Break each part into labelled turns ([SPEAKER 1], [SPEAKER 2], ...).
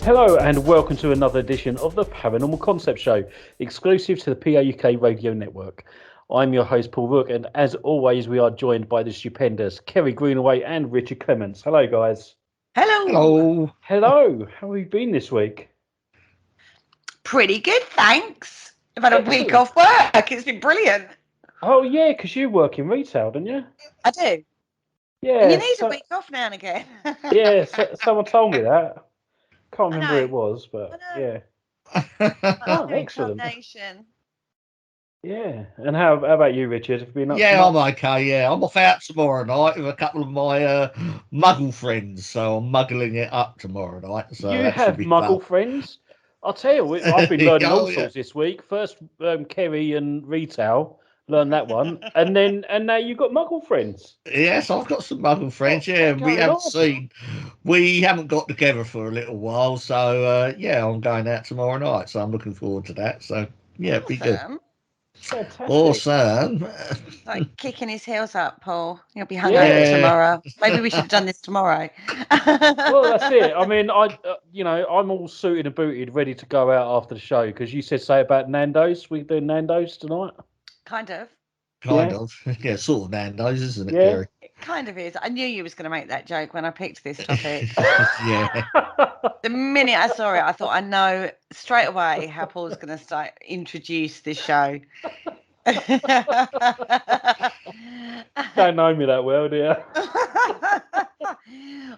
[SPEAKER 1] Hello and welcome to another edition of the Paranormal Concept Show, exclusive to the PAUK radio network. I'm your host Paul Rook, and as always we are joined by the stupendous Kerry Greenaway and Richard Clements. Hello guys.
[SPEAKER 2] Hello.
[SPEAKER 1] Hello. How have you been this week?
[SPEAKER 2] Pretty good, thanks. I've had a week off work. It's been brilliant.
[SPEAKER 1] Oh yeah, because you work in retail, don't you?
[SPEAKER 2] I do.
[SPEAKER 1] Yeah.
[SPEAKER 2] And you need a week off now and again.
[SPEAKER 1] Yeah, someone told me that. Can't remember who it was, but yeah. Oh, excellent. Yeah. And how about you, Richard? Have you been up
[SPEAKER 3] I'm okay, yeah. I'm off out tomorrow night with a couple of my muggle friends, so I'm muggling it up tomorrow night. So
[SPEAKER 1] you have muggle friends? I'll tell you, I've been learning all sorts this week. First, Kerry and retail, learned that one, and now you've got muggle friends.
[SPEAKER 3] Yes, I've got some muggle friends. We haven't got together for a little while, so I'm going out tomorrow night. So I'm looking forward to that. So it'll be good.
[SPEAKER 1] Fantastic.
[SPEAKER 3] Awesome.
[SPEAKER 2] Like kicking his heels up, Paul. You'll be hungover tomorrow. Maybe we should have done this tomorrow.
[SPEAKER 1] Well, that's it. I mean, I'm all suited and booted, ready to go out after the show because you said say about Nando's. We're doing Nando's tonight.
[SPEAKER 2] Kind of.
[SPEAKER 3] Yeah, sort of Nando's, isn't it,
[SPEAKER 1] yeah.
[SPEAKER 3] Kerry?
[SPEAKER 2] It kind of is. I knew you was going to make that joke when I picked this topic.
[SPEAKER 3] Yeah.
[SPEAKER 2] The minute I saw it, I thought I know straight away how Paul's going to introduce this show.
[SPEAKER 1] Don't know me that well, do you?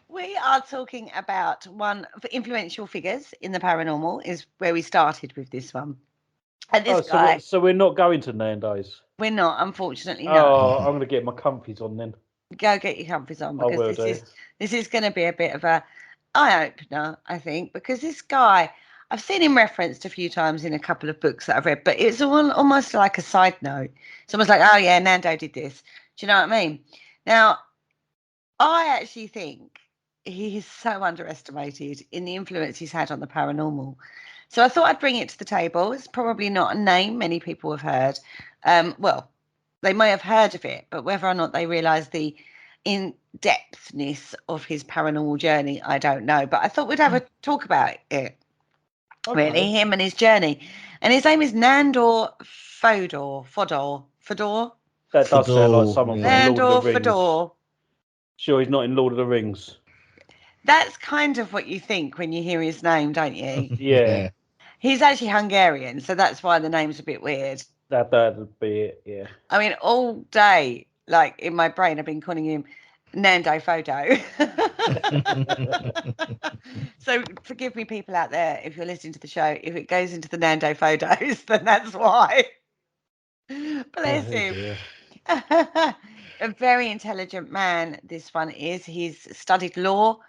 [SPEAKER 2] We are talking about one of the influential figures in the paranormal is where we started with this one. And this guy.
[SPEAKER 1] So we're not going to Nando's.
[SPEAKER 2] We're not, unfortunately.
[SPEAKER 1] No.
[SPEAKER 2] No.
[SPEAKER 1] I'm going to get my comfies on then.
[SPEAKER 2] Go get your comfies on because this is going to be a bit of a eye opener, I think, because this guy, I've seen him referenced a few times in a couple of books that I've read, but it's almost like a side note. It's almost like, oh yeah, Nando did this. Do you know what I mean? Now, I actually think he is so underestimated in the influence he's had on the paranormal. So I thought I'd bring it to the table. It's probably not a name many people have heard. Well, they may have heard of it, but whether or not they realise the in-depthness of his paranormal journey, I don't know. But I thought we'd have a talk about it. Okay. Really, him and his journey. And his name is Nandor Fodor.
[SPEAKER 1] That does sound like someone from Lord of the Rings.
[SPEAKER 2] Fodor.
[SPEAKER 1] Sure, he's not in Lord of the Rings.
[SPEAKER 2] That's kind of what you think when you hear his name, don't you?
[SPEAKER 1] Yeah.
[SPEAKER 2] He's actually Hungarian, so that's why the name's a bit weird.
[SPEAKER 1] That'd be it, yeah.
[SPEAKER 2] I mean, all day, like in my brain, I've been calling him Nando Fodor. So forgive me, people out there, if you're listening to the show, if it goes into the Nando Photos, then that's why. Bless him. A very intelligent man, this one is. He's studied law.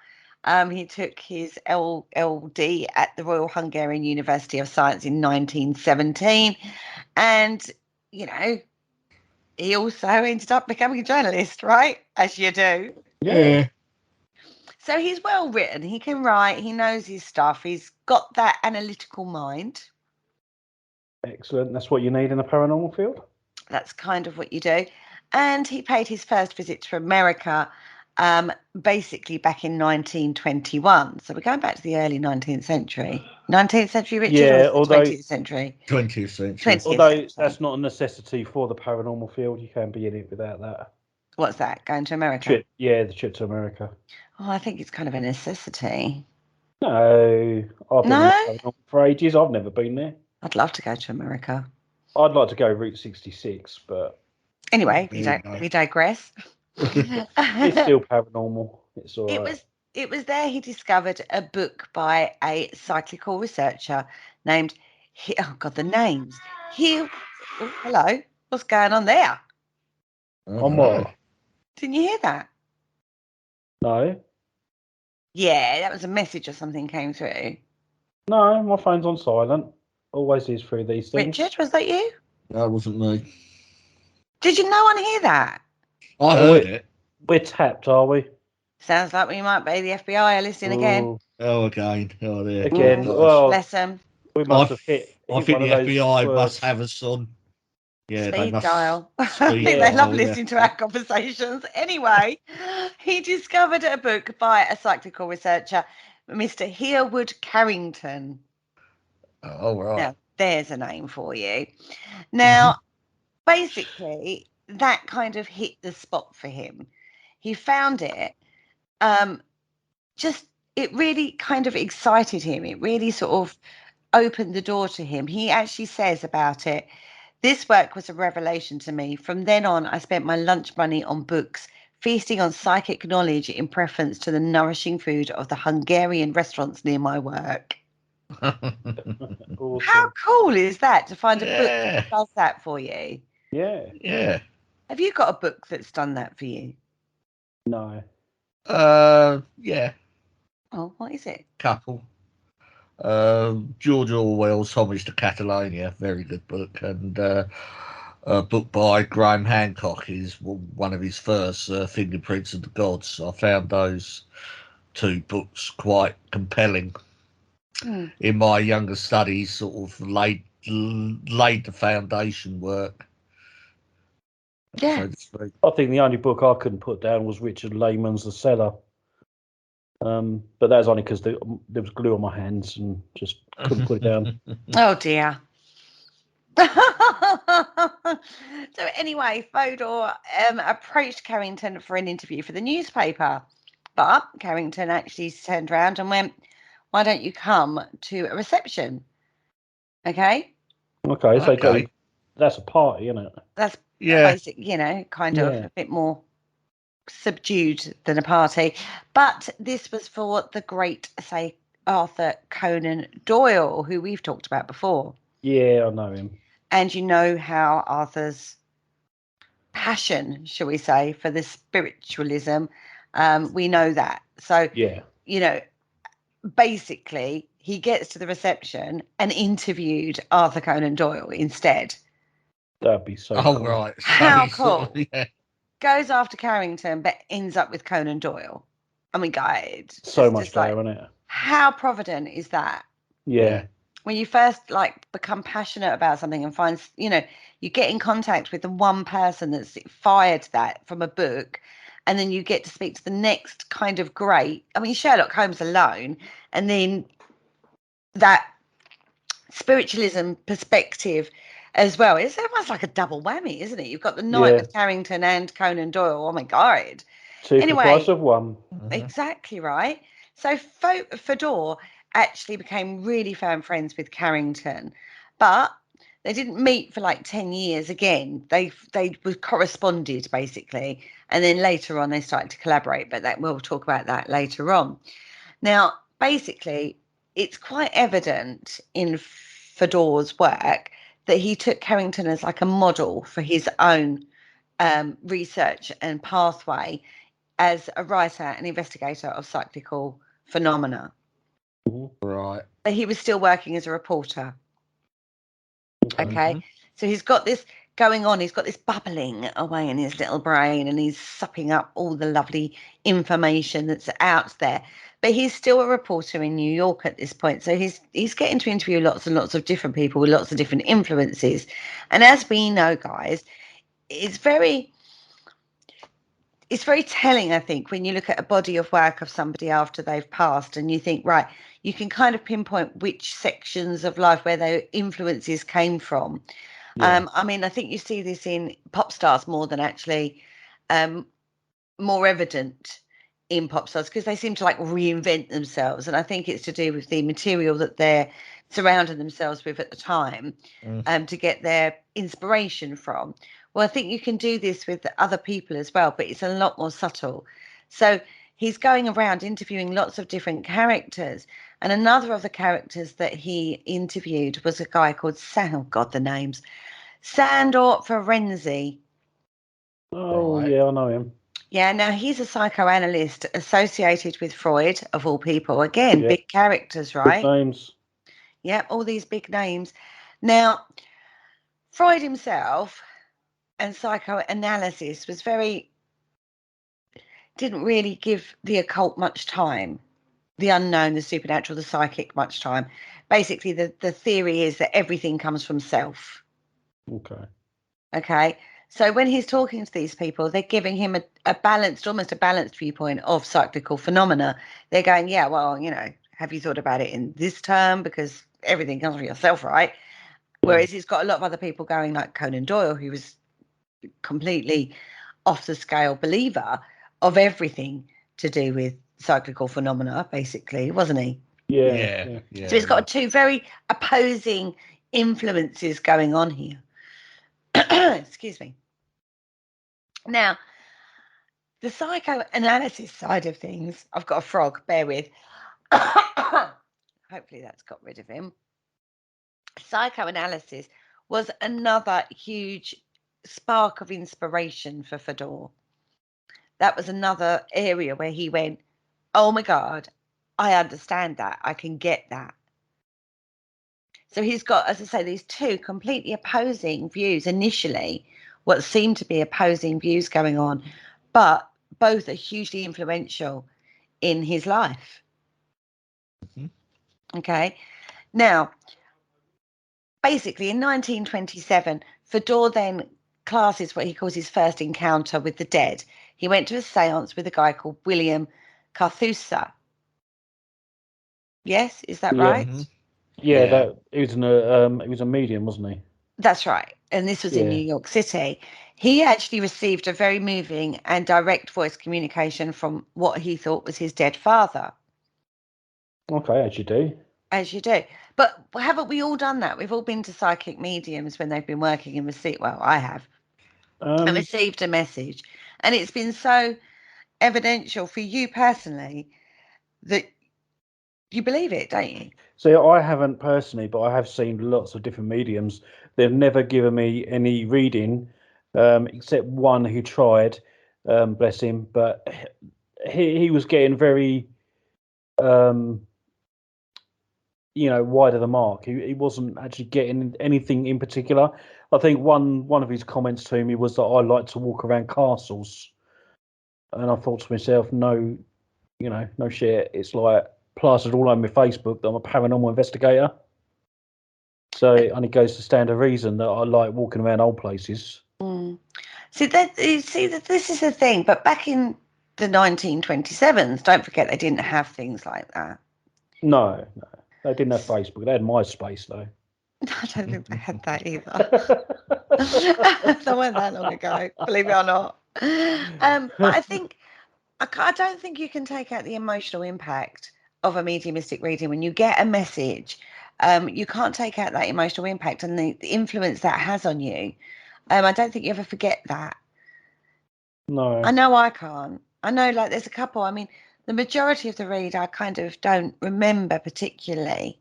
[SPEAKER 2] He took his LLD at the Royal Hungarian University of Science in 1917. And, he also ended up becoming a journalist, right? As you do.
[SPEAKER 3] Yeah.
[SPEAKER 2] So he's well written. He can write. He knows his stuff. He's got that analytical mind.
[SPEAKER 1] Excellent. That's what you need in a paranormal field.
[SPEAKER 2] That's kind of what you do. And he paid his first visit to America basically back in 1921. So we're going back to the early 19th century. 19th century, Richard?
[SPEAKER 1] Yeah,
[SPEAKER 2] although 20th century.
[SPEAKER 3] 20th century.
[SPEAKER 2] 20th
[SPEAKER 1] although
[SPEAKER 2] century.
[SPEAKER 1] That's not a necessity for the paranormal field. You can be in it without that.
[SPEAKER 2] What's that? Going to America?
[SPEAKER 1] The trip to America.
[SPEAKER 2] Oh, I think it's kind of a necessity.
[SPEAKER 1] No. I've been in the paranormal for ages. I've never been there.
[SPEAKER 2] I'd love to go to America.
[SPEAKER 1] I'd like to go Route 66, but...
[SPEAKER 2] Anyway, we digress.
[SPEAKER 1] It's still paranormal. It's all right.
[SPEAKER 2] It was there he discovered a book by a psychical researcher named... Oh, God, the names. Hello. What's going on there?
[SPEAKER 1] On what?
[SPEAKER 2] Didn't you hear that?
[SPEAKER 1] No.
[SPEAKER 2] Yeah, that was a message or something came through.
[SPEAKER 1] No, my phone's on silent. Always is through these things.
[SPEAKER 2] Richard, was that you?
[SPEAKER 3] That wasn't me.
[SPEAKER 2] Did no one hear that?
[SPEAKER 3] I heard it.
[SPEAKER 1] We're tapped, are we?
[SPEAKER 2] Sounds like we might be. The FBI are listening again.
[SPEAKER 3] Oh, again. Oh, there.
[SPEAKER 1] Again. Well,
[SPEAKER 2] bless them.
[SPEAKER 1] We must have hit.
[SPEAKER 3] I think the FBI must have us on. Yeah,
[SPEAKER 2] speed dial. I
[SPEAKER 3] think
[SPEAKER 2] they love listening to our conversations. Anyway, he discovered a book by a psychical researcher Mr. Hereward Carrington.
[SPEAKER 3] Oh, right.
[SPEAKER 2] Now, there's a name for you. Now, basically, that kind of hit the spot for him. He found it, it really kind of excited him. It really sort of opened the door to him. He actually says about it, this work was a revelation to me. From then on, I spent my lunch money on books, feasting on psychic knowledge in preference to the nourishing food of the Hungarian restaurants near my work.
[SPEAKER 1] Awesome.
[SPEAKER 2] How cool is that to find a book that does that for you?
[SPEAKER 1] Yeah.
[SPEAKER 3] Yeah.
[SPEAKER 2] Have you got a book that's done that for you?
[SPEAKER 1] No.
[SPEAKER 3] Yeah.
[SPEAKER 2] Oh, what is it?
[SPEAKER 3] Couple. George Orwell's Homage to Catalonia, very good book, and a book by Graham Hancock is one of his first, Fingerprints of the Gods. I found those two books quite compelling. In my younger studies, sort of laid the foundation work.
[SPEAKER 2] Yeah.
[SPEAKER 3] So
[SPEAKER 1] I think the only book I couldn't put down was Richard Lehman's The Cellar. But that was only because there was glue on my hands and just couldn't put it down.
[SPEAKER 2] Oh dear. So anyway, Fodor approached Carrington for an interview for the newspaper, but Carrington actually turned around and went, "Why don't you come to a reception?" Okay.
[SPEAKER 1] Okay, so that's a party, isn't it?
[SPEAKER 2] That's basic, kind of a bit more subdued than a party. But this was for the great, say, Arthur Conan Doyle, who we've talked about before.
[SPEAKER 1] Yeah, I know him.
[SPEAKER 2] And you know how Arthur's passion, shall we say, for the spiritualism, we know that. So, basically, he gets to the reception and interviewed Arthur Conan Doyle instead.
[SPEAKER 1] That'd be so
[SPEAKER 3] cool.
[SPEAKER 1] Right.
[SPEAKER 2] How cool. Goes after Carrington, but ends up with Conan Doyle. I mean, guys.
[SPEAKER 1] So much there, isn't it?
[SPEAKER 2] How provident is that?
[SPEAKER 1] Yeah.
[SPEAKER 2] When you first become passionate about something and find, you get in contact with the one person that's fired that from a book, and then you get to speak to the next kind of great. I mean, Sherlock Holmes alone, and then that spiritualism perspective as well. It's almost like a double whammy, isn't it? You've got the night with Carrington and Conan Doyle. Oh my God.
[SPEAKER 1] Two for the price of one.
[SPEAKER 2] Exactly right. So Fodor actually became really firm friends with Carrington, but they didn't meet for like 10 years again. They were corresponded basically, and then later on they started to collaborate, but we'll talk about that later on. Now, basically, it's quite evident in Fodor's work that he took Carrington as like a model for his own research and pathway as a writer and investigator of psychical phenomena.
[SPEAKER 3] Right.
[SPEAKER 2] But he was still working as a reporter. Okay. So he's got this going on. He's got this bubbling away in his little brain, and he's supping up all the lovely information that's out there. But he's still a reporter in New York at this point. So he's getting to interview lots and lots of different people with lots of different influences. And as we know, guys, it's very telling, I think, when you look at a body of work of somebody after they've passed and you think, right, you can kind of pinpoint which sections of life where their influences came from. Yeah. I mean, I think you see this in pop stars more than actually more evident in pop stars, because they seem to reinvent themselves. And I think it's to do with the material that they're surrounding themselves with at the time to get their inspiration from. Well, I think you can do this with other people as well, but it's a lot more subtle. So he's going around interviewing lots of different characters. And another of the characters that he interviewed was a guy called the names. Nandor Fodor.
[SPEAKER 1] Oh, yeah, I know him.
[SPEAKER 2] Yeah, now he's a psychoanalyst associated with Freud, of all people. Again, big characters, right?
[SPEAKER 1] Big names.
[SPEAKER 2] Yeah, all these big names. Now, Freud himself and psychoanalysis didn't really give the occult much time, the unknown, the supernatural, the psychic much time. Basically, the theory is that everything comes from self.
[SPEAKER 1] Okay.
[SPEAKER 2] Okay. So when he's talking to these people, they're giving him almost a balanced viewpoint of cyclical phenomena. They're going, yeah, well, have you thought about it in this term? Because everything comes from yourself, right? Whereas he's got a lot of other people going, like Conan Doyle, who was completely off the scale believer of everything to do with cyclical phenomena, basically, wasn't he?
[SPEAKER 3] Yeah.
[SPEAKER 2] So he's got two very opposing influences going on here. Excuse me. Now, the psychoanalysis side of things, I've got a frog, bear with. Hopefully that's got rid of him. Psychoanalysis was another huge spark of inspiration for Fodor. That was another area where he went, oh my God, I understand that. I can get that. So he's got, as I say, these two completely opposing views initially, what seemed to be opposing views going on, but both are hugely influential in his life. Mm-hmm. Okay. Now, basically in 1927, Fodor then classes what he calls his first encounter with the dead. He went to a seance with a guy called William Carthusa. Yes, is that right?
[SPEAKER 3] Mm-hmm.
[SPEAKER 1] Yeah, that he was a medium, wasn't he?
[SPEAKER 2] That's right. And this was in New York City. He actually received a very moving and direct voice communication from what he thought was his dead father.
[SPEAKER 3] Okay, as you do.
[SPEAKER 2] As you do. But haven't we all done that? We've all been to psychic mediums when they've been working and received, well, I have, and received a message. And it's been so evidential for you personally that you believe it, don't you?
[SPEAKER 1] So I haven't personally, but I have seen lots of different mediums. They've never given me any reading, except one who tried, bless him. But he was getting very, wide of the mark. He wasn't actually getting anything in particular. I think one of his comments to me was that I like to walk around castles, and I thought to myself, no, no shit. It's like plastered all over my Facebook that I'm a paranormal investigator. So it only goes to stand to reason that I like walking around old places.
[SPEAKER 2] Mm. See that this is the thing. But back in the 1927s, don't forget they didn't have things like that.
[SPEAKER 1] No, they didn't have Facebook. They had MySpace though.
[SPEAKER 2] I don't think they had that either. That wasn't that long ago, believe it or not. But I don't think you can take out the emotional impact of a mediumistic reading when you get a message. You can't take out that emotional impact and the influence that has on you. I don't think you ever forget that.
[SPEAKER 1] No.
[SPEAKER 2] I know I can't. I know, like, there's a couple. I mean, the majority of the read I kind of don't remember particularly.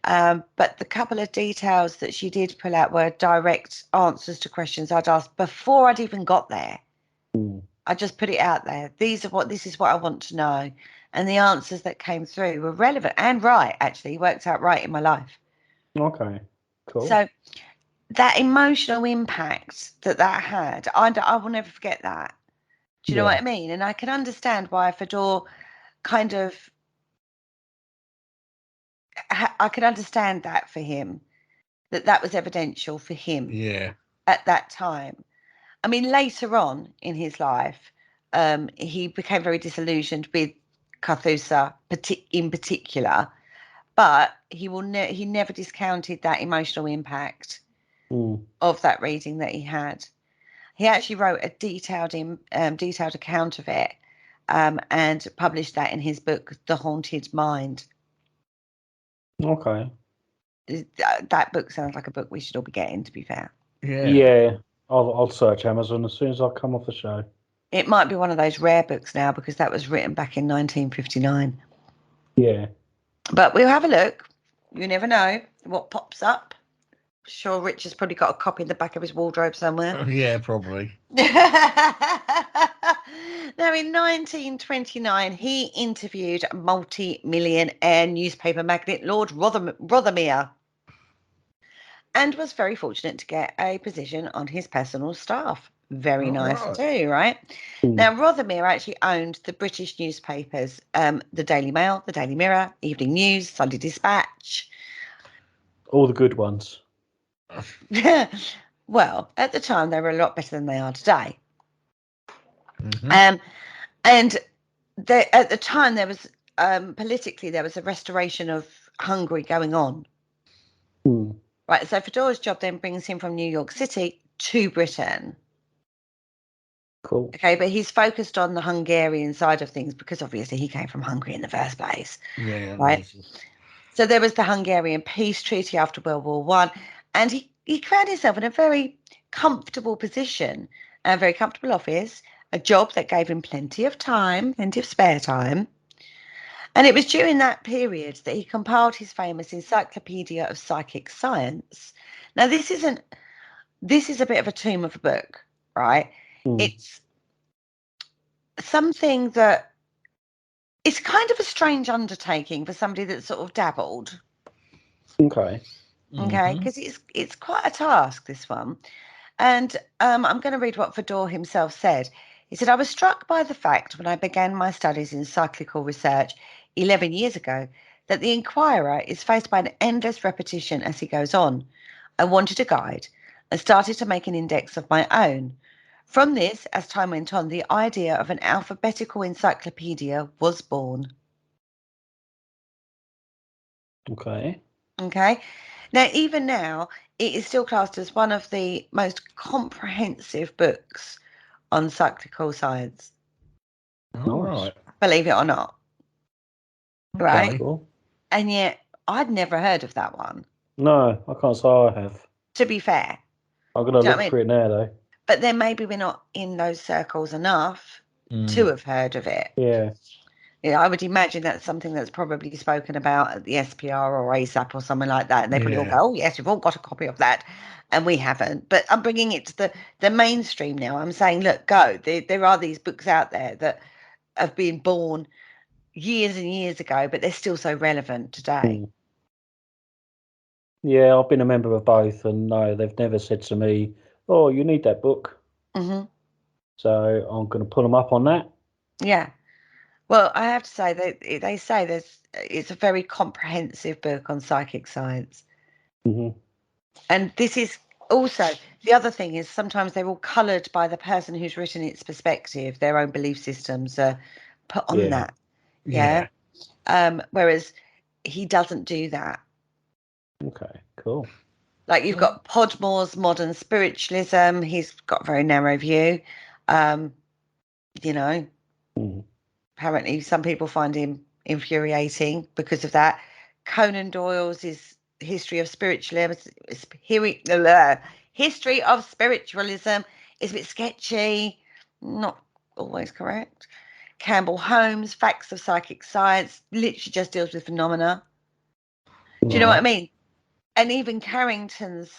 [SPEAKER 2] But the couple of details that she did pull out were direct answers to questions I'd asked before I'd even got there. I just put it out there. This is what I want to know. And the answers that came through were relevant and right, actually, worked out right in my life.
[SPEAKER 1] Okay, cool.
[SPEAKER 2] So that emotional impact that had, I will never forget that. Do you know what I mean? And I can understand why Fodor kind of, I could understand that for him, that was evidential for him at that time. I mean, later on in his life, he became very disillusioned with Carthusa in particular, but he never discounted that emotional impact of that reading that he had. He actually wrote a detailed account of it and published that in his book, The Haunted Mind.
[SPEAKER 1] Okay.
[SPEAKER 2] That book sounds like a book we should all be getting, to be fair.
[SPEAKER 1] Yeah. I'll search Amazon as soon as I come off the show.
[SPEAKER 2] It might be one of those rare books now because that was written back in 1959.
[SPEAKER 1] Yeah.
[SPEAKER 2] But we'll have a look. You never know what pops up. Sure, Rich has probably got a copy in the back of his wardrobe somewhere.
[SPEAKER 3] Yeah, probably.
[SPEAKER 2] Now, in 1929, he interviewed multi-millionaire newspaper magnate Lord Rothermere and was very fortunate to get a position on his personal staff. Very nice too, right? Now, Rothermere actually owned the British newspapers, the Daily Mail, the Daily Mirror, Evening News, Sunday Dispatch.
[SPEAKER 1] All the good ones.
[SPEAKER 2] Well, at the time, they were a lot better than they are today.
[SPEAKER 3] Mhm.
[SPEAKER 2] And at the time, there was politically, there was a restoration of Hungary going on. Right, so Fodor's job then brings him from New York City to Britain.
[SPEAKER 1] Cool.
[SPEAKER 2] Okay, but he's focused on the Hungarian side of things because obviously he came from Hungary in the first place.
[SPEAKER 3] Yeah.
[SPEAKER 2] Right. So there was the Hungarian peace treaty after World War One, and he found himself in a very comfortable position, a very comfortable office, a job that gave him plenty of time, plenty of spare time. And it was during that period that he compiled his famous Encyclopedia of Psychic Science. Now, this is a bit of a tomb of a book, right? It's something that it's kind of a strange undertaking for somebody that's sort of dabbled.
[SPEAKER 1] Okay.
[SPEAKER 2] Okay, because it's quite a task, this one. And I'm going to read what Fodor himself said. He said, I was struck by the fact when I began my studies in cyclical research 11 years ago that the inquirer is faced by an endless repetition as he goes on. I wanted a guide and started to make an index of my own. From this, as time went on, the idea of an alphabetical encyclopedia was born.
[SPEAKER 1] Okay.
[SPEAKER 2] Okay. Now, even now, it is still classed as one of the most comprehensive books on cyclical science.
[SPEAKER 3] All right.
[SPEAKER 2] Believe it or not.
[SPEAKER 3] Okay.
[SPEAKER 2] Right.
[SPEAKER 1] Cool.
[SPEAKER 2] And yet, I'd never heard of that one.
[SPEAKER 1] No, I can't say I have.
[SPEAKER 2] To be fair.
[SPEAKER 1] I'm going to
[SPEAKER 2] Do you know
[SPEAKER 1] look
[SPEAKER 2] what I mean?
[SPEAKER 1] for it now, though.
[SPEAKER 2] But then maybe we're not in those circles enough to have heard of it.
[SPEAKER 1] Yeah.
[SPEAKER 2] Yeah, I would imagine that's something that's probably spoken about at the SPR or ASAP or something like that. And they probably all go, oh, yes, we've all got a copy of that. And we haven't. But I'm bringing it to the mainstream now. I'm saying, look, go. There are these books out there that have been born years and years ago, but they're still so relevant today.
[SPEAKER 1] Yeah, I've been a member of both, and no, they've never said to me, oh, you need that book.
[SPEAKER 2] Mm-hmm.
[SPEAKER 1] So I'm going to pull them up on that.
[SPEAKER 2] Yeah. Well, I have to say they say it's a very comprehensive book on psychic science.
[SPEAKER 1] Mm-hmm.
[SPEAKER 2] And this is also the other thing is sometimes they're all coloured by the person who's written its perspective. Their own belief systems are put on that. Yeah. Whereas he doesn't do that.
[SPEAKER 1] Okay, cool.
[SPEAKER 2] Like you've got Podmore's modern spiritualism. He's got a very narrow view. You know, apparently some people find him infuriating because of that. Conan Doyle's is history of spiritualism. History of spiritualism is a bit sketchy, not always correct. Campbell Holmes, Facts of Psychic Science, literally just deals with phenomena. Do you know what I mean? And even Carrington's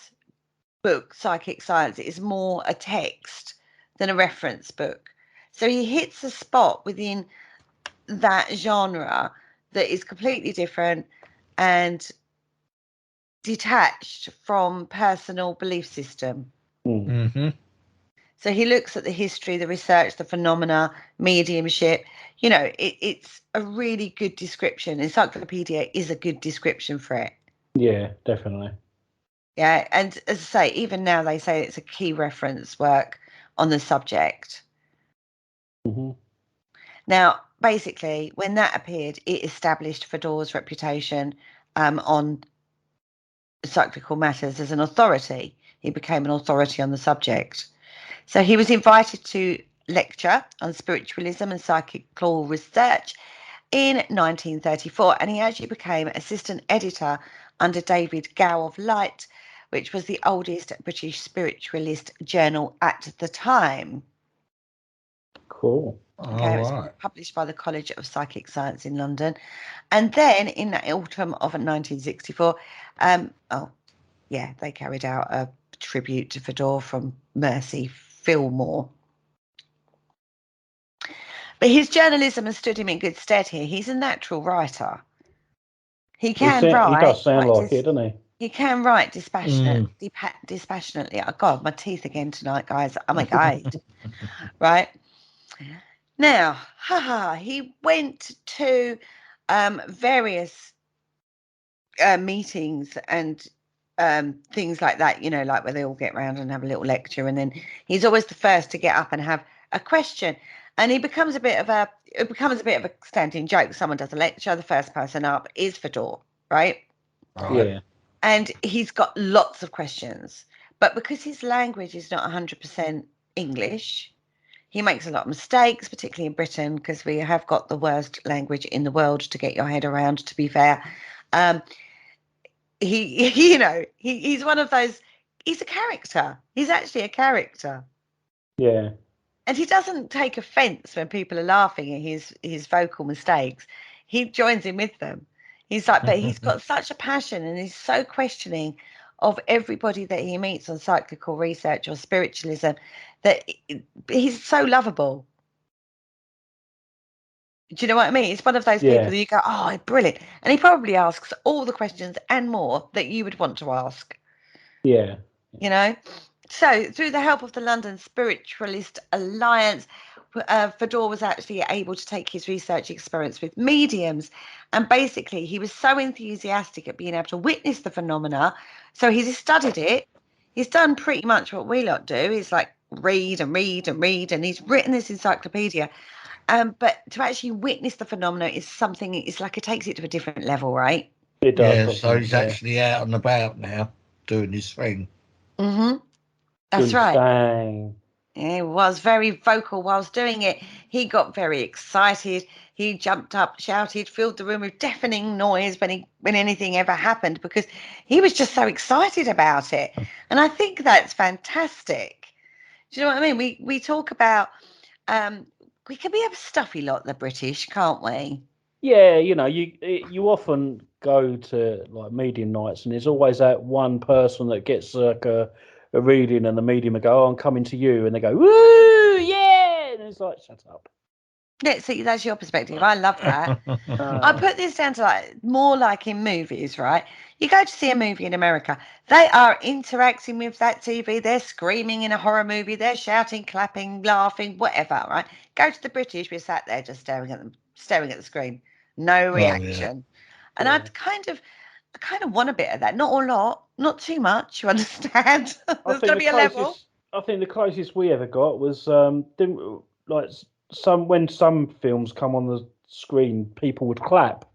[SPEAKER 2] book, Psychic Science, is more a text than a reference book. So he hits a spot within that genre that is completely different and detached from personal belief system. So he looks at the history, the research, the phenomena, mediumship. You know, it's a really good description. Encyclopedia is a good description for it.
[SPEAKER 1] Yeah, definitely.
[SPEAKER 2] Yeah, and as I say, even now they say it's a key reference work on the subject. Now, basically, when that appeared, it established Fodor's reputation on cyclical matters as an authority. He became an authority on the subject. So he was invited to lecture on spiritualism and psychical research in 1934, and he actually became assistant editor under David Gow of Light, which was the oldest British spiritualist journal at the time.
[SPEAKER 1] Cool.
[SPEAKER 2] Okay, it was published by the College of Psychic Science in London. And then in the autumn of 1964, they carried out a tribute to Fodor from Mercy Fillmore. But his journalism has stood him in good stead here. He's a natural writer. He can write.
[SPEAKER 1] He does sound like it, doesn't he?
[SPEAKER 2] He can write dispassionately. Oh, God, my teeth again tonight, guys. Oh, my God. Right? Now, he went to various meetings and things like that, you know, like where they all get round and have a little lecture, and then he's always the first to get up and have a question, and it becomes a bit of a standing joke. Someone does a lecture, the first person up is Fodor, right?
[SPEAKER 1] Yeah.
[SPEAKER 2] And he's got lots of questions, but because his language is not 100% English, he makes a lot of mistakes, particularly in Britain, because we have got the worst language in the world to get your head around, to be fair. He's one of those, he's a character. He's actually a character.
[SPEAKER 1] Yeah.
[SPEAKER 2] And he doesn't take offense when people are laughing at his vocal mistakes. He joins in with them. He's like, but he's got such a passion, and he's so questioning of everybody that he meets on cyclical research or spiritualism, that he's so lovable. Do you know what I mean? It's one of those people that you go, oh, brilliant. And he probably asks all the questions and more that you would want to ask.
[SPEAKER 1] Yeah.
[SPEAKER 2] You know? So through the help of the London Spiritualist Alliance, Fodor was actually able to take his research experience with mediums. And basically, he was so enthusiastic at being able to witness the phenomena. So he's studied it. He's done pretty much what we lot do. He's like read and read and read. And he's written this encyclopedia. But to actually witness the phenomena is something, it's like it takes it to a different level, right?
[SPEAKER 1] It does.
[SPEAKER 3] Yeah, so he's actually out and about now doing his thing.
[SPEAKER 2] Mm-hmm. That's right.
[SPEAKER 1] Dang.
[SPEAKER 2] He was very vocal whilst doing it. He got very excited. He jumped up, shouted, filled the room with deafening noise when anything ever happened, because he was just so excited about it. And I think that's fantastic. Do you know what I mean? We talk about we can be a stuffy lot, the British, can't we?
[SPEAKER 1] Yeah, you know, you often go to like medium nights, and there's always that one person that gets like a reading, and the medium will go, "Oh, I'm coming to you," and they go, "Woo, yeah!" And it's like, shut up.
[SPEAKER 2] Yeah, see, that's your perspective. I love that. I put this down to like more like in movies, right? You go to see a movie in America, they are interacting with that TV. They're screaming in a horror movie. They're shouting, clapping, laughing, whatever, right? Go to the British, we're sat there just staring at them, staring at the screen, no reaction. And I kind of want a bit of that. Not a lot, not too much. You understand? There's got to be a level.
[SPEAKER 1] I think the closest we ever got was when some films come on the screen, people would clap.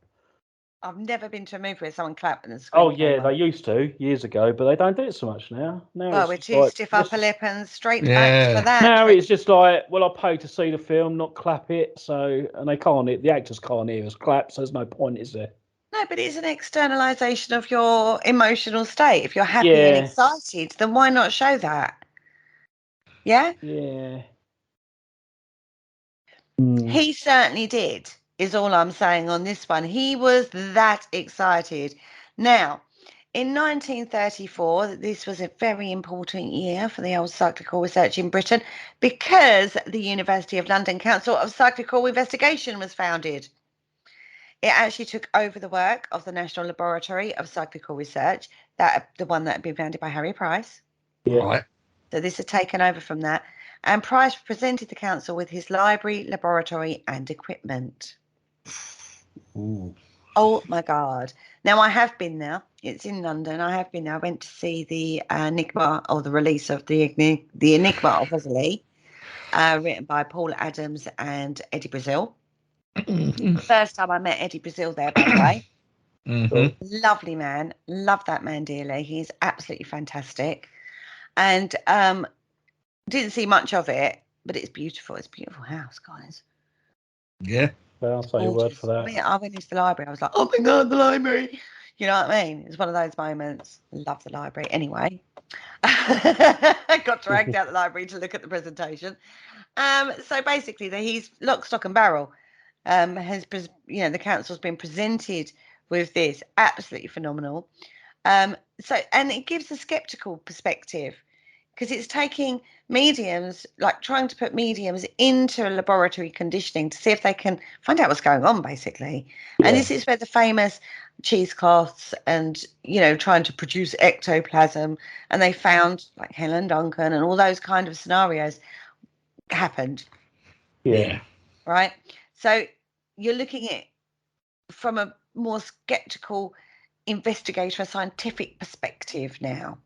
[SPEAKER 2] I've never been to a movie where someone clapped and the screen.
[SPEAKER 1] Oh yeah, they used to years ago, but they don't do it so much now.
[SPEAKER 2] Well, we're too stiff upper lip and straight backs for that.
[SPEAKER 1] Now it's just like, well, I paid to see the film, not clap it. So, and the actors can't hear us clap, so there's no point, is there?
[SPEAKER 2] No, but it's an externalization of your emotional state. If you're happy and excited, then why not show that? Yeah?
[SPEAKER 1] Yeah.
[SPEAKER 2] He certainly did, is all I'm saying on this one. He was that excited. Now, in 1934, this was a very important year for the old cyclical research in Britain, because the University of London Council of Cyclical Investigation was founded. It actually took over the work of the National Laboratory of Cyclical Research, the one that had been founded by Harry Price.
[SPEAKER 3] Yeah. Right.
[SPEAKER 2] So this had taken over from that. And Price presented the council with his library, laboratory, and equipment.
[SPEAKER 3] Ooh.
[SPEAKER 2] Oh, my God. Now, I have been there. It's in London. I have been there. I went to see the Enigma, or the release of the Enigma of Italy, written by Paul Adams and Eddie Brazil. First time I met Eddie Brazil there, by the way.
[SPEAKER 3] Mm-hmm.
[SPEAKER 2] Lovely man. Love that man dearly. He's absolutely fantastic. And didn't see much of it, but it's beautiful. It's a beautiful house, guys.
[SPEAKER 3] Yeah.
[SPEAKER 1] Well, I'll say a word for that.
[SPEAKER 2] I went into the library. I was like, oh my God, the library. You know what I mean? It's one of those moments. Love the library. Anyway, I got dragged out the library to look at the presentation. So basically, he's lock, stock and barrel. The council's been presented with this absolutely phenomenal. And it gives a skeptical perspective, because it's taking mediums, like trying to put mediums into a laboratory conditioning to see if they can find out what's going on, basically. Yeah. And this is where the famous cheesecloths and, trying to produce ectoplasm, and they found like Helen Duncan and all those kind of scenarios happened.
[SPEAKER 3] Yeah.
[SPEAKER 2] Right. So you're looking at from a more skeptical investigator, a scientific perspective now.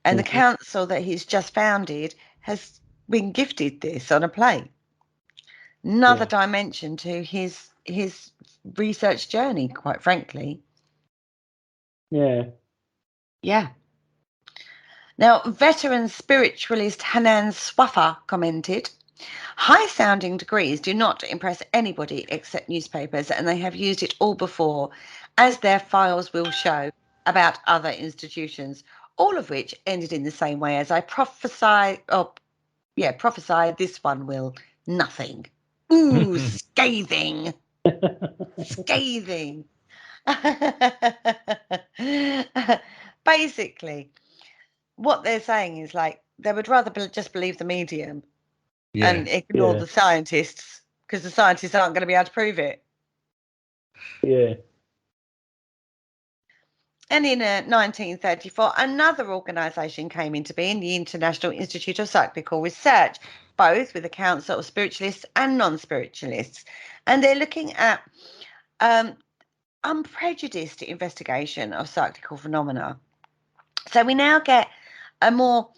[SPEAKER 2] And the council that he's just founded has been gifted this on a plate. Another dimension to his research journey, quite frankly.
[SPEAKER 1] Yeah.
[SPEAKER 2] Now, veteran spiritualist Hanan Swaffer commented, high-sounding degrees do not impress anybody except newspapers, and they have used it all before, as their files will show, about other institutions, all of which ended in the same way as I prophesied. Prophesied this one will. Nothing. Ooh, scathing. Scathing. Basically, what they're saying is like they would rather just believe the medium and ignore the scientists, because the scientists aren't going to be able to prove it.
[SPEAKER 1] Yeah.
[SPEAKER 2] And in 1934, another organisation came into being, the International Institute of Psychical Research, both with a council of spiritualists and non-spiritualists. And they're looking at unprejudiced investigation of psychical phenomena. So we now get a more,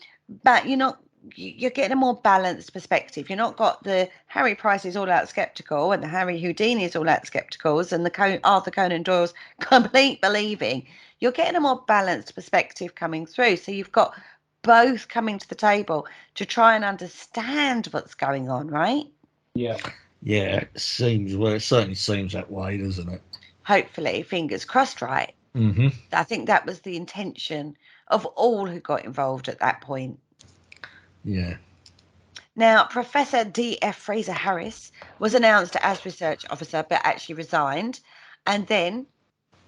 [SPEAKER 2] you're getting a more balanced perspective. You're not got the Harry Price is all out skeptical and the Harry Houdini is all out skepticals and the Arthur Conan Doyle's complete believing. You're getting a more balanced perspective coming through. So you've got both coming to the table to try and understand what's going on, right?
[SPEAKER 3] Yeah, it certainly seems that way, doesn't it?
[SPEAKER 2] Hopefully, fingers crossed, right?
[SPEAKER 3] Mm-hmm.
[SPEAKER 2] I think that was the intention of all who got involved at that point.
[SPEAKER 3] Yeah.
[SPEAKER 2] Now, Professor D.F. Fraser Harris was announced as research officer, but actually resigned. And then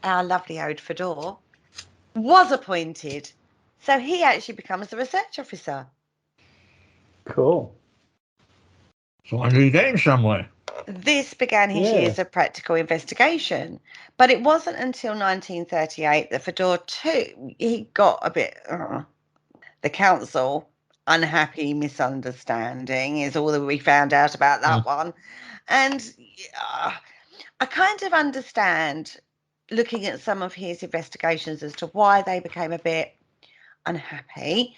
[SPEAKER 2] our lovely old Fodor was appointed. So he actually becomes the research officer.
[SPEAKER 1] Cool.
[SPEAKER 3] Finally getting somewhere.
[SPEAKER 2] This began his years of practical investigation. But it wasn't until 1938 that Fodor, too, he got a bit... the council... unhappy misunderstanding is all that we found out about that one. And I kind of understand, looking at some of his investigations, as to why they became a bit unhappy,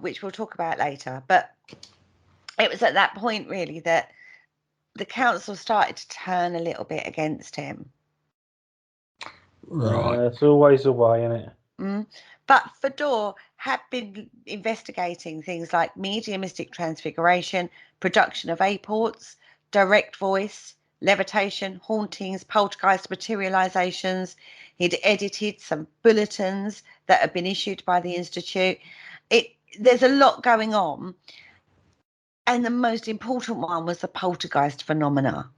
[SPEAKER 2] which we'll talk about later. But it was at that point, really, that the council started to turn a little bit against him.
[SPEAKER 3] Right.
[SPEAKER 1] It's always the way, isn't it?
[SPEAKER 2] But Fodor had been investigating things like mediumistic transfiguration, production of apports, direct voice, levitation, hauntings, poltergeist materializations. He'd edited some bulletins that had been issued by the Institute. There's a lot going on. And the most important one was the poltergeist phenomena.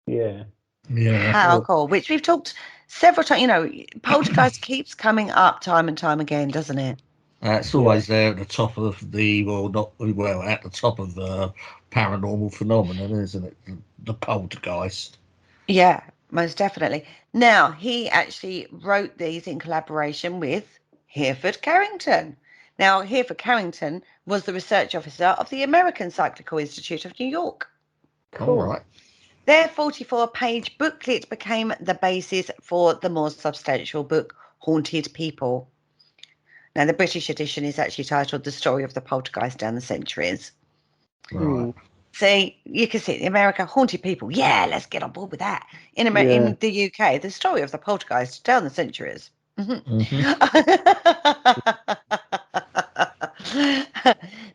[SPEAKER 1] Yeah.
[SPEAKER 2] How cool. Which we've talked several times. You know, poltergeist keeps coming up time and time again, doesn't it?
[SPEAKER 3] It's always there at the top of at the top of the paranormal phenomenon, isn't it? The poltergeist.
[SPEAKER 2] Yeah, most definitely. Now, he actually wrote these in collaboration with Hereford Carrington. Now, Hereford Carrington was the research officer of the American Psychical Institute of New York.
[SPEAKER 3] Cool. All right.
[SPEAKER 2] Their 44-page booklet became the basis for the more substantial book, Haunted People. Now, the British edition is actually titled The Story of the Poltergeist Down the Centuries.
[SPEAKER 3] Right.
[SPEAKER 2] See, you can see in America, Haunted People. Yeah, let's get on board with that. In the UK, The Story of the Poltergeist Down the Centuries.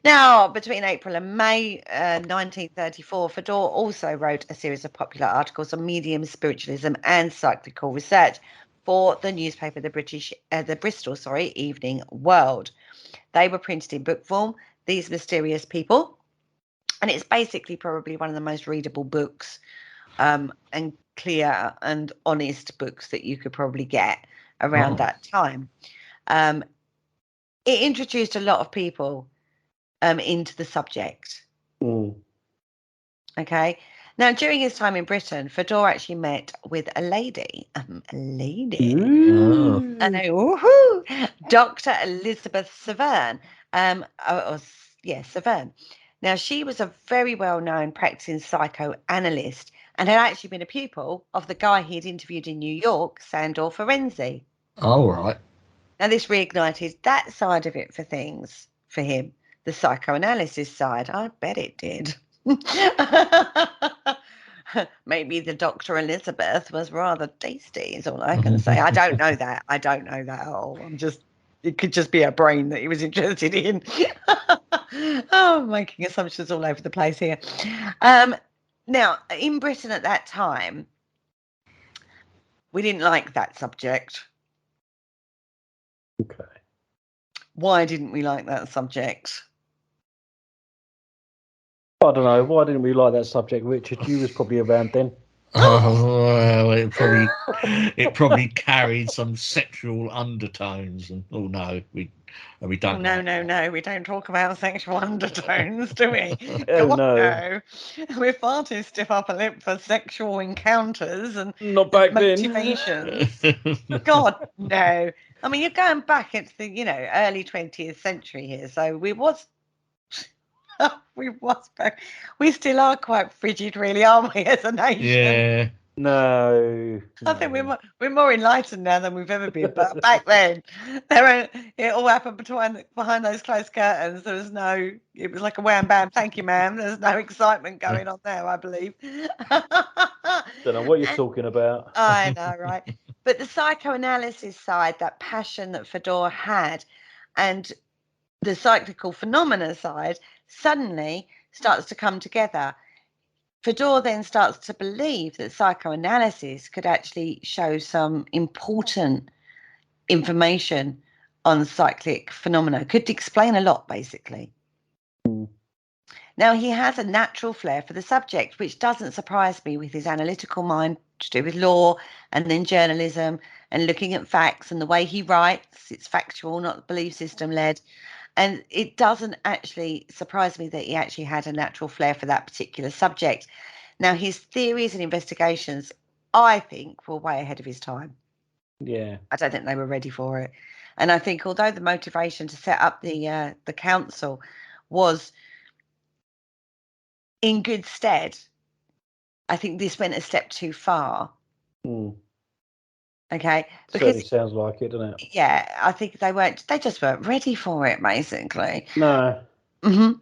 [SPEAKER 2] Now, between April and May 1934, Fodor also wrote a series of popular articles on medium, spiritualism, and psychical research for the newspaper, the Bristol Evening World. They were printed in book form, These Mysterious People, and it's basically probably one of the most readable books and clear and honest books that you could probably get around that time. It introduced a lot of people into the subject. Okay. Now, during his time in Britain, Fodor actually met with a lady. I know, woohoo! Dr. Elizabeth Severn. Severn. Now, she was a very well-known practicing psychoanalyst, and had actually been a pupil of the guy he'd interviewed in New York, Nandor Fodor.
[SPEAKER 3] Oh, right.
[SPEAKER 2] Now, this reignited that side of it for him, the psychoanalysis side. I bet it did. Maybe the Dr. Elizabeth was rather tasty, is all I can say. I don't know that. I don't know that at all. It could just be a brain that he was interested in. I'm making assumptions all over the place here. Now, in Britain at that time, we didn't like that subject.
[SPEAKER 1] Okay.
[SPEAKER 2] Why didn't we like that subject?
[SPEAKER 1] I don't know. Why didn't we like that subject, Richard? You was probably around then.
[SPEAKER 3] Oh, well, it probably carried some sexual undertones, and no, we don't.
[SPEAKER 2] No, we don't talk about sexual undertones, do we?
[SPEAKER 1] Oh,
[SPEAKER 2] God,
[SPEAKER 1] no.
[SPEAKER 2] We're far too stiff upper lip for sexual encounters and
[SPEAKER 1] Not back
[SPEAKER 2] motivations. God, no. I mean, you're going back into the early 20th century here, so we still are quite frigid, really, aren't we, as a nation?
[SPEAKER 3] Yeah.
[SPEAKER 1] No.
[SPEAKER 2] I think we're more enlightened now than we've ever been. But back then, it all happened behind those closed curtains. It was like a wham bam, thank you, ma'am. There's no excitement going on there, I believe.
[SPEAKER 1] Don't know what you're talking about.
[SPEAKER 2] I know, right? But the psychoanalysis side, that passion that Fodor had, and the cyclical phenomena side suddenly starts to come together. Fodor then starts to believe that psychoanalysis could actually show some important information on cyclic phenomena, could explain a lot, basically. Now, he has a natural flair for the subject, which doesn't surprise me with his analytical mind to do with law and then journalism and looking at facts and the way he writes. It's factual, not belief system led. And it doesn't actually surprise me that he actually had a natural flair for that particular subject. Now, his theories and investigations, I think, were way ahead of his time.
[SPEAKER 1] Yeah.
[SPEAKER 2] I don't think they were ready for it. And I think although the motivation to set up the council was in good stead, I think this went a step too far. Okay.
[SPEAKER 1] Certainly sounds like it, doesn't it?
[SPEAKER 2] Yeah, I think they just weren't ready for it, basically.
[SPEAKER 1] No.
[SPEAKER 2] Mm-hmm.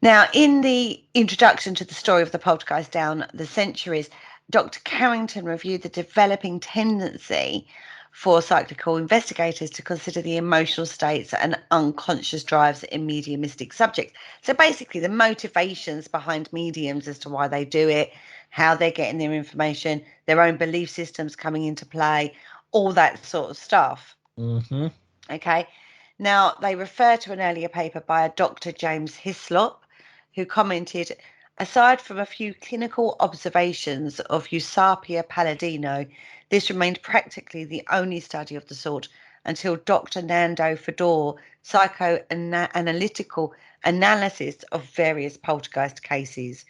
[SPEAKER 2] Now, in the introduction to the story of the poltergeist down the centuries, Dr. Carrington reviewed the developing tendency for cyclical investigators to consider the emotional states and unconscious drives in mediumistic subjects. So basically the motivations behind mediums as to why they do it, how they're getting their information, their own belief systems coming into play, all that sort of stuff.
[SPEAKER 3] Mm-hmm.
[SPEAKER 2] Okay. Now, they refer to an earlier paper by a Dr. James Hislop, who commented, aside from a few clinical observations of Eusapia palladino, this remained practically the only study of the sort until Dr. Nandor Fodor psychoanalytical analysis of various poltergeist cases.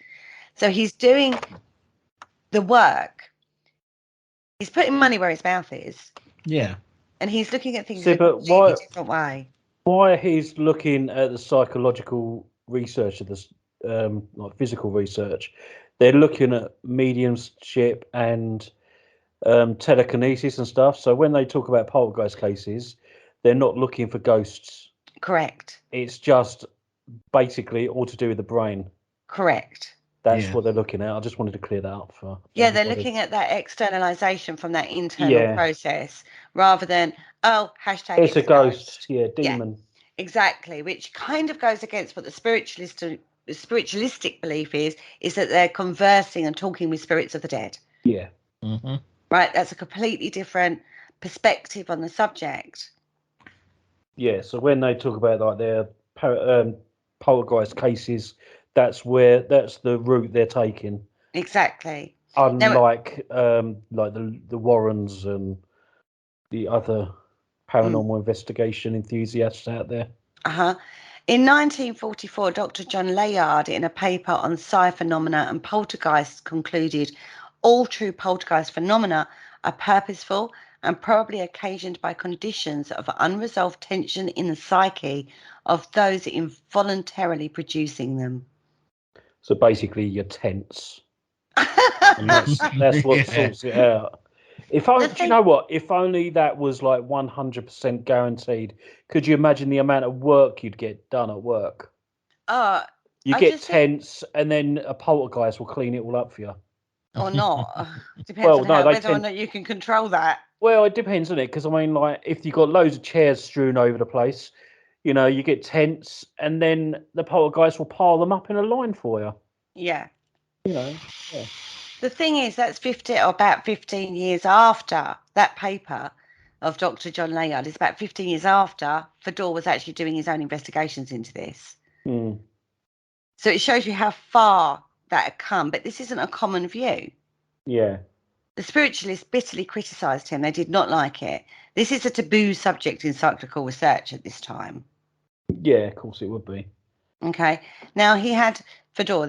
[SPEAKER 2] So he's doing the work. He's putting money where his mouth is.
[SPEAKER 3] Yeah.
[SPEAKER 2] And he's looking at things in a completely different way.
[SPEAKER 1] Why he's looking at the psychological research of this, like physical research, they're looking at mediumship and telekinesis and stuff. So when they talk about poltergeist cases, they're not looking for ghosts.
[SPEAKER 2] Correct.
[SPEAKER 1] It's just basically all to do with the brain.
[SPEAKER 2] Correct.
[SPEAKER 1] That's what they're looking at. I just wanted to clear that up for.
[SPEAKER 2] Yeah, they're looking at that externalization from that internal process rather than hashtag
[SPEAKER 1] it's a ghost. Yeah, demon.
[SPEAKER 2] Yeah, exactly, which kind of goes against what the spiritualistic belief is that they're conversing and talking with spirits of the dead.
[SPEAKER 1] Yeah.
[SPEAKER 3] Mm-hmm.
[SPEAKER 2] Right, that's a completely different perspective on the subject.
[SPEAKER 1] Yeah, so when they talk about like their poltergeist cases, that's the route they're taking.
[SPEAKER 2] Exactly.
[SPEAKER 1] Unlike like the Warrens and the other paranormal investigation enthusiasts out there.
[SPEAKER 2] In 1944, Dr. John Layard, in a paper on psi phenomena and poltergeists, concluded all true poltergeist phenomena are purposeful and probably occasioned by conditions of unresolved tension in the psyche of those involuntarily producing them.
[SPEAKER 1] So basically, you're tense. And that's what sorts it out. Do you know what? If only that was like 100% guaranteed, could you imagine the amount of work you'd get done at work? You get tense, and then a poltergeist will clean it all up for you.
[SPEAKER 2] Or not. Depends on whether or not you can control that.
[SPEAKER 1] Well, it depends on it, because I mean, like, if you've got loads of chairs strewn over the place, you know, you get tense, and then the poltergeist will pile them up in a line for you.
[SPEAKER 2] Yeah.
[SPEAKER 1] You know, yeah.
[SPEAKER 2] The thing is, that's about 15 years after that paper of Dr. John Layard. It's about 15 years after Fodor was actually doing his own investigations into this.
[SPEAKER 1] Mm.
[SPEAKER 2] So it shows you how far that had come. But this isn't a common view.
[SPEAKER 1] Yeah.
[SPEAKER 2] The spiritualists bitterly criticised him. They did not like it. This is a taboo subject in psychical research at this time.
[SPEAKER 1] Yeah, of course it would be.
[SPEAKER 2] Okay. Now, Fodor,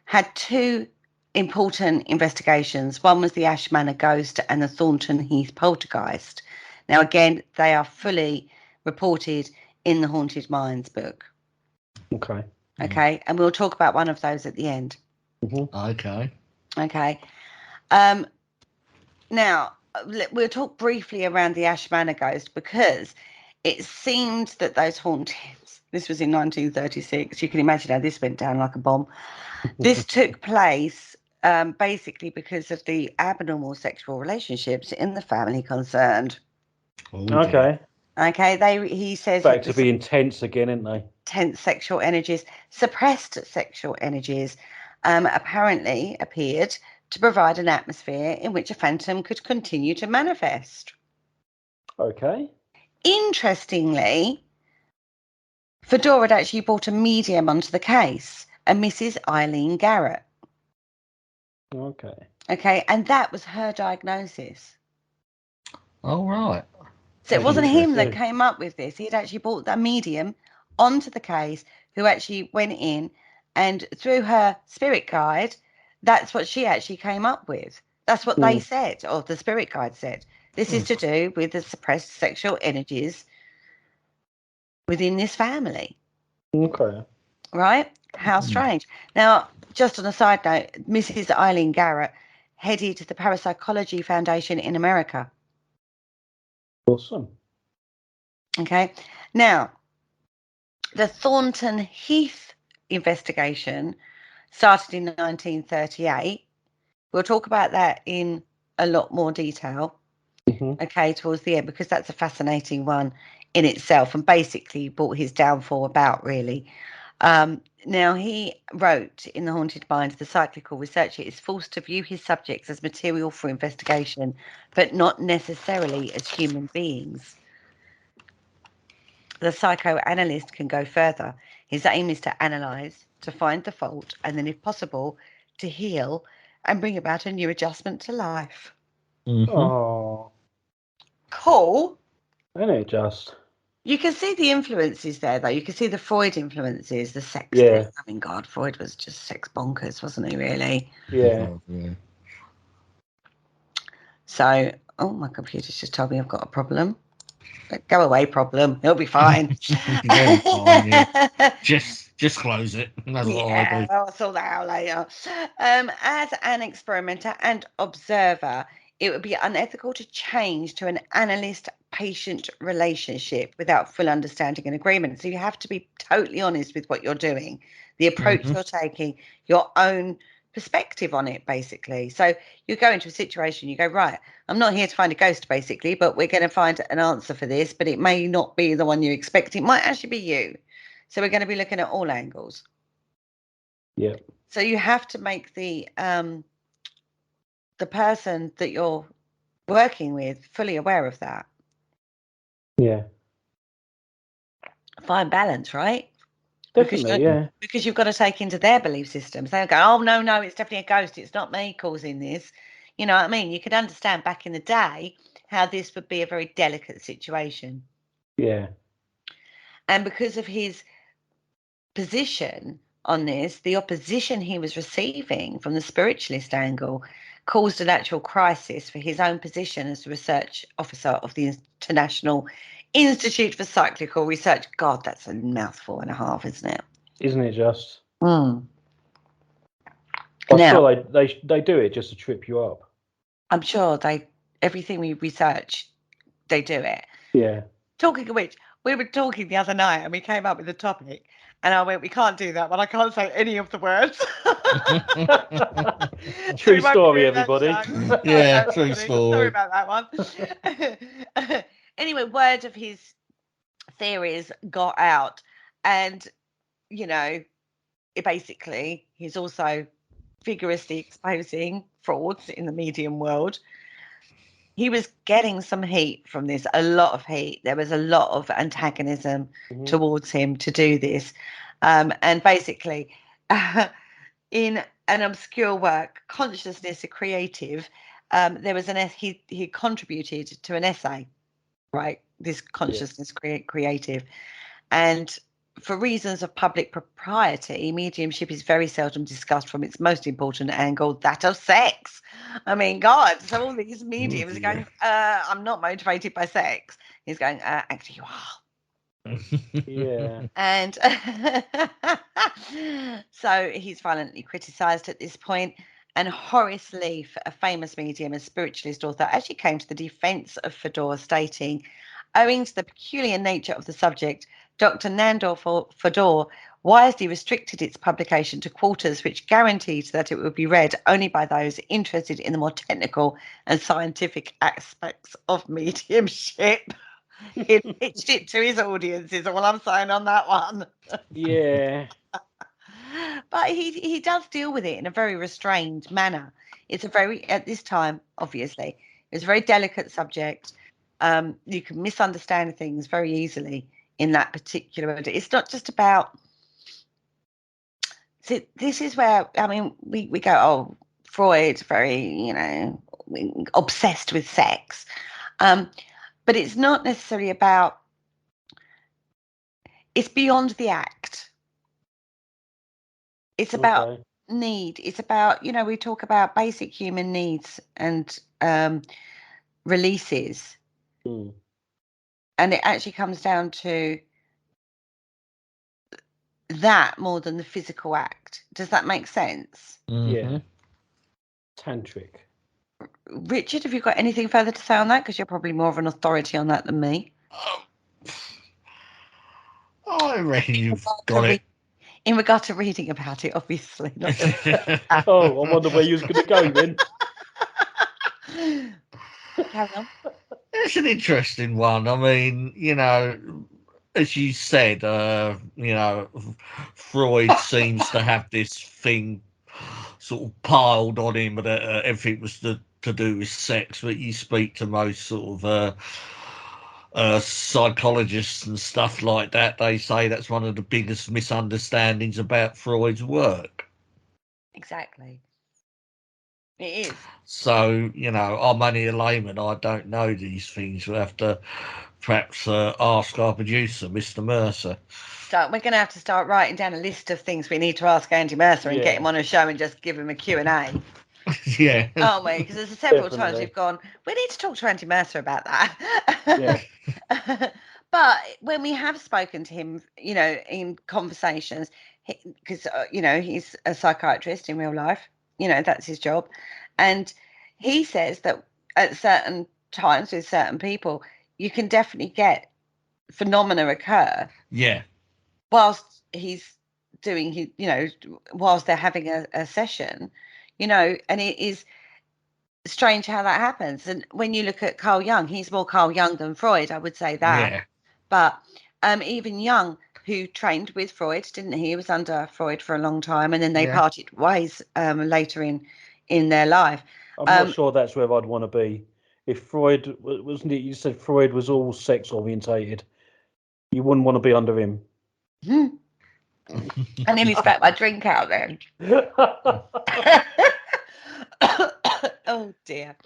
[SPEAKER 2] had two important investigations. One was the Manor Ghost and the Thornton Heath Poltergeist. Now, again, they are fully reported in the Haunted Minds book.
[SPEAKER 1] Okay.
[SPEAKER 2] Okay. And we'll talk about one of those at the end.
[SPEAKER 3] Mm-hmm.
[SPEAKER 2] Okay. Now, we'll talk briefly around the Manor Ghost, because it seemed that those hauntings, this was in 1936, you can imagine how this went down like a bomb. This took place basically because of the abnormal sexual relationships in the family concerned.
[SPEAKER 1] Okay.
[SPEAKER 2] He says
[SPEAKER 1] back to being tense again, aren't they?
[SPEAKER 2] Tense sexual energies, suppressed sexual energies, apparently appeared to provide an atmosphere in which a phantom could continue to manifest.
[SPEAKER 1] Okay.
[SPEAKER 2] Interestingly, Fodor had actually brought a medium onto the case, a Mrs. Eileen Garrett. Okay, and that was her diagnosis.
[SPEAKER 3] Oh, right.
[SPEAKER 2] So it wasn't him that came up with this. He had actually brought that medium onto the case, who actually went in, and through her spirit guide, that's what she actually came up with. That's what they said, or the spirit guide said. This is to do with the suppressed sexual energies within this family.
[SPEAKER 1] Okay.
[SPEAKER 2] Right? How strange. Now, just on a side note, Mrs. Eileen Garrett headed the Parapsychology Foundation in America.
[SPEAKER 1] Awesome.
[SPEAKER 2] Okay. Now, the Thornton Heath investigation started in 1938. We'll talk about that in a lot more detail, okay, towards the end, because that's a fascinating one in itself, and basically brought his downfall about, really. Now, he wrote in The Haunted Mind, the psychical researcher is forced to view his subjects as material for investigation, but not necessarily as human beings. The psychoanalyst can go further. His aim is to analyze, to find the fault, and then, if possible, to heal and bring about a new adjustment to life.
[SPEAKER 1] Oh.
[SPEAKER 2] Cool.
[SPEAKER 1] Isn't it just?
[SPEAKER 2] You can see the influences there, though. You can see the Freud influences, the sex thing. I mean, God, Freud was just sex bonkers, wasn't he, really?
[SPEAKER 1] Yeah.
[SPEAKER 2] So, oh, my computer's just told me I've got a problem. Go away, problem. It'll be fine.
[SPEAKER 3] Just close it. That's what I do.
[SPEAKER 2] I'll sort that out later. As an experimenter and observer, it would be unethical to change to an analyst-patient relationship without full understanding and agreement. So you have to be totally honest with what you're doing, the approach you're taking, your own perspective on it, basically. So you go into a situation, you go, right, I'm not here to find a ghost, basically, but we're going to find an answer for this, but it may not be the one you expect. It might actually be you. So we're going to be looking at all angles.
[SPEAKER 1] Yeah.
[SPEAKER 2] So you have to make the person that you're working with fully aware of that.
[SPEAKER 1] Yeah.
[SPEAKER 2] Fine balance, right?
[SPEAKER 1] Definitely,
[SPEAKER 2] because you've got to take into their belief systems. They'll go, oh, no, it's definitely a ghost. It's not me causing this. You know what I mean? You could understand back in the day how this would be a very delicate situation.
[SPEAKER 1] Yeah.
[SPEAKER 2] And because of his position on this, the opposition he was receiving from the spiritualist angle caused an actual crisis for his own position as the research officer of the International Institute for Psychical Research. God, that's a mouthful and a half, isn't it?
[SPEAKER 1] Isn't it just? I'm sure they do it just to trip you up.
[SPEAKER 2] I'm sure everything we research, they do it.
[SPEAKER 1] Yeah.
[SPEAKER 2] Talking of which, we were talking the other night and we came up with a topic, and I went, we can't do that, but I can't say any of the words.
[SPEAKER 1] True story, everybody.
[SPEAKER 3] Yeah, true story.
[SPEAKER 2] Sorry about that one. Anyway, word of his theories got out, and basically he's also vigorously exposing frauds in the medium world. He was getting some heat from this, a lot of heat. There was a lot of antagonism towards him to do this. And basically, in an obscure work, Consciousness Creative, there was he contributed to an essay, right? This Consciousness Creative. And for reasons of public propriety, mediumship is very seldom discussed from its most important angle, that of sex. I mean, God, so all these mediums are going, I'm not motivated by sex. He's going, actually, you are.
[SPEAKER 1] Yeah.
[SPEAKER 2] And so he's violently criticised at this point. And Horace Leaf, a famous medium and spiritualist author, actually came to the defence of Fodor, stating, owing to the peculiar nature of the subject, Dr. Nandor Fodor wisely restricted its publication to quarters which guaranteed that it would be read only by those interested in the more technical and scientific aspects of mediumship. He pitched it to his audience, is all I'm saying on that one.
[SPEAKER 1] Yeah.
[SPEAKER 2] But he does deal with it in a very restrained manner. It's at this time, obviously, it's a very delicate subject. You can misunderstand things very easily in that particular. It's not just about. See, this is where we go. Oh, Freud's very obsessed with sex, but it's not necessarily about. It's beyond the act. It's about need. It's about we talk about basic human needs and releases, and it actually comes down to that more than the physical act. Does that make sense?
[SPEAKER 1] Yeah. Tantric.
[SPEAKER 2] Richard, have you got anything further to say on that? Because you're probably more of an authority on that than me.
[SPEAKER 3] I reckon you've got it.
[SPEAKER 2] In regard to reading about it, obviously.
[SPEAKER 1] I wonder where you was going to go then.
[SPEAKER 2] Carry on.
[SPEAKER 3] It's an interesting one. I mean, as you said, Freud seems to have this thing sort of piled on him that everything was to do with sex. But you speak to most sort of psychologists and stuff like that, they say that's one of the biggest misunderstandings about Freud's work.
[SPEAKER 2] Exactly. It is.
[SPEAKER 3] So, I'm only a layman. I don't know these things. We'll have to perhaps ask our producer, Mr. Mercer.
[SPEAKER 2] So we're going to have to start writing down a list of things we need to ask Andy Mercer and get him on a show and just give him a Q&A.
[SPEAKER 3] Yeah.
[SPEAKER 2] Aren't we? Because there's several times we've gone, we need to talk to Andy Mercer about that.
[SPEAKER 1] Yeah.
[SPEAKER 2] But when we have spoken to him, in conversations, because, he's a psychiatrist in real life, that's his job. And he says that at certain times with certain people, you can definitely get phenomena occur.
[SPEAKER 3] Yeah.
[SPEAKER 2] Whilst he's doing his, whilst they're having a session, and it is strange how that happens. And when you look at Carl Jung, he's more Carl Jung than Freud, I would say that.
[SPEAKER 3] Yeah.
[SPEAKER 2] But even Jung, who trained with Freud, didn't he? He was under Freud for a long time, and then they parted ways later in their life.
[SPEAKER 1] I'm not sure that's where I'd want to be. If Freud, wasn't it, you said Freud was all sex orientated, you wouldn't want to be under him.
[SPEAKER 2] I nearly spat my drink out then. Oh dear.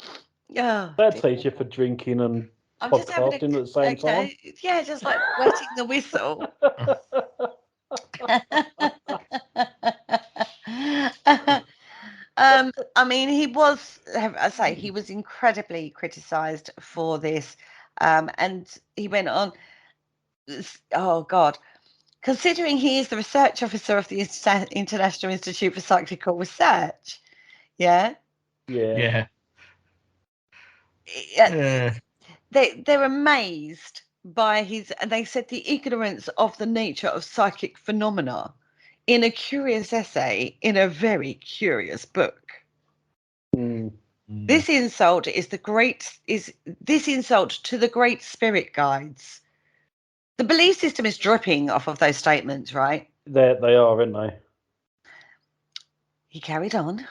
[SPEAKER 2] Oh,
[SPEAKER 1] that takes you for drinking and podcasting at the same time.
[SPEAKER 2] Yeah, just like wetting the whistle. He was, he was incredibly criticised for this, and he went on. Oh God, Considering he is the research officer of the International Institute for Psychical Research. Yeah.
[SPEAKER 3] Yeah.
[SPEAKER 2] They're amazed by his, and they said the ignorance of the nature of psychic phenomena in a curious essay in a very curious book. This insult to the great spirit guides. The belief system is dripping off of those statements, right?
[SPEAKER 1] They are, aren't they?
[SPEAKER 2] He carried on.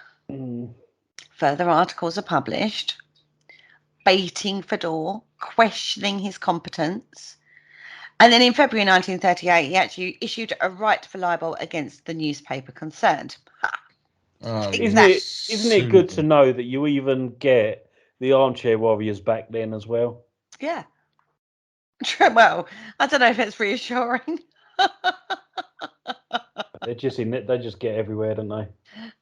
[SPEAKER 2] Further articles are published, baiting Fodor, questioning his competence. And then in February 1938, he actually issued a right for libel against the newspaper concerned.
[SPEAKER 1] Isn't it good to know that you even get the armchair warriors back then as well?
[SPEAKER 2] Yeah. Well, I don't know if it's reassuring.
[SPEAKER 1] They just get everywhere, don't they?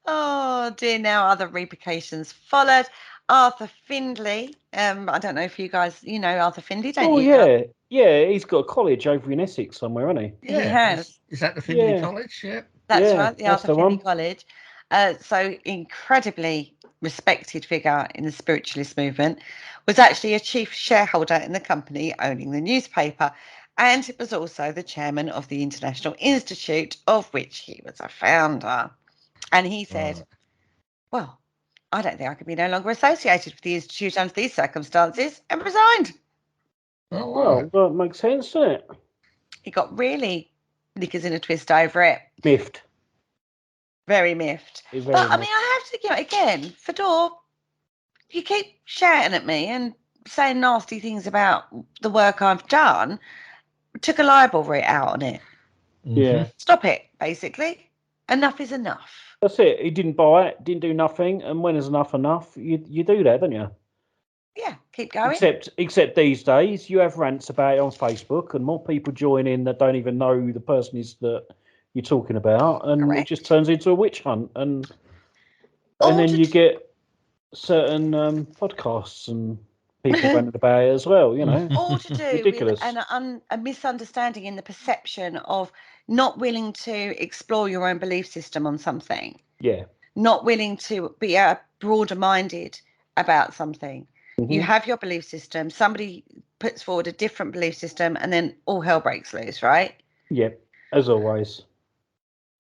[SPEAKER 2] Oh dear! Now other repercussions followed. Arthur Findlay. I don't know if you guys, Arthur Findlay, don't you?
[SPEAKER 1] Oh yeah. He's got a college over in Essex somewhere, hasn't he?
[SPEAKER 2] Yeah, he has.
[SPEAKER 3] Is that the Findlay College? Yeah.
[SPEAKER 2] That's right. The Arthur Findlay College. So incredibly respected figure in the spiritualist movement, was actually a chief shareholder in the company owning the newspaper, and was also the chairman of the International Institute, of which he was a founder. And he said, well, I don't think I can be no longer associated with the Institute under these circumstances, and resigned.
[SPEAKER 1] Well, that makes sense, doesn't it?
[SPEAKER 2] He got really knickers in a twist over it.
[SPEAKER 1] Miffed.
[SPEAKER 2] Very miffed. But I mean, I have to, again, Fodor, you keep shouting at me and saying nasty things about the work I've done. Took a libel rate out on it.
[SPEAKER 1] Yeah.
[SPEAKER 2] Stop it, basically. Enough is enough.
[SPEAKER 1] That's it. He didn't buy it, didn't do nothing, and when is enough, you do that, don't you?
[SPEAKER 2] Yeah, keep going.
[SPEAKER 1] Except these days, you have rants about it on Facebook, and more people join in that don't even know who the person is that you're talking about, and It just turns into a witch hunt, and then you get certain podcasts and people ranting about it as well.
[SPEAKER 2] All to do
[SPEAKER 1] ridiculous.
[SPEAKER 2] With a misunderstanding in the perception of not willing to explore your own belief system on something.
[SPEAKER 1] Yeah.
[SPEAKER 2] Not willing to be broader minded about something. You have your belief system, somebody puts forward a different belief system, and then all hell breaks loose, right?
[SPEAKER 1] Yep, as always.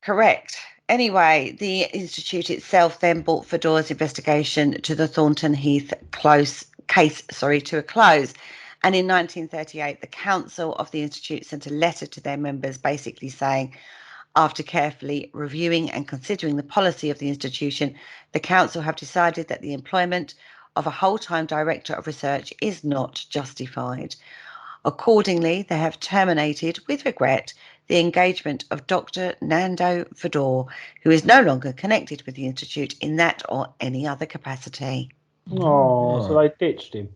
[SPEAKER 2] Correct. Anyway, the Institute itself then brought Fodor's investigation to the Thornton Heath case to a close. And in 1938, the Council of the Institute sent a letter to their members basically saying, after carefully reviewing and considering the policy of the institution, the Council have decided that the employment of a whole-time director of research is not justified. Accordingly, they have terminated, with regret, the engagement of Dr. Nandor Fodor, who is no longer connected with the Institute in that or any other capacity.
[SPEAKER 1] Oh, so they ditched him.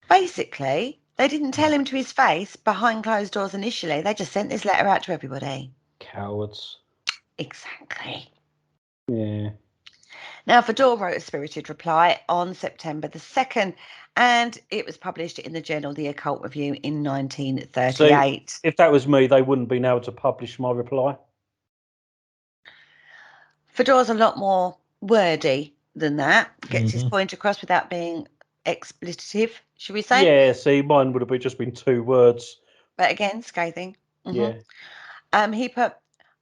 [SPEAKER 2] Basically, they didn't tell him to his face behind closed doors initially. They just sent this letter out to everybody.
[SPEAKER 1] Cowards.
[SPEAKER 2] Exactly.
[SPEAKER 1] Yeah.
[SPEAKER 2] Now, Fodor wrote a spirited reply on September the 2nd, and it was published in the journal The Occult Review in 1938.
[SPEAKER 1] So if that was me, they wouldn't have been able to publish my reply.
[SPEAKER 2] Fodor's a lot more wordy than that. Gets his point across without being expletive, should we say?
[SPEAKER 1] Yeah, see, mine would have just been 2 words.
[SPEAKER 2] But again, scathing.
[SPEAKER 1] Yeah.
[SPEAKER 2] He put,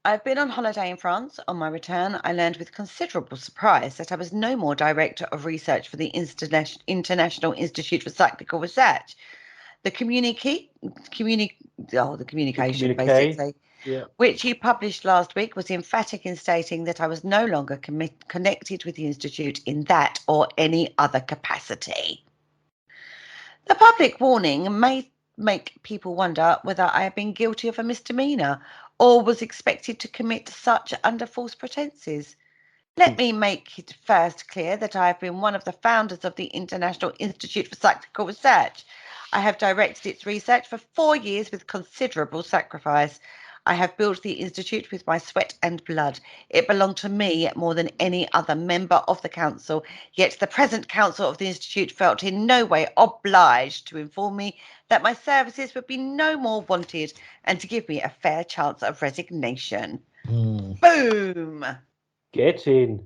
[SPEAKER 2] I've been on holiday in France. On my return, I learned with considerable surprise that I was no more director of research for the International Institute for Psychical Research. The communication, basically, which he published last week, was emphatic in stating that I was no longer connected with the Institute in that or any other capacity. The public warning may make people wonder whether I have been guilty of a misdemeanor or was expected to commit such under false pretenses. Let me make it first clear that I have been one of the founders of the International Institute for Psychical Research. I have directed its research for 4 years with considerable sacrifice. I have built the Institute with my sweat and blood. It belonged to me more than any other member of the council, yet the present council of the Institute felt in no way obliged to inform me that my services would be no more wanted and to give me a fair chance of resignation. Boom!
[SPEAKER 1] Get in.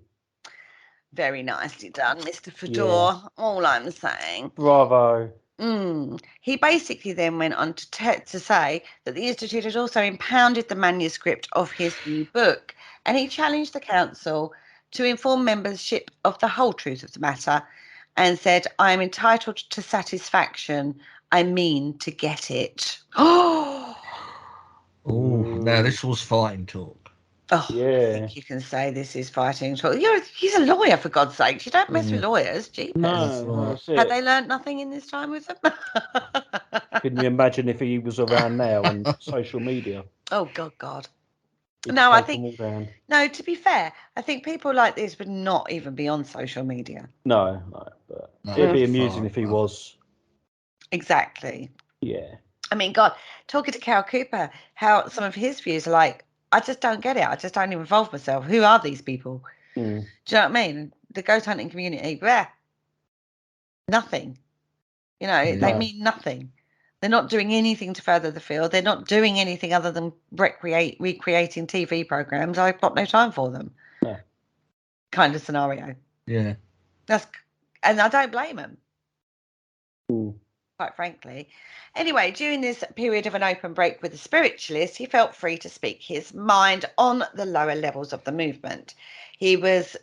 [SPEAKER 2] Very nicely done, Mr. Fodor.
[SPEAKER 1] Yeah.
[SPEAKER 2] All I'm saying.
[SPEAKER 1] Bravo.
[SPEAKER 2] He basically then went on to say that the Institute had also impounded the manuscript of his new book, and he challenged the council to inform membership of the whole truth of the matter and said, I am entitled to satisfaction. I mean to get it.
[SPEAKER 3] Oh, now this was fighting talk.
[SPEAKER 2] Oh,
[SPEAKER 1] yeah.
[SPEAKER 2] I think you can say this is fighting talk. He's a lawyer, for God's sake. You don't mess with lawyers, jeepers.
[SPEAKER 1] No, that's it.
[SPEAKER 2] Had they learnt nothing in this time with them?
[SPEAKER 1] Couldn't you imagine if he was around now on social media?
[SPEAKER 2] Oh, God.
[SPEAKER 1] He'd
[SPEAKER 2] No, I
[SPEAKER 1] take them
[SPEAKER 2] think,
[SPEAKER 1] all down.
[SPEAKER 2] no, to be fair, I think people like this would not even be on social media.
[SPEAKER 1] No, but it'd be amusing if he was.
[SPEAKER 2] Exactly.
[SPEAKER 1] Yeah.
[SPEAKER 2] I mean, God, talking to Cal Cooper, how some of his views are like, I just don't get it. I just don't involve myself. Who are these people? Do you know what I mean? The ghost hunting community, nothing. You know, they mean nothing. They're not doing anything to further the field. They're not doing anything other than recreating TV programs. I've got no time for them.
[SPEAKER 1] No.
[SPEAKER 2] Kind of scenario.
[SPEAKER 3] Yeah.
[SPEAKER 2] And I don't blame them. Quite frankly. Anyway, during this period of an open break with the spiritualist, he felt free to speak his mind on the lower levels of the movement. He was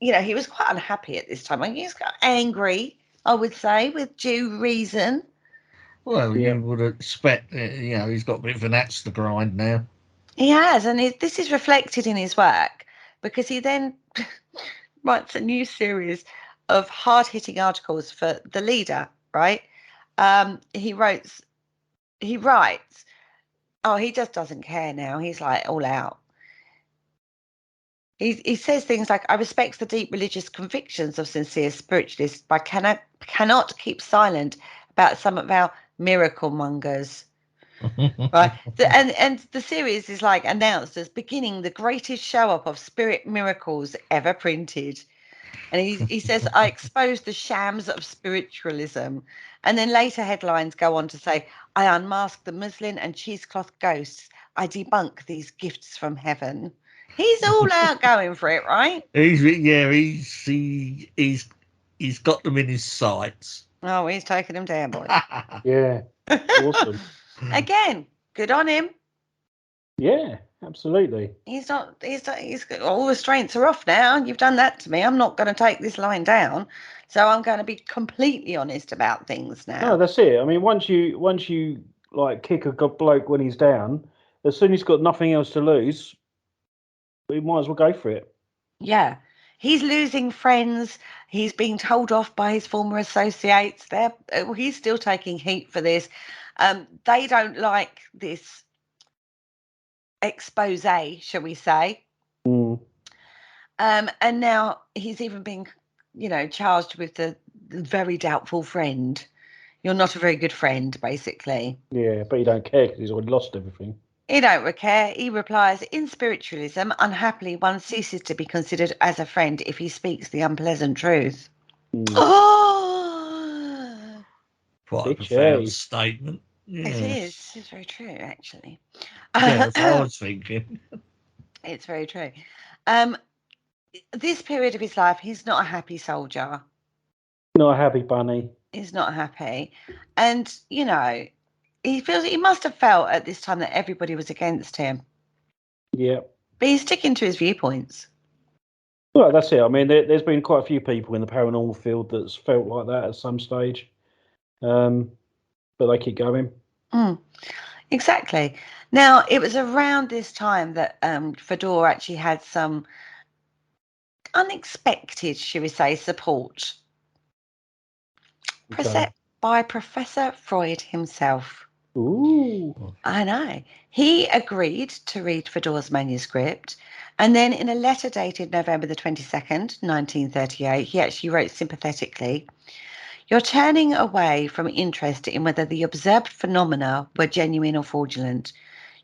[SPEAKER 2] quite unhappy at this time. I mean, he was angry, I would say, with due reason.
[SPEAKER 3] Well, you would expect, he's got a bit of an axe to grind now.
[SPEAKER 2] He has, and this is reflected in his work because he then writes a new series of hard-hitting articles for the Leader, right? He writes, oh, he just doesn't care now. He's like all out. He says things like, I respect the deep religious convictions of sincere spiritualists, but cannot keep silent about some of our miracle mongers. Right. And the series is like announced as beginning the greatest show up of spirit miracles ever printed. And he says, I expose the shams of spiritualism. And then later headlines go on to say, I unmask the muslin and cheesecloth ghosts. I debunk these gifts from heaven. He's all out going for it, right?
[SPEAKER 3] He's got them in his sights.
[SPEAKER 2] Oh, he's taking them down, boy.
[SPEAKER 1] Yeah. Awesome.
[SPEAKER 2] Again, good on him.
[SPEAKER 1] Yeah, absolutely.
[SPEAKER 2] He's got all the strengths are off now. You've done that to me. I'm not going to take this line down. So I'm going to be completely honest about things now.
[SPEAKER 1] No, that's it. I mean, once you like kick a bloke when he's down, as soon as he's got nothing else to lose, we might as well go for it.
[SPEAKER 2] Yeah. He's losing friends. He's being told off by his former associates. He's still taking heat for this. They don't like this expose, shall we say. And now he's even being, charged with the very doubtful friend. You're not a very good friend, basically.
[SPEAKER 1] Yeah, but he don't care because he's already lost everything.
[SPEAKER 2] He don't care. He replies, in spiritualism, unhappily, one ceases to be considered as a friend if he speaks the unpleasant truth. Oh!
[SPEAKER 3] Quite a profound statement. Yes.
[SPEAKER 2] It is. It's very true, actually.
[SPEAKER 3] Yeah, that's what I was thinking.
[SPEAKER 2] It's very true. This period of his life, he's not a happy soldier.
[SPEAKER 1] Not a happy bunny.
[SPEAKER 2] He's not happy. And, he must have felt at this time that everybody was against him.
[SPEAKER 1] Yeah.
[SPEAKER 2] But he's sticking to his viewpoints.
[SPEAKER 1] Well, that's it. I mean, there's been quite a few people in the paranormal field that's felt like that at some stage. But they keep going.
[SPEAKER 2] Exactly. Now, it was around this time that Fodor actually had some unexpected, shall we say, support. By Professor Freud himself.
[SPEAKER 1] Ooh.
[SPEAKER 2] I know. He agreed to read Fodor's manuscript, and then in a letter dated November the 22nd, 1938, he actually wrote sympathetically, you're turning away from interest in whether the observed phenomena were genuine or fraudulent.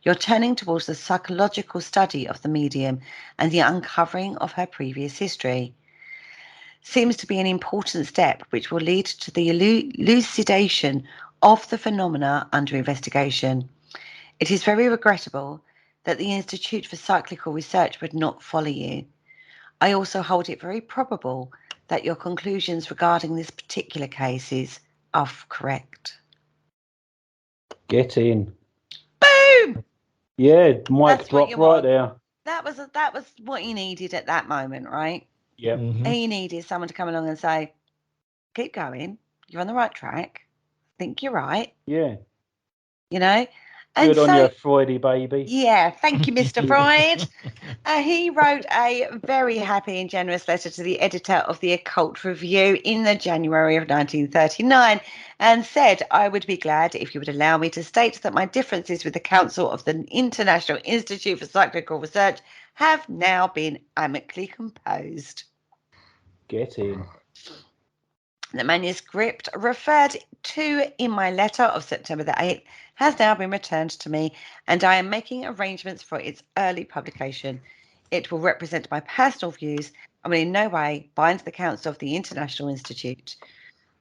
[SPEAKER 2] You're turning towards the psychological study of the medium and the uncovering of her previous history. Seems to be an important step which will lead to the elucidation of the phenomena under investigation. It is very regrettable that the Institute for Psychical Research would not follow you. I also hold it very probable that your conclusions regarding this particular cases are correct.
[SPEAKER 1] Get in.
[SPEAKER 2] Boom!
[SPEAKER 1] Yeah, mic drop right there.
[SPEAKER 2] That was what you needed at that moment, right?
[SPEAKER 1] Yeah.
[SPEAKER 3] Mm-hmm.
[SPEAKER 2] He needed someone to come along and say, keep going, you're on the right track. I think you're right.
[SPEAKER 1] Yeah.
[SPEAKER 2] You know?
[SPEAKER 1] Good on your Freudy baby.
[SPEAKER 2] Yeah, thank you, Mr. Freud. He wrote a very happy and generous letter to the editor of the Occult Review in the January of 1939 and said, I would be glad if you would allow me to state that my differences with the Council of the International Institute for Psychical Research have now been amicably composed.
[SPEAKER 1] Get in.
[SPEAKER 2] The manuscript referred to in my letter of September the 8th has now been returned to me, and I am making arrangements for its early publication. It will represent my personal views and will in no way bind the Council of the International Institute.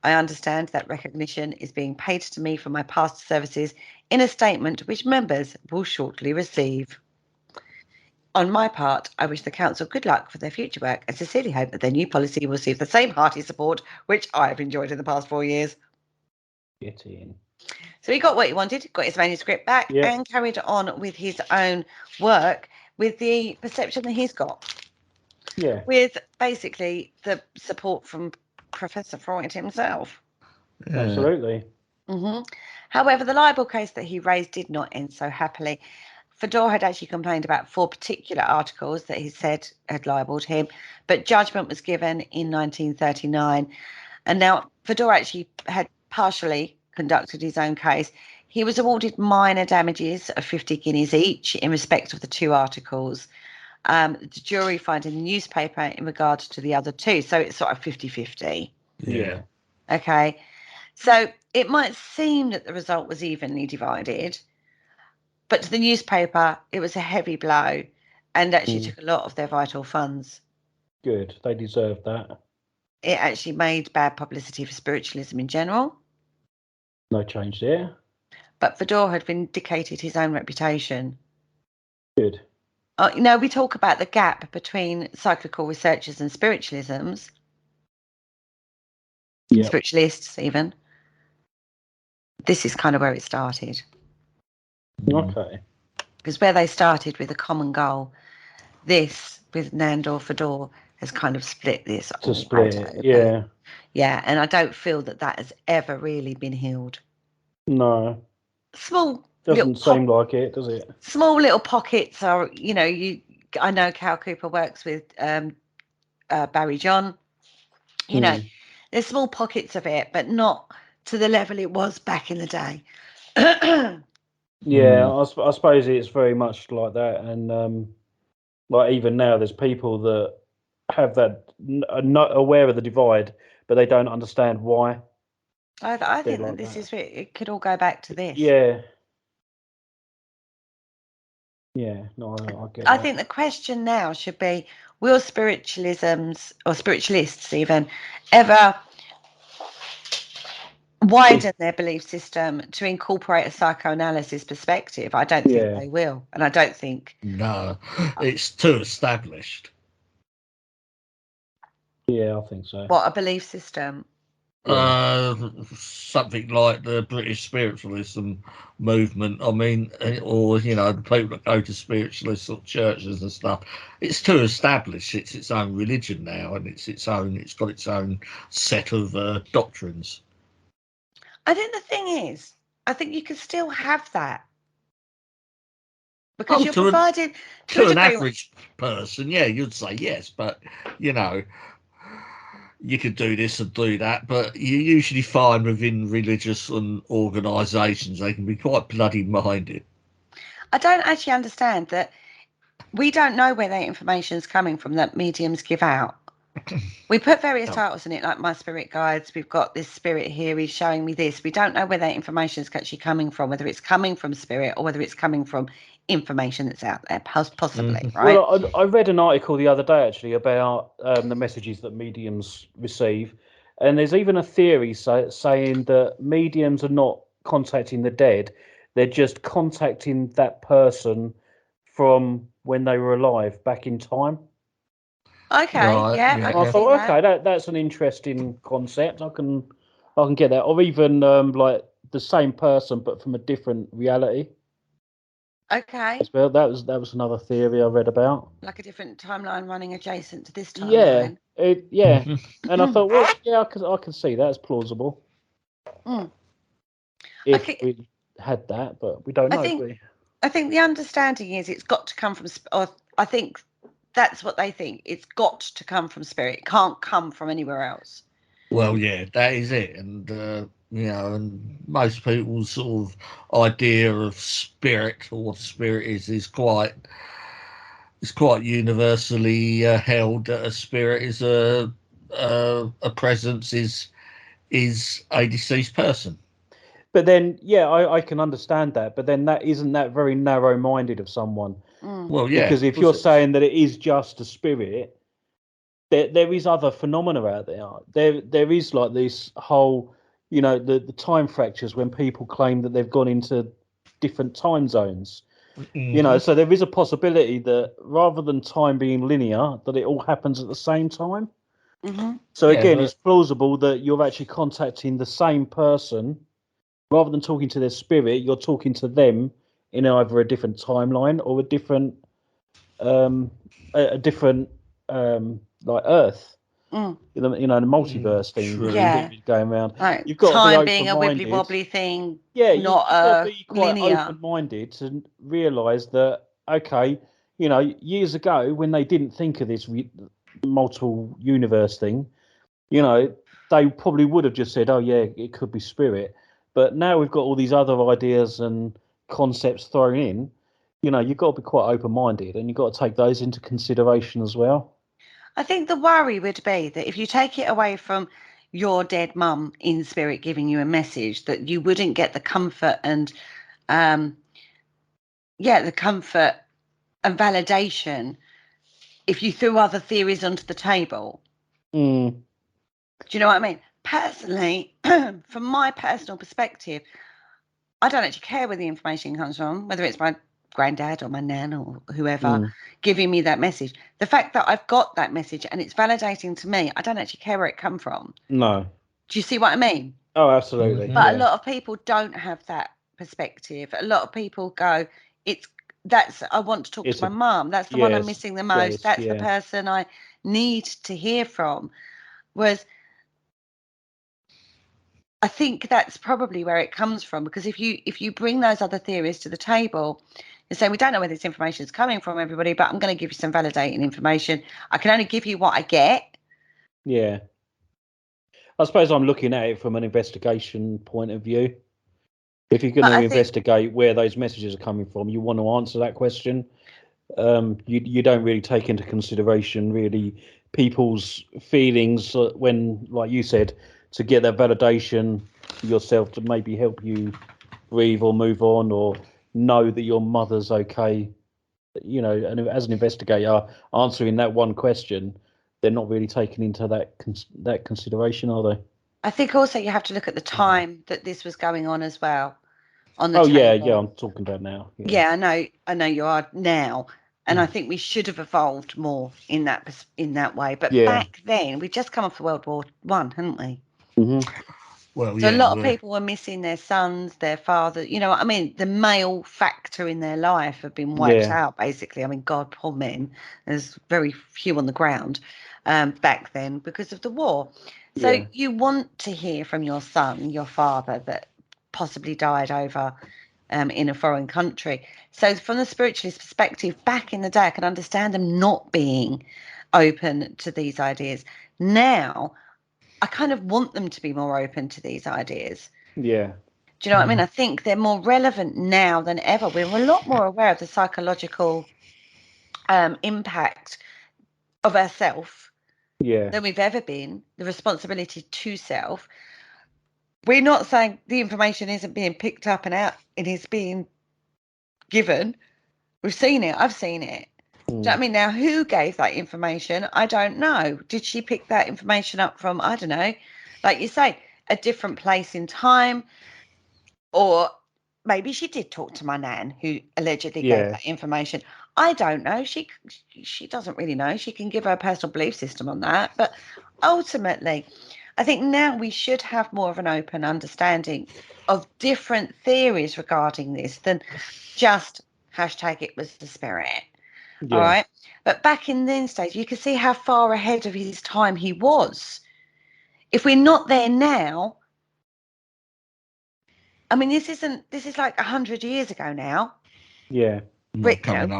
[SPEAKER 2] I understand that recognition is being paid to me for my past services in a statement which members will shortly receive. On my part, I wish the Council good luck for their future work and sincerely hope that their new policy will receive the same hearty support which I have enjoyed in the past 4 years.
[SPEAKER 1] Get in.
[SPEAKER 2] So he got what he wanted, got his manuscript back, and carried on with his own work with the perception that he's got.
[SPEAKER 1] Yeah.
[SPEAKER 2] With basically the support from Professor Freud himself.
[SPEAKER 1] Yeah. Absolutely.
[SPEAKER 2] Mm-hmm. However, the libel case that he raised did not end so happily. Fodor had actually complained about 4 particular articles that he said had libelled him, but judgment was given in 1939. And now Fodor actually had partially conducted his own case. He was awarded minor damages of 50 guineas each in respect of the 2 articles. The jury finding the newspaper in regard to the other 2. So it's sort of 50-50.
[SPEAKER 1] Yeah.
[SPEAKER 2] Okay. So it might seem that the result was evenly divided, but to the newspaper, it was a heavy blow and actually took a lot of their vital funds.
[SPEAKER 1] Good. They deserved that.
[SPEAKER 2] It actually made bad publicity for spiritualism in general.
[SPEAKER 1] No change there.
[SPEAKER 2] But Fodor had vindicated his own reputation.
[SPEAKER 1] Good.
[SPEAKER 2] We talk about the gap between psychical researchers and spiritualisms. Yep. Spiritualists, even. This is kind of where it started.
[SPEAKER 1] Okay.
[SPEAKER 2] Because where they started with a common goal, this with Nandor Fodor has kind of split this.
[SPEAKER 1] To split it, yeah.
[SPEAKER 2] Yeah, and I don't feel that has ever really been healed.
[SPEAKER 1] No. Doesn't seem like it, does it?
[SPEAKER 2] Small little pockets are, I know Cal Cooper works with Barry John. There's small pockets of it, but not to the level it was back in the day.
[SPEAKER 1] Yeah, I suppose it's very much like that, and like even now, there's people that have that are not aware of the divide, but they don't understand why.
[SPEAKER 2] I think that this is it. Could all go back to this.
[SPEAKER 1] Yeah. Yeah, no, I get
[SPEAKER 2] I think the question now should be, will spiritualisms or spiritualists even ever widen their belief system to incorporate a psychoanalysis perspective? I don't think they will. And I don't think...
[SPEAKER 3] No, it's too established.
[SPEAKER 1] Yeah, I think so.
[SPEAKER 2] What, a belief system?
[SPEAKER 3] Something like the British spiritualism movement. I mean, or the people that go to spiritualist churches and stuff. It's too established. It's its own religion now, and it's got its own set of doctrines.
[SPEAKER 2] I think the thing is, I think you can still have that because you're provided
[SPEAKER 3] to an average person. Yeah, you'd say yes, but you could do this and do that, but you usually find within religious and organisations they can be quite bloody minded.
[SPEAKER 2] I don't actually understand that. We don't know where that information is coming from that mediums give out. We put various titles in it, like My Spirit Guides. We've got this spirit here. He's showing me this. We don't know where that information is actually coming from, whether it's coming from spirit or whether it's coming from information that's out there, possibly, right?
[SPEAKER 1] Well, I read an article the other day, actually, about the messages that mediums receive. And there's even a theory saying that mediums are not contacting the dead. They're just contacting that person from when they were alive back in time.
[SPEAKER 2] Okay,
[SPEAKER 3] Right,
[SPEAKER 2] yeah.
[SPEAKER 3] yeah.
[SPEAKER 2] I
[SPEAKER 1] I
[SPEAKER 2] can see
[SPEAKER 1] thought,
[SPEAKER 2] that.
[SPEAKER 1] okay, that's an interesting concept. I can get that, or even like the same person but from a different reality.
[SPEAKER 2] Okay.
[SPEAKER 1] As well, that was another theory I read about.
[SPEAKER 2] Like a different timeline running adjacent to this
[SPEAKER 1] Yeah,
[SPEAKER 2] timeline.
[SPEAKER 1] and I thought, well, yeah, I can see that as plausible if we had that, but we don't know.
[SPEAKER 2] I think the understanding is it's got to come from, or I think that's what they think. It's got to come from spirit. It can't come from anywhere else.
[SPEAKER 3] Well, yeah, that is it. And, and most people's sort of idea of spirit or what spirit is quite universally held that a spirit is a presence is a deceased person.
[SPEAKER 1] But then, yeah, I can understand that. But then isn't that very narrow-minded of someone?
[SPEAKER 3] Well, yeah,
[SPEAKER 1] because if you're saying that it is just a spirit, there is other phenomena out there. There is like this whole, the time fractures when people claim that they've gone into different time zones. So there is a possibility that rather than time being linear, that it all happens at the same time. So again, it's plausible that you're actually contacting the same person. Rather than talking to their spirit, you're talking to them in either a different timeline or a different like Earth. The multiverse thing going around.
[SPEAKER 2] Right.
[SPEAKER 1] You've got
[SPEAKER 2] time
[SPEAKER 1] to be
[SPEAKER 2] being a wibbly wobbly thing.
[SPEAKER 1] Yeah,
[SPEAKER 2] not
[SPEAKER 1] you've got to be quite
[SPEAKER 2] linear.
[SPEAKER 1] open-minded to realise that years ago when they didn't think of this multiple universe thing, they probably would have just said, "Oh yeah, it could be spirit." But now we've got all these other ideas and concepts thrown in. You've got to be quite open-minded, and you've got to take those into consideration as well.
[SPEAKER 2] I think the worry would be that if you take it away from your dead mum in spirit giving you a message, that you wouldn't get the comfort and the comfort and validation if you threw other theories onto the table. Do you know what I mean? Personally, from my personal perspective, I don't actually care where the information comes from, whether it's my granddad or my nan or whoever giving me that message. The fact that I've got that message and it's validating to me, I don't actually care where it come from.
[SPEAKER 1] No.
[SPEAKER 2] Do you see what I mean?
[SPEAKER 1] Oh, absolutely.
[SPEAKER 2] But a lot of people don't have that perspective. A lot of people go, I want to talk to my mum. That's the one I'm missing the most. That's the person I need to hear from. Whereas I think that's probably where it comes from, because if you bring those other theories to the table, you say, we don't know where this information is coming from, everybody, but I'm going to give you some validating information. I can only give you what I get.
[SPEAKER 1] Yeah. I suppose I'm looking at it from an investigation point of view. If you're going to investigate where those messages are coming from, you want to answer that question. You don't really take into consideration really people's feelings when, like you said, to get that validation yourself to maybe help you breathe or move on or know that your mother's okay. And as an investigator, answering that one question, they're not really taking into that consideration, are they?
[SPEAKER 2] I think also you have to look at the time that this was going on as well. On the
[SPEAKER 1] table. Yeah, I'm talking about now.
[SPEAKER 2] Yeah, I know you are now, and I think we should have evolved more in that way. But back then, we'd just come off World War I, hadn't we?
[SPEAKER 3] Well,
[SPEAKER 2] so a lot of people were missing their sons, their fathers. You know what I mean? The male factor in their life had been wiped out, basically. I mean, God, poor men. There's very few on the ground back then because of the war. So you want to hear from your son, your father, that possibly died over in a foreign country. So from the spiritualist perspective, back in the day, I can understand them not being open to these ideas. Now, I kind of want them to be more open to these ideas.
[SPEAKER 1] Yeah.
[SPEAKER 2] Do you know what I mean? I think they're more relevant now than ever. We're a lot more aware of the psychological impact of ourselves than we've ever been, the responsibility to self. We're not saying the information isn't being picked up and out, it is being given. We've seen it. I've seen it. Do you know what I mean? Now, who gave that information? I don't know. Did she pick that information up from, I don't know, like you say, a different place in time? Or maybe she did talk to my nan, who allegedly gave that information. I don't know. She doesn't really know. She can give her personal belief system on that. But ultimately, I think now we should have more of an open understanding of different theories regarding this than just hashtag it was the spirit. All right. But back in then stage, you can see how far ahead of his time he was. If we're not there now, I mean, this is like 100 years ago now.
[SPEAKER 1] Yeah.
[SPEAKER 2] Coming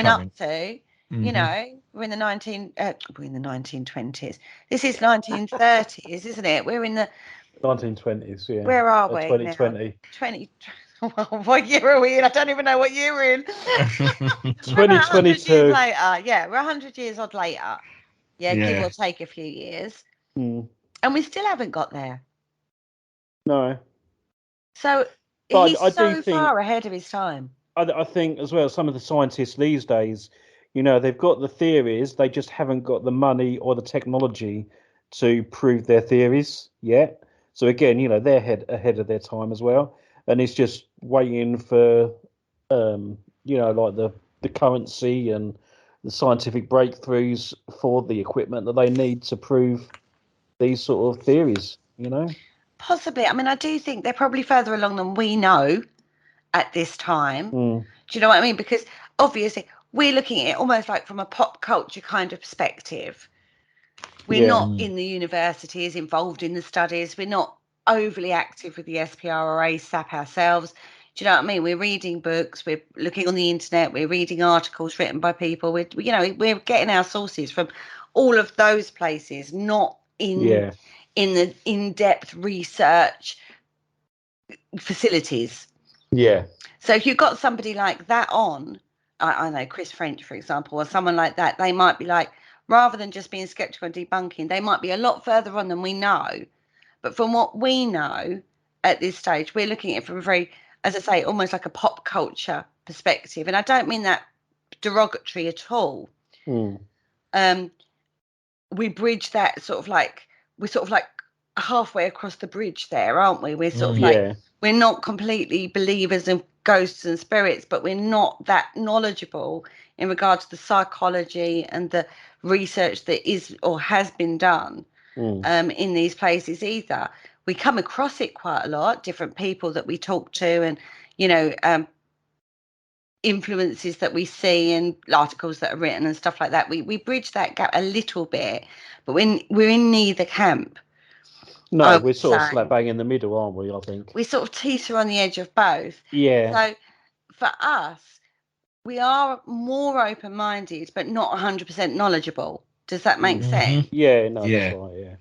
[SPEAKER 2] up to, you know, we're in the 1920s. This is 1930s, isn't it? We're in the
[SPEAKER 1] 1920s, yeah.
[SPEAKER 2] Where are we
[SPEAKER 1] 2020.
[SPEAKER 2] now? 20. What year are we in? I don't even know what year we're in.
[SPEAKER 1] 2022.
[SPEAKER 2] Years later. Yeah, we're 100 years odd later. Yeah, give or take a few years. And we still haven't got there.
[SPEAKER 1] No.
[SPEAKER 2] So
[SPEAKER 1] but
[SPEAKER 2] he's so far ahead of his time.
[SPEAKER 1] I think as well, some of the scientists these days, you know, they've got the theories, they just haven't got the money or the technology to prove their theories yet. So again, you know, they're ahead of their time as well. And it's just waiting for, you know, like the currency and the scientific breakthroughs for the equipment that they need to prove these sort of theories, you know?
[SPEAKER 2] Possibly. I mean, I do think they're probably further along than we know at this time. Do you know what I mean? Because obviously we're looking at it almost like from a pop culture kind of perspective. We're not in the universities involved in the studies. We're not overly active with the SPR or ASAP ourselves. Do you know what I mean? We're reading books. We're looking on the internet. We're reading articles written by people. We're getting our sources from all of those places, not in the in-depth research facilities.
[SPEAKER 1] Yeah.
[SPEAKER 2] So if you've got somebody like that on, I know Chris French, for example, or someone like that, they might be like, rather than just being skeptical and debunking, they might be a lot further on than we know. But from what we know at this stage, we're looking at it from a very, as I say, almost like a pop culture perspective. And I don't mean that derogatory at all. We bridge that we're sort of like halfway across the bridge there, aren't we? We're sort of like, we're not completely believers in ghosts and spirits, but we're not that knowledgeable in regards to the psychology and the research that is or has been done in these places either. We come across it quite a lot, different people that we talk to, and you know, influences that we see and articles that are written and stuff like that. We bridge that gap a little bit, but we're in neither camp.
[SPEAKER 1] No, we're sort of slap bang in the middle, aren't we? I think
[SPEAKER 2] we sort of teeter on the edge of both.
[SPEAKER 1] Yeah.
[SPEAKER 2] So for us, we are more open-minded, but not 100% knowledgeable. Does that make sense?
[SPEAKER 1] Yeah, no, that's right. Yeah.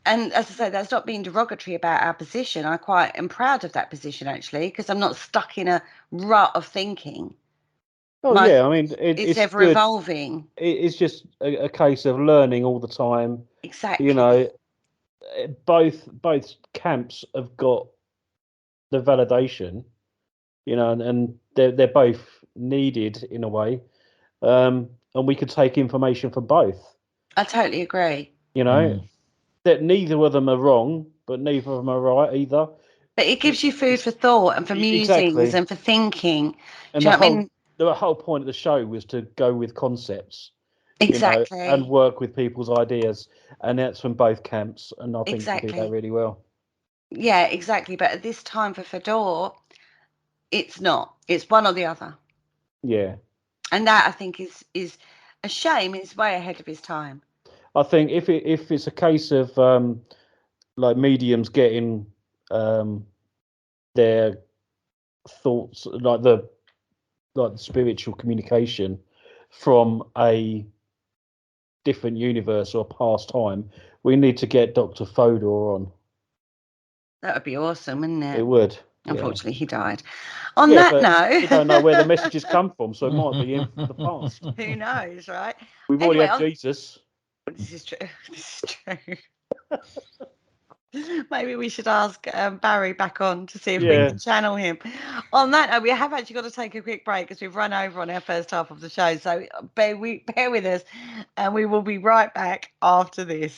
[SPEAKER 2] And as I say, that's not being derogatory about our position. I quite am proud of that position, actually, because I'm not stuck in a rut of thinking.
[SPEAKER 1] Oh, yeah. I mean, it's
[SPEAKER 2] ever
[SPEAKER 1] good.
[SPEAKER 2] evolving.
[SPEAKER 1] It's just a case of learning all the time.
[SPEAKER 2] Exactly.
[SPEAKER 1] You know, both camps have got the validation, you know, and they're both needed in a way. And we could take information from both.
[SPEAKER 2] I totally agree.
[SPEAKER 1] You know, that neither of them are wrong, but neither of them are right either.
[SPEAKER 2] But it gives you food for thought and for musings and for thinking.
[SPEAKER 1] And the whole point of the show was to go with concepts.
[SPEAKER 2] Exactly.
[SPEAKER 1] You know, and work with people's ideas. And that's from both camps. And I think we do that really well.
[SPEAKER 2] Yeah, exactly. But at this time for Fodor, it's not. It's one or the other.
[SPEAKER 1] Yeah.
[SPEAKER 2] And that, I think, is a shame. It's way ahead of his time.
[SPEAKER 1] I think if it's a case of like mediums getting their thoughts, like the spiritual communication from a different universe or past time, we need to get Dr. Fodor on.
[SPEAKER 2] That would be awesome, wouldn't it?
[SPEAKER 1] It would.
[SPEAKER 2] Unfortunately, he died. On that note,
[SPEAKER 1] we don't know where the messages come from, so it might be in the past.
[SPEAKER 2] Who knows, right?
[SPEAKER 1] We've already had Jesus.
[SPEAKER 2] This is true. This is true. Maybe we should ask Barry back on to see if we can channel him. On that note, we have actually got to take a quick break because we've run over on our first half of the show. So bear with us, and we will be right back after this.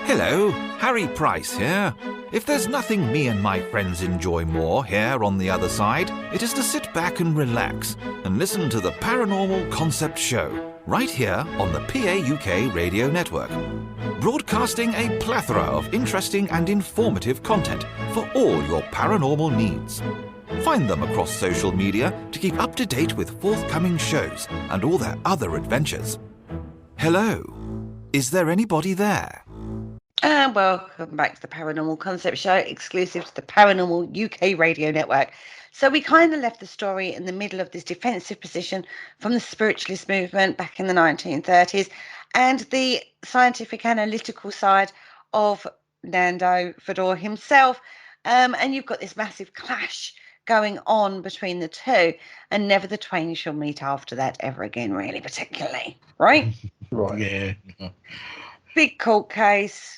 [SPEAKER 4] Hello, Harry Price here. If there's nothing me and my friends enjoy more here on the other side, it is to sit back and relax and listen to the Paranormal Concept Show, right here on the PAUK radio network. Broadcasting a plethora of interesting and informative content for all your paranormal needs. Find them across social media to keep up to date with forthcoming shows and all their other adventures. Hello, is there anybody there?
[SPEAKER 2] And welcome back to the Paranormal Concept Show, exclusive to the Paranormal UK radio network. So we kind of left the story in the middle of this defensive position from the spiritualist movement back in the 1930s and the scientific analytical side of Nandor Fodor himself. And you've got this massive clash going on between the two, and never the twain shall meet after that ever again, really, particularly. Right?
[SPEAKER 3] Right. Yeah.
[SPEAKER 2] Big court case.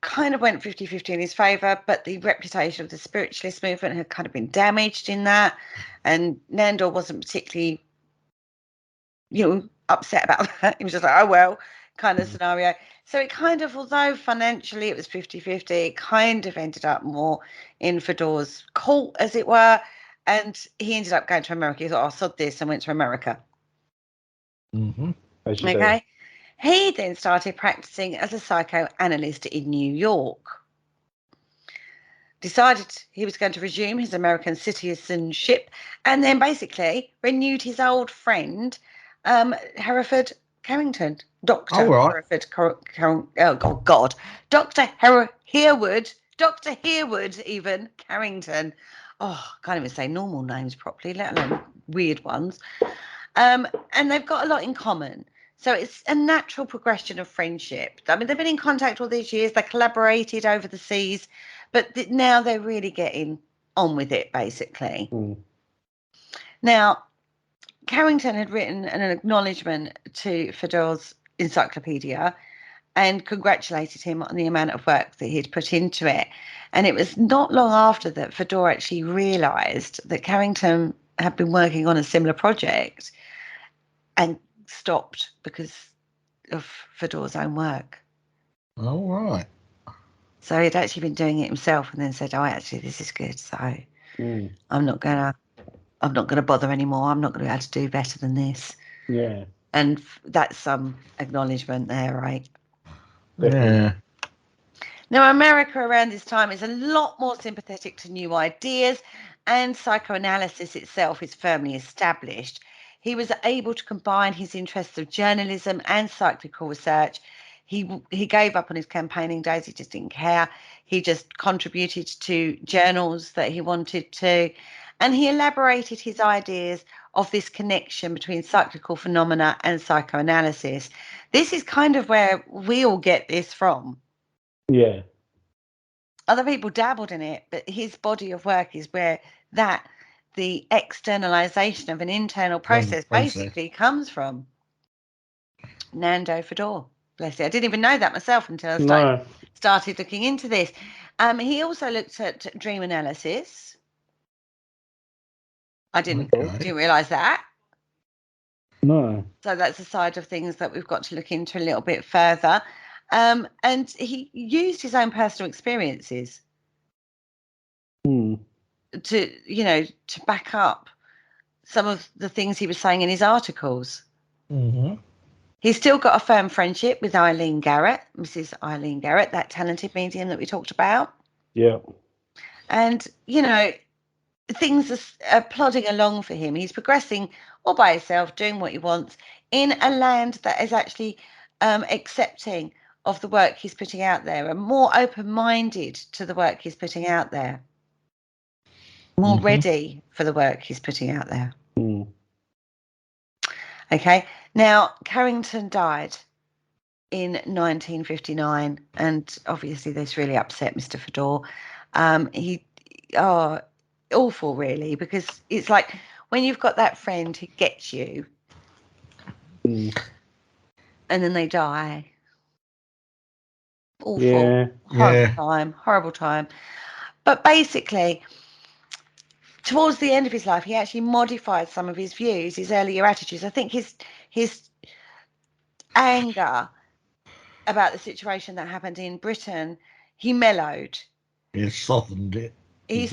[SPEAKER 2] Kind of went 50-50 in his favour, but the reputation of the spiritualist movement had kind of been damaged in that, and Nandor wasn't particularly, upset about that. He was just like, oh well, kind of scenario. So it kind of, although financially it was 50-50, it kind of ended up more in Fodor's court, as it were, and he ended up going to America. He thought, oh, sod this, and went to America.
[SPEAKER 3] Mm-hmm.
[SPEAKER 2] Okay. He then started practicing as a psychoanalyst in New York. Decided he was going to resume his American citizenship, and then basically renewed his old friend, Hereford Carrington, Dr. Hereford, Dr. Hereward even Carrington. Oh, I can't even say normal names properly, let alone weird ones. And they've got a lot in common. So it's a natural progression of friendship. I mean, they've been in contact all these years. They collaborated over the seas, but now they're really getting on with it, basically. Now, Carrington had written an acknowledgement to Fodor's Encyclopedia and congratulated him on the amount of work that he'd put into it. And it was not long after that Fodor actually realised that Carrington had been working on a similar project and stopped because of Fodor's own work.
[SPEAKER 3] Oh, right.
[SPEAKER 2] So he'd actually been doing it himself and then said, oh, actually, this is good. So I'm not gonna bother anymore. I'm not going to be able to do better than this.
[SPEAKER 1] Yeah.
[SPEAKER 2] And that's some acknowledgement there, right?
[SPEAKER 3] Yeah.
[SPEAKER 2] Now, America around this time is a lot more sympathetic to new ideas, and psychoanalysis itself is firmly established. He was able to combine his interests of journalism and psychical research. He gave up on his campaigning days. He just didn't care. He just contributed to journals that he wanted to. And he elaborated his ideas of this connection between psychical phenomena and psychoanalysis. This is kind of where we all get this from.
[SPEAKER 1] Yeah.
[SPEAKER 2] Other people dabbled in it, but his body of work is where the externalization of an internal process basically comes from. Nandor Fodor, bless you. I didn't even know that myself until I started looking into this. He also looked at dream analysis. I didn't realise that.
[SPEAKER 1] No.
[SPEAKER 2] So that's a side of things that we've got to look into a little bit further. And he used his own personal experiences to back up some of the things he was saying in his articles.
[SPEAKER 3] Mm-hmm.
[SPEAKER 2] He's still got a firm friendship with Mrs. Eileen Garrett, that talented medium that we talked about.
[SPEAKER 1] Yeah.
[SPEAKER 2] And, things are plodding along for him. He's progressing all by himself, doing what he wants in a land that is actually accepting of the work he's putting out there and more open-minded to the work he's putting out there. More ready for the work he's putting out there. Okay. Now, Carrington died in 1959, and obviously this really upset Mr. Fodor. Awful, really, because it's like when you've got that friend who gets you and then they die. Awful. Horrible time. But basically, towards the end of his life, he actually modified some of his views, his earlier attitudes. I think his anger about the situation that happened in Britain, he mellowed.
[SPEAKER 3] He softened it.
[SPEAKER 2] He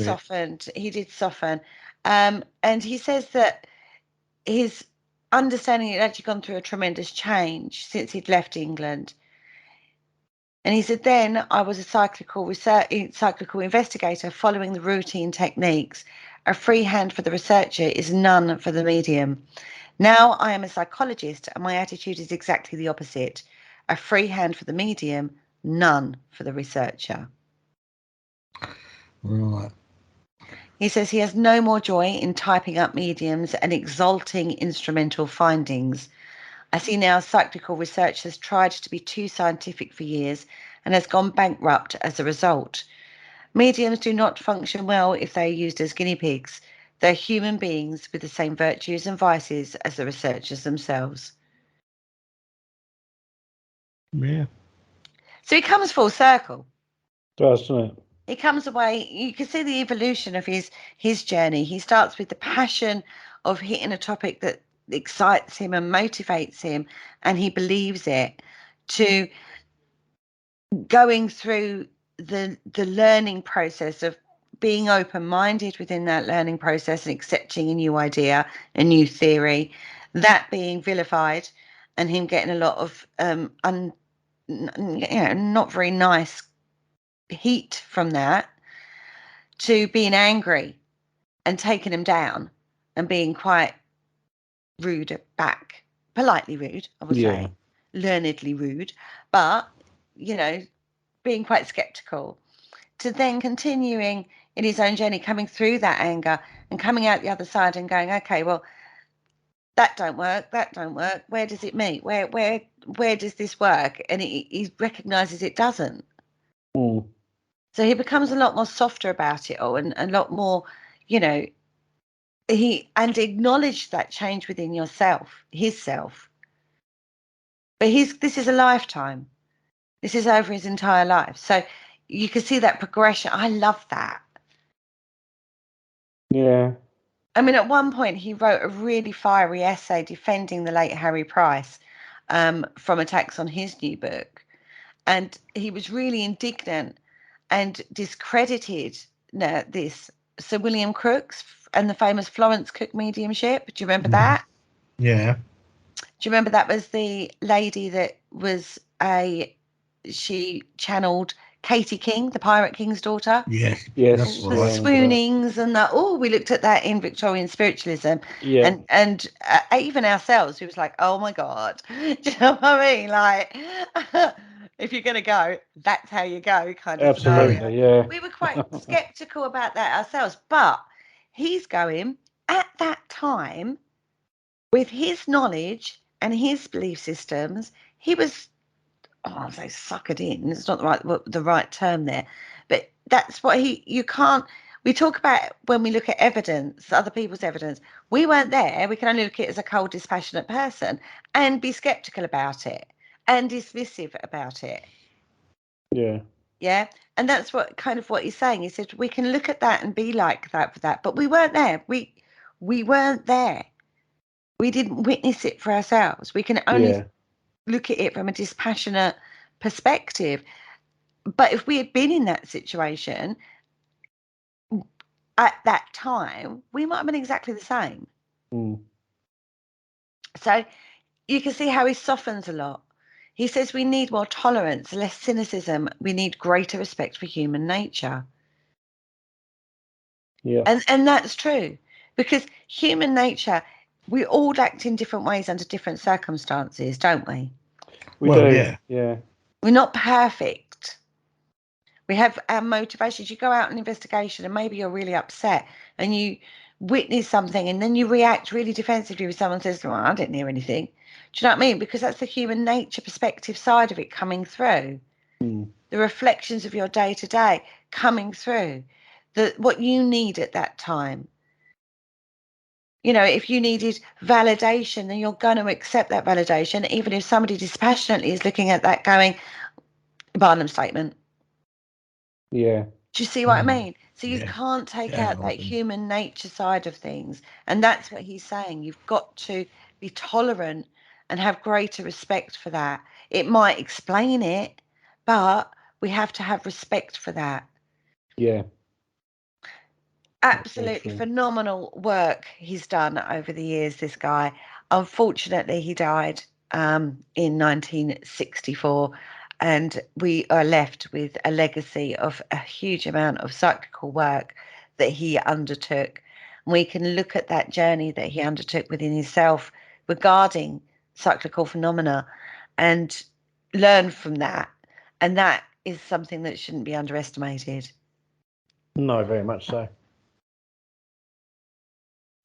[SPEAKER 2] did soften. And he says that his understanding had actually gone through a tremendous change since he'd left England. And he said, then I was a cyclical investigator following the routine techniques. A free hand for the researcher is none for the medium. Now I am a psychologist and my attitude is exactly the opposite. A free hand for the medium, none for the researcher.
[SPEAKER 3] Right.
[SPEAKER 2] He says he has no more joy in typing up mediums and exalting instrumental findings. I see now cyclical research has tried to be too scientific for years and has gone bankrupt as a result. Mediums do not function well if they are used as guinea pigs. They're human beings with the same virtues and vices as the researchers themselves.
[SPEAKER 3] Yeah.
[SPEAKER 2] So he comes full circle.
[SPEAKER 1] Doesn't it?
[SPEAKER 2] He comes away, you can see the evolution of his journey. He starts with the passion of hitting a topic that excites him and motivates him, and he believes it, to going through the learning process of being open-minded within that learning process and accepting a new idea, a new theory, that being vilified, and him getting a lot of not very nice heat from that, to being angry and taking him down and being quite rude back, politely rude, I would say, learnedly rude, but being quite skeptical, to then continuing in his own journey, coming through that anger and coming out the other side and going, okay, well, that don't work. Where does it meet? Where does this work? And he recognizes it doesn't. So he becomes a lot more softer about it all, and a lot more, he acknowledged that change within yourself, his self. But this is a lifetime. This is over his entire life. So you can see that progression. I love that.
[SPEAKER 1] Yeah.
[SPEAKER 2] I mean, at one point he wrote a really fiery essay defending the late Harry Price from attacks on his new book. And he was really indignant and discredited this Sir William Crookes and the famous Florence Cook mediumship. Do you remember that?
[SPEAKER 3] Yeah.
[SPEAKER 2] Do you remember that was the lady that was she channeled Katie King, the Pirate King's daughter?
[SPEAKER 3] Yes.
[SPEAKER 1] Yes.
[SPEAKER 2] The swoonings and we looked at that in Victorian spiritualism.
[SPEAKER 1] Yeah.
[SPEAKER 2] And even ourselves, we was like, oh my God. Do you know what I mean? Like, if you're going to go, that's how you go, kind of
[SPEAKER 1] Absolutely,
[SPEAKER 2] scenario.
[SPEAKER 1] yeah.
[SPEAKER 2] We were quite skeptical about that ourselves. But he's going, at that time, with his knowledge and his belief systems, he was, I'll say suckered in. It's not the right term there. But that's what we talk about when we look at evidence, other people's evidence. We weren't there. We can only look at it as a cold, dispassionate person and be skeptical about it and dismissive about it.
[SPEAKER 1] Yeah.
[SPEAKER 2] Yeah. And that's what he's saying. He said, we can look at that and be like that for that, but we weren't there. We weren't there. We didn't witness it for ourselves. We can only look at it from a dispassionate perspective. But if we had been in that situation at that time, we might have been exactly the same. So you can see how he softens a lot. He says we need more tolerance, less cynicism. We need greater respect for human nature.
[SPEAKER 1] Yeah.
[SPEAKER 2] And that's true, because human nature, we all act in different ways under different circumstances, don't we?
[SPEAKER 1] We do. Yeah.
[SPEAKER 2] We're not perfect. We have our motivations. You go out on an investigation and maybe you're really upset and you witness something and then you react really defensively when someone says, well, I didn't hear anything. Do you know what I mean? Because that's the human nature perspective side of it coming through. The reflections of your day to day coming through. What you need at that time. if you needed validation, then you're going to accept that validation, even if somebody dispassionately is looking at that going, Barnum statement.
[SPEAKER 1] Yeah.
[SPEAKER 2] Do you see what I mean? So you
[SPEAKER 3] Yeah.
[SPEAKER 2] can't take
[SPEAKER 3] Yeah,
[SPEAKER 2] out
[SPEAKER 3] I
[SPEAKER 2] that
[SPEAKER 3] do.
[SPEAKER 2] human nature side of things. And that's what he's saying. You've got to be tolerant and have greater respect for that. It might explain it, but we have to have respect for that.
[SPEAKER 1] Yeah.
[SPEAKER 2] Absolutely phenomenal work he's done over the years, this guy. Unfortunately, he died in 1964, and we are left with a legacy of a huge amount of cyclical work that he undertook. We can look at that journey that he undertook within himself regarding cyclical phenomena and learn from that. And that is something that shouldn't be underestimated.
[SPEAKER 1] No, very much so.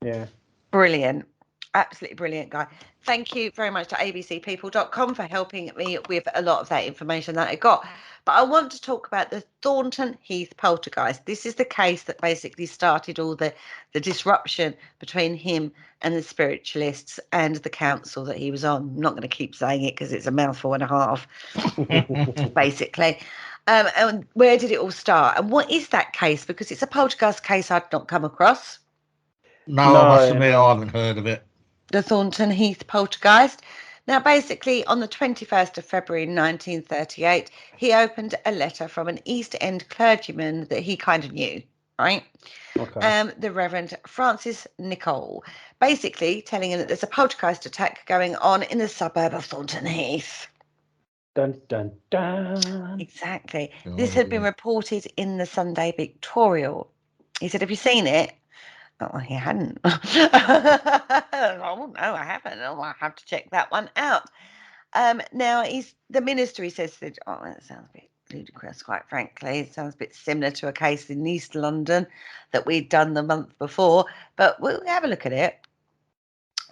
[SPEAKER 1] Yeah.
[SPEAKER 2] Brilliant. Absolutely brilliant guy. Thank you very much to abcpeople.com for helping me with a lot of that information that I got. But I want to talk about the Thornton Heath poltergeist. This is the case that basically started all the disruption between him and the spiritualists and the council that he was on. I'm not going to keep saying it because it's a mouthful and a half, basically. And where did it all start? And what is that case? Because it's a poltergeist case I'd not come across.
[SPEAKER 3] No, I must admit, I haven't heard of it.
[SPEAKER 2] The Thornton Heath poltergeist. Now, basically, on the 21st of February 1938, he opened a letter from an East End clergyman that he kind of knew, right?
[SPEAKER 1] Okay.
[SPEAKER 2] The Reverend Francis Nicole, basically telling him that there's a poltergeist attack going on in the suburb of Thornton Heath.
[SPEAKER 1] Dun, dun, dun.
[SPEAKER 2] Exactly. This had been reported in the Sunday Victorial. He said, have you seen it? Oh, he hadn't. Oh, no, I haven't. Oh, I'll have to check that one out. Now, the minister, he says, that, oh, that sounds a bit ludicrous, quite frankly. It sounds a bit similar to a case in East London that we'd done the month before, but we'll have a look at it.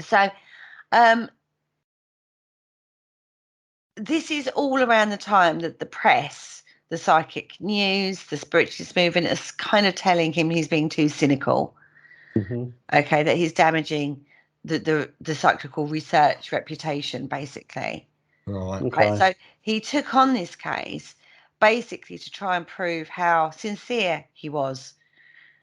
[SPEAKER 2] So, this is all around the time that the press, the psychic news, the spiritualist movement is kind of telling him he's being too cynical.
[SPEAKER 1] Mm-hmm.
[SPEAKER 2] Okay, that he's damaging the cyclical research reputation, basically.
[SPEAKER 3] Right.
[SPEAKER 1] Okay.
[SPEAKER 2] Right. So he took on this case basically to try and prove how sincere he was.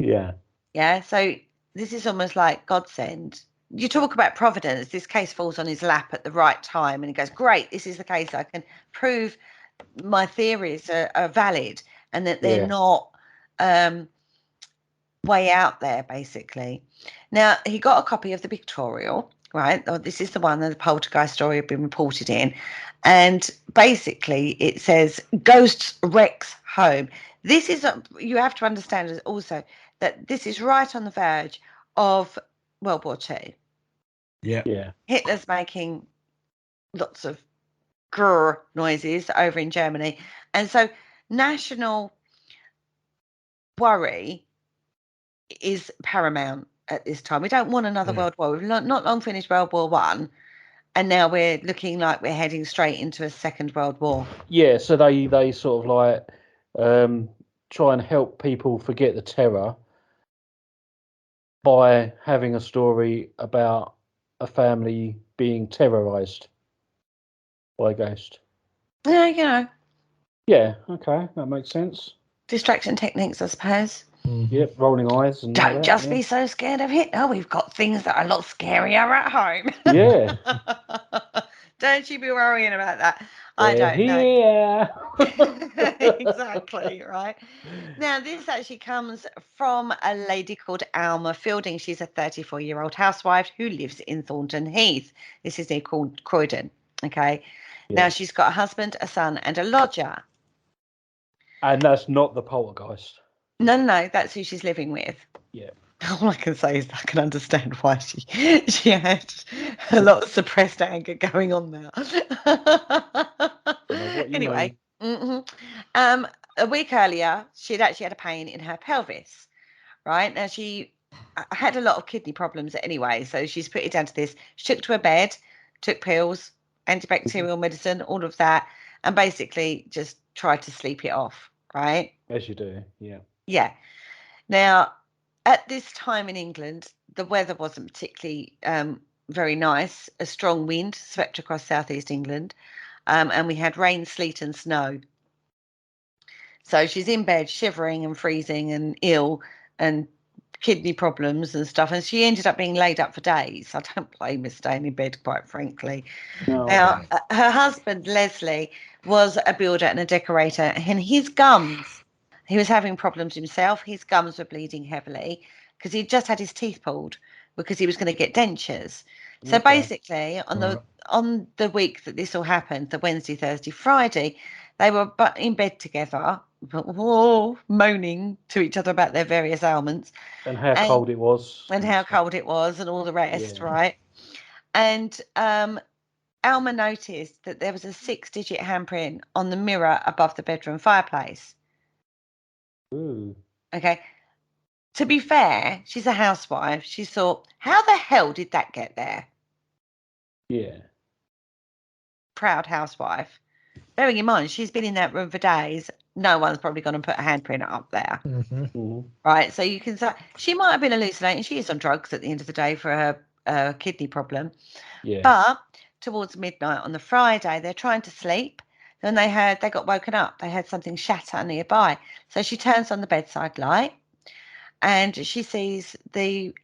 [SPEAKER 1] Yeah.
[SPEAKER 2] Yeah. So this is almost like godsend. You talk about providence. This case falls on his lap at the right time, and he goes, "Great! This is the case. I can prove my theories are valid, and that they're not way out there, basically." Now, he got a copy of the Victorial, right? Oh, this is the one that the poltergeist story had been reported in. And basically, it says, Ghosts wrecks home. This is, you have to understand also that this is right on the verge of World War II.
[SPEAKER 3] Yeah.
[SPEAKER 1] Yeah.
[SPEAKER 2] Hitler's making lots of grrr noises over in Germany. And so national worry is paramount at this time. We don't want another world war. We've not long finished World War One, and now we're looking like we're heading straight into a second world war.
[SPEAKER 1] Yeah, so they sort of like try and help people forget the terror by having a story about a family being terrorized by a ghost.
[SPEAKER 2] Yeah,
[SPEAKER 1] Yeah, okay, that makes sense.
[SPEAKER 2] distraction techniques, I suppose.
[SPEAKER 3] Mm-hmm.
[SPEAKER 1] Yep, rolling eyes and all
[SPEAKER 2] Don't
[SPEAKER 1] that,
[SPEAKER 2] just be so scared of Hitler. We've got things that are a lot scarier at home.
[SPEAKER 1] Yeah.
[SPEAKER 2] Don't you be worrying about that. I
[SPEAKER 1] They're
[SPEAKER 2] don't know.
[SPEAKER 1] here.
[SPEAKER 2] Exactly, right. Now, this actually comes from a lady called Alma Fielding. She's a 34-year-old housewife who lives in Thornton Heath. This is near Croydon. Okay.
[SPEAKER 1] Yeah.
[SPEAKER 2] Now, she's got a husband, a son, and a lodger.
[SPEAKER 1] And that's not the poltergeist.
[SPEAKER 2] No, that's who she's living with.
[SPEAKER 1] Yeah.
[SPEAKER 2] All I can say is I can understand why she had a lot of suppressed anger going on there. Anyway, a week earlier, she'd actually had a pain in her pelvis. Right now, she had a lot of kidney problems anyway, so she's put it down to this. She took to her bed, took pills, antibacterial medicine, all of that, and basically just tried to sleep it off. Right?
[SPEAKER 1] As you do, yeah.
[SPEAKER 2] Yeah. Now, at this time in England, the weather wasn't particularly very nice. A strong wind swept across southeast England, and we had rain, sleet, and snow. So she's in bed, shivering and freezing and ill, and kidney problems and stuff. And she ended up being laid up for days. I don't blame her staying in bed, quite frankly.
[SPEAKER 1] No.
[SPEAKER 2] Now, her husband, Leslie, was a builder and a decorator, and his gums, he was having problems himself. His gums were bleeding heavily because he'd just had his teeth pulled because he was going to get dentures. So basically, on the week that this all happened, the Wednesday, Thursday, Friday, they were in bed together, moaning to each other about their various ailments.
[SPEAKER 1] And how cold it was.
[SPEAKER 2] And how cold it was and all the rest, right? And Alma noticed that there was a 6-digit handprint on the mirror above the bedroom fireplace.
[SPEAKER 1] Ooh.
[SPEAKER 2] Okay. To be fair, she's a housewife. She thought, how the hell did that get there?
[SPEAKER 1] Yeah.
[SPEAKER 2] Proud housewife. Bearing in mind, she's been in that room for days. No one's probably going to put a handprint up there. Right. So you can say she might have been hallucinating. She is on drugs at the end of the day for her kidney problem.
[SPEAKER 1] Yeah.
[SPEAKER 2] But towards midnight on the Friday, they're trying to sleep. Then they got woken up. They had something shatter nearby. So she turns on the bedside light and she sees the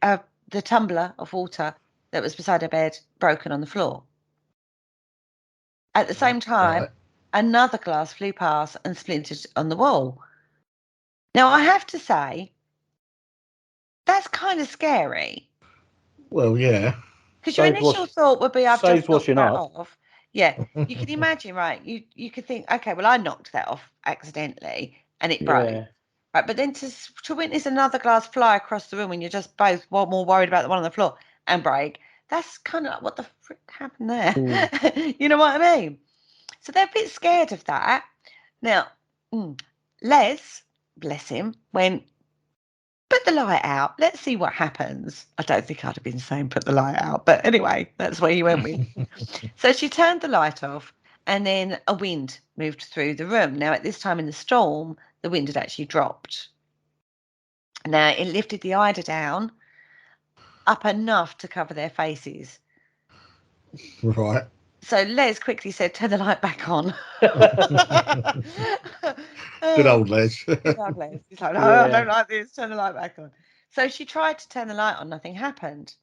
[SPEAKER 2] tumbler of water that was beside her bed broken on the floor. At the same time, another glass flew past and splintered on the wall. Now, I have to say, that's kind of scary.
[SPEAKER 3] Well, yeah.
[SPEAKER 2] Because your initial thought would be, I've just knocked that
[SPEAKER 1] up.
[SPEAKER 2] off. Yeah, you can imagine, right? You could think, okay, well, I knocked that off accidentally and it broke.
[SPEAKER 1] Yeah.
[SPEAKER 2] Right, but then to witness another glass fly across the room when you're just both more worried about the one on the floor and break, that's kind of like, what the frick happened there? You know what I mean? So they're a bit scared of that. Now, Les, bless him, went, put the light out. Let's see what happens. I don't think I'd have been saying put the light out, but anyway, that's where he went with. So she turned the light off and then a wind moved through the room. Now, at this time in the storm, the wind had actually dropped. Now, it lifted the eider down up enough to cover their faces.
[SPEAKER 3] Right.
[SPEAKER 2] So Les quickly said, turn the light back on.
[SPEAKER 3] Good old Les.
[SPEAKER 2] Good old Les. He's like, no, I don't like this. Turn the light back on. So she tried to turn the light on. Nothing happened.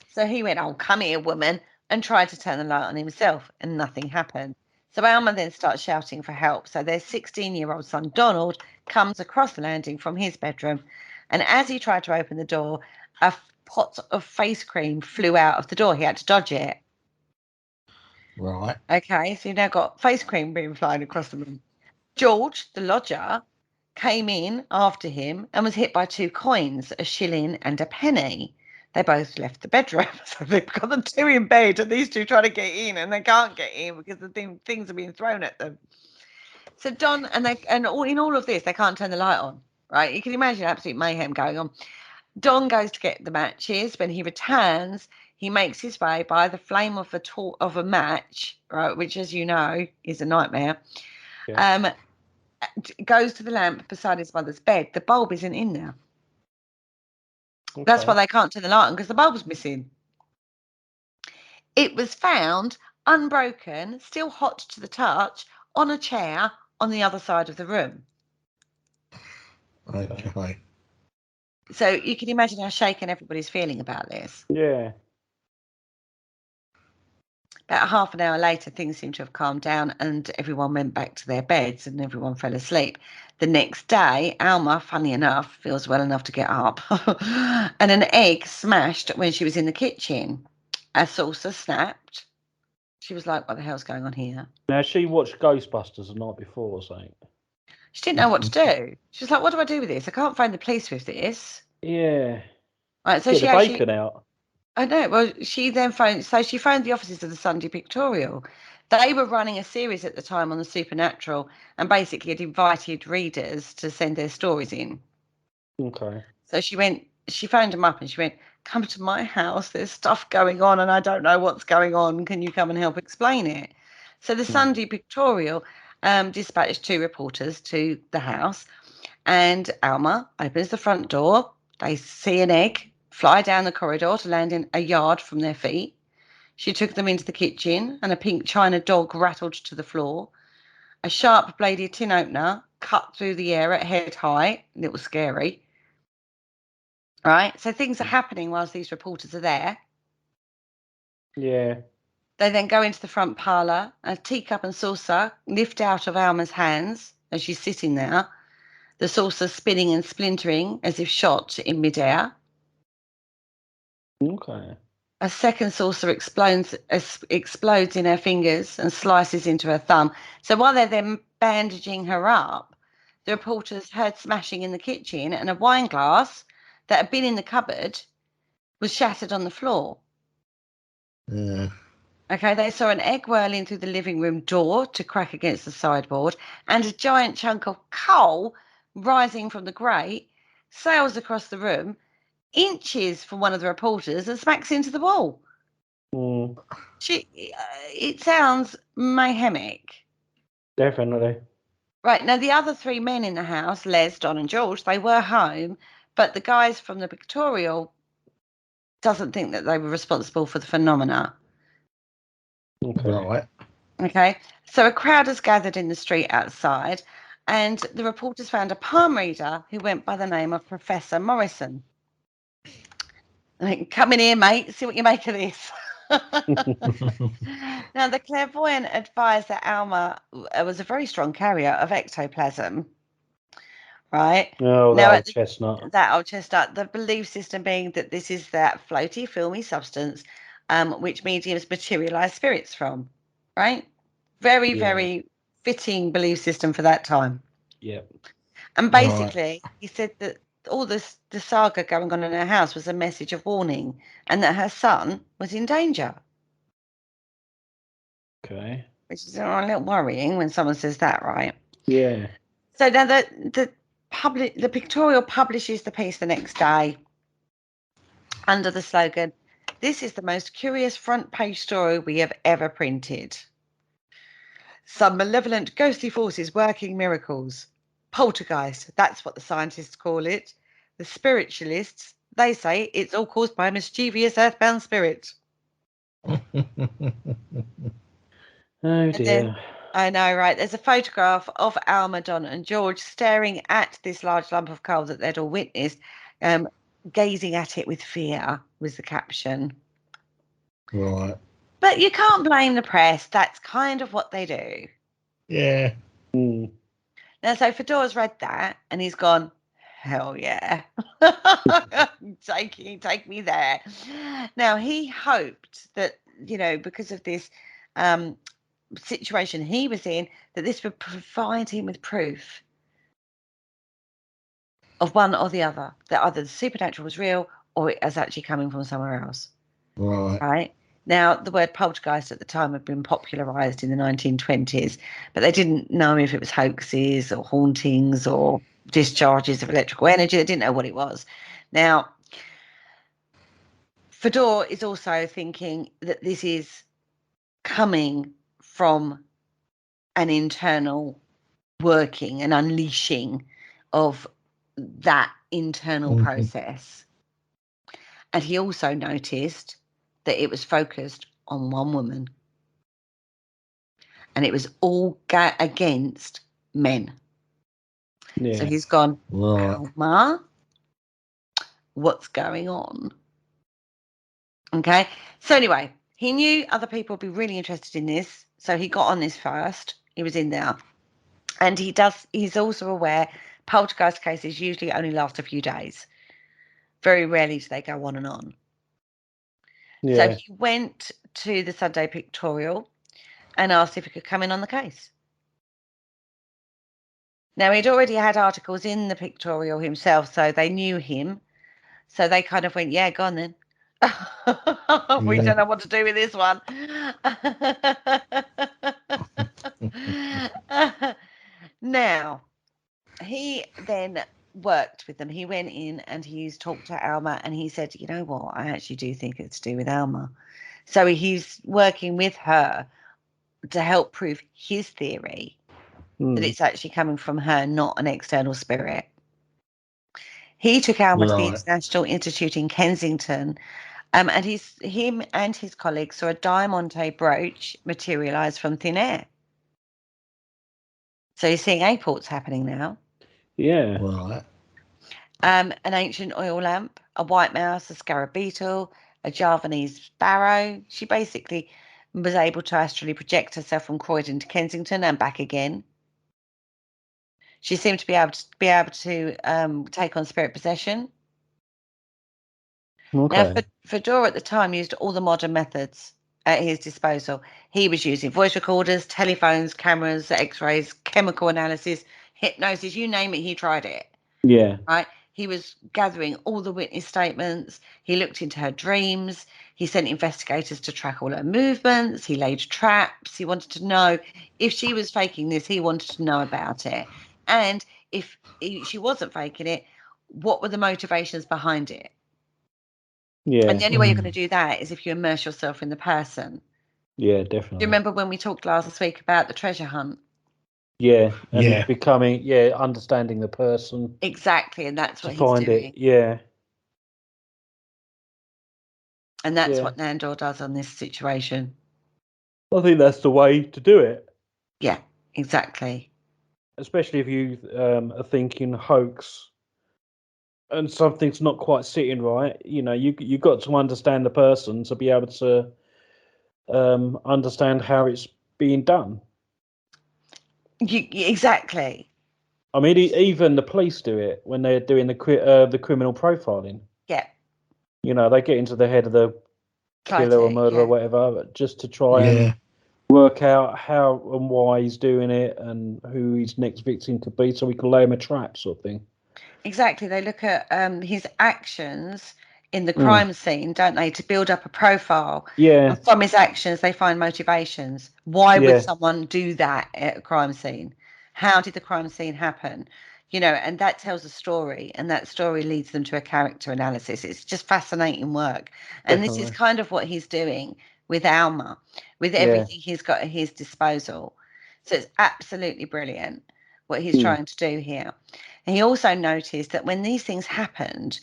[SPEAKER 2] So he went, oh, come here, woman, and tried to turn the light on himself, and nothing happened. So Alma then starts shouting for help. So their 16-year-old son, Donald, comes across the landing from his bedroom. And as he tried to open the door, a pot of face cream flew out of the door. He had to dodge it.
[SPEAKER 3] Right.
[SPEAKER 2] Okay, so you've now got face cream being flying across the room. George, the lodger, came in after him and was hit by 2 coins, a shilling and a penny. They both left the bedroom. So they've got the 2 in bed and these 2 trying to get in and they can't get in because the things are being thrown at them. So Don, in all of this, they can't turn the light on, right? You can imagine absolute mayhem going on. Don goes to get the matches. When he returns, he makes his way by the flame of a match, right, which, as you know, is a nightmare. Yeah. Goes to the lamp beside his mother's bed. The bulb isn't in there. Okay. That's why they can't turn the light on, because the bulb's missing. It was found unbroken, still hot to the touch, on a chair on the other side of the room.
[SPEAKER 3] Okay.
[SPEAKER 2] So you can imagine how shaken everybody's feeling about this.
[SPEAKER 1] Yeah.
[SPEAKER 2] About half an hour later, things seemed to have calmed down and everyone went back to their beds and everyone fell asleep. The next day, Alma, funny enough, feels well enough to get up and an egg smashed when she was in the kitchen. A saucer snapped. She was like, what the hell's going on here?
[SPEAKER 1] Now, she watched Ghostbusters the night before or something.
[SPEAKER 2] She didn't know what to do. She was like, what do I do with this? I can't phone the police with this.
[SPEAKER 1] Yeah.
[SPEAKER 2] Right, so
[SPEAKER 1] get the bacon out.
[SPEAKER 2] I know. Well, she phoned the offices of the Sunday Pictorial. They were running a series at the time on the supernatural and basically had invited readers to send their stories in.
[SPEAKER 1] Okay.
[SPEAKER 2] So she phoned them up and she went, come to my house. There's stuff going on and I don't know what's going on. Can you come and help explain it? So the Sunday Pictorial dispatched 2 reporters to the house and Alma opens the front door. They see an egg fly down the corridor to land in a yard from their feet. She took them into the kitchen, and a pink china dog rattled to the floor. A sharp-bladed tin opener cut through the air at head height, and it was scary. Right? So things are happening whilst these reporters are there.
[SPEAKER 1] Yeah.
[SPEAKER 2] They then go into the front parlour. A teacup and saucer lift out of Alma's hands as she's sitting there. The saucer spinning and splintering as if shot in midair.
[SPEAKER 1] Okay.
[SPEAKER 2] A second saucer explodes in her fingers and slices into her thumb. So while they're then bandaging her up, the reporters heard smashing in the kitchen, and a wine glass that had been in the cupboard was shattered on the floor.
[SPEAKER 3] Yeah.
[SPEAKER 2] Okay, they saw an egg whirling through the living room door to crack against the sideboard, and a giant chunk of coal rising from the grate sails across the room, inches from one of the reporters, and smacks into the wall.
[SPEAKER 1] Mm.
[SPEAKER 2] It sounds mayhemic.
[SPEAKER 1] Definitely.
[SPEAKER 2] Right, now the other three men in the house, Les, Don and George, they were home, but the guys from the pictorial doesn't think that they were responsible for the phenomena.
[SPEAKER 1] Okay.
[SPEAKER 3] Right.
[SPEAKER 2] Okay, so a crowd has gathered in the street outside, and the reporters found a palm reader who went by the name of Professor Morrison. Like, come in here, mate, see what you make of this. Now, the clairvoyant advised that Alma was a very strong carrier of ectoplasm, right?
[SPEAKER 1] Oh,
[SPEAKER 2] Now,
[SPEAKER 1] that old chestnut.
[SPEAKER 2] That old chestnut, the belief system being that this is that floaty, filmy substance which mediums materialize spirits from, right? Very, very fitting belief system for that time.
[SPEAKER 1] Yeah.
[SPEAKER 2] And basically, he said that all the saga going on in her house was a message of warning, and that her son was in danger.
[SPEAKER 1] Okay.
[SPEAKER 2] Which is a little worrying when someone says that, right?
[SPEAKER 1] Yeah.
[SPEAKER 2] So now the pictorial publishes the piece the next day under the slogan, "This is the most curious front page story we have ever printed. Some malevolent ghostly forces working miracles. Poltergeist, that's what the scientists call it. The spiritualists, they say it's all caused by a mischievous earthbound spirit."
[SPEAKER 1] Oh dear.
[SPEAKER 2] I know, right? There's a photograph of Alma, Don, and George staring at this large lump of coal that they'd all witnessed, gazing at it with fear, was the caption.
[SPEAKER 3] Right.
[SPEAKER 2] But you can't blame the press. That's kind of what they do.
[SPEAKER 3] Yeah.
[SPEAKER 1] Mm.
[SPEAKER 2] Now, so Fodor's read that, and he's gone, hell yeah. Take me there. Now, he hoped that, because of this situation he was in, that this would provide him with proof of one or the other, that either the supernatural was real or it was actually coming from somewhere else. Right? Now, the word poltergeist at the time had been popularized in the 1920s, but they didn't know if it was hoaxes or hauntings or discharges of electrical energy. They didn't know what it was. Now, Fodor is also thinking that this is coming from an internal working and unleashing of that internal process. And he also noticed that it was focused on one woman. And it was all against men.
[SPEAKER 1] Yeah.
[SPEAKER 2] So he's gone, Alma, what's going on? Okay. So anyway, he knew other people would be really interested in this. So he got on this first. He was in there. And he's also aware poltergeist cases usually only last a few days. Very rarely do they go on and on.
[SPEAKER 1] Yeah.
[SPEAKER 2] So he went to the Sunday Pictorial and asked if he could come in on the case. Now, he'd already had articles in the Pictorial himself, so they knew him. So they kind of went, yeah, go on then. We don't know what to do with this one. Now, he then worked with them. He went in and he's talked to Alma, and he said, you know what, I actually do think it's to do with Alma. So he's working with her to help prove his theory that it's actually coming from her, not an external spirit. He took Alma to the
[SPEAKER 3] Right.
[SPEAKER 2] International Institute in Kensington, and him and his colleagues saw a diamante brooch materialise from thin air. So you're seeing apports happening now.
[SPEAKER 1] Yeah.
[SPEAKER 3] Right.
[SPEAKER 2] An ancient oil lamp, a white mouse, a scarab beetle, a Javanese sparrow. She basically was able to astrally project herself from Croydon to Kensington and back again. She seemed to be able to take on spirit possession.
[SPEAKER 1] Okay.
[SPEAKER 2] Now, Fodor at the time used all the modern methods at his disposal. He was using voice recorders, telephones, cameras, X-rays, chemical analysis, hypnosis, you name it, he tried it.
[SPEAKER 1] Yeah.
[SPEAKER 2] Right? He was gathering all the witness statements. He looked into her dreams. He sent investigators to track all her movements. He laid traps. He wanted to know if she was faking this. He wanted to know about it. And if she wasn't faking it, what were the motivations behind it?
[SPEAKER 1] Yeah.
[SPEAKER 2] And the only way you're going to do that is if you immerse yourself in the person.
[SPEAKER 1] Yeah,
[SPEAKER 2] Do
[SPEAKER 1] definitely.
[SPEAKER 2] you remember when we talked last week about the treasure hunt?
[SPEAKER 1] Yeah. And
[SPEAKER 3] Yeah.
[SPEAKER 1] it's becoming, understanding the person
[SPEAKER 2] Exactly. And that's
[SPEAKER 1] to
[SPEAKER 2] what he's
[SPEAKER 1] find
[SPEAKER 2] doing.
[SPEAKER 1] it. Yeah.
[SPEAKER 2] And that's
[SPEAKER 1] Yeah.
[SPEAKER 2] what Nandor does on this situation.
[SPEAKER 1] I think that's the way to do it.
[SPEAKER 2] Yeah, exactly.
[SPEAKER 1] Especially if you are thinking hoax and something's not quite sitting right. You know, you got to understand the person to be able to understand how it's being done.
[SPEAKER 2] Exactly.
[SPEAKER 1] I mean, even the police do it when they're doing the criminal profiling.
[SPEAKER 2] Yeah.
[SPEAKER 1] You know, they get into the head of the killer or murderer or whatever, just to try and work out how and why he's doing it and who his next victim could be, so we can lay him a trap, sort of thing.
[SPEAKER 2] Exactly. They look at his actions in the crime scene, don't they, to build up a profile.
[SPEAKER 1] Yeah.
[SPEAKER 2] And from his actions, they find motivations. Why would someone do that at a crime scene? How did the crime scene happen? You know, and that tells a story, and that story leads them to a character analysis. It's just fascinating work. And this is kind of what he's doing with Alma, with everything he's got at his disposal. So it's absolutely brilliant what he's trying to do here. And he also noticed that when these things happened,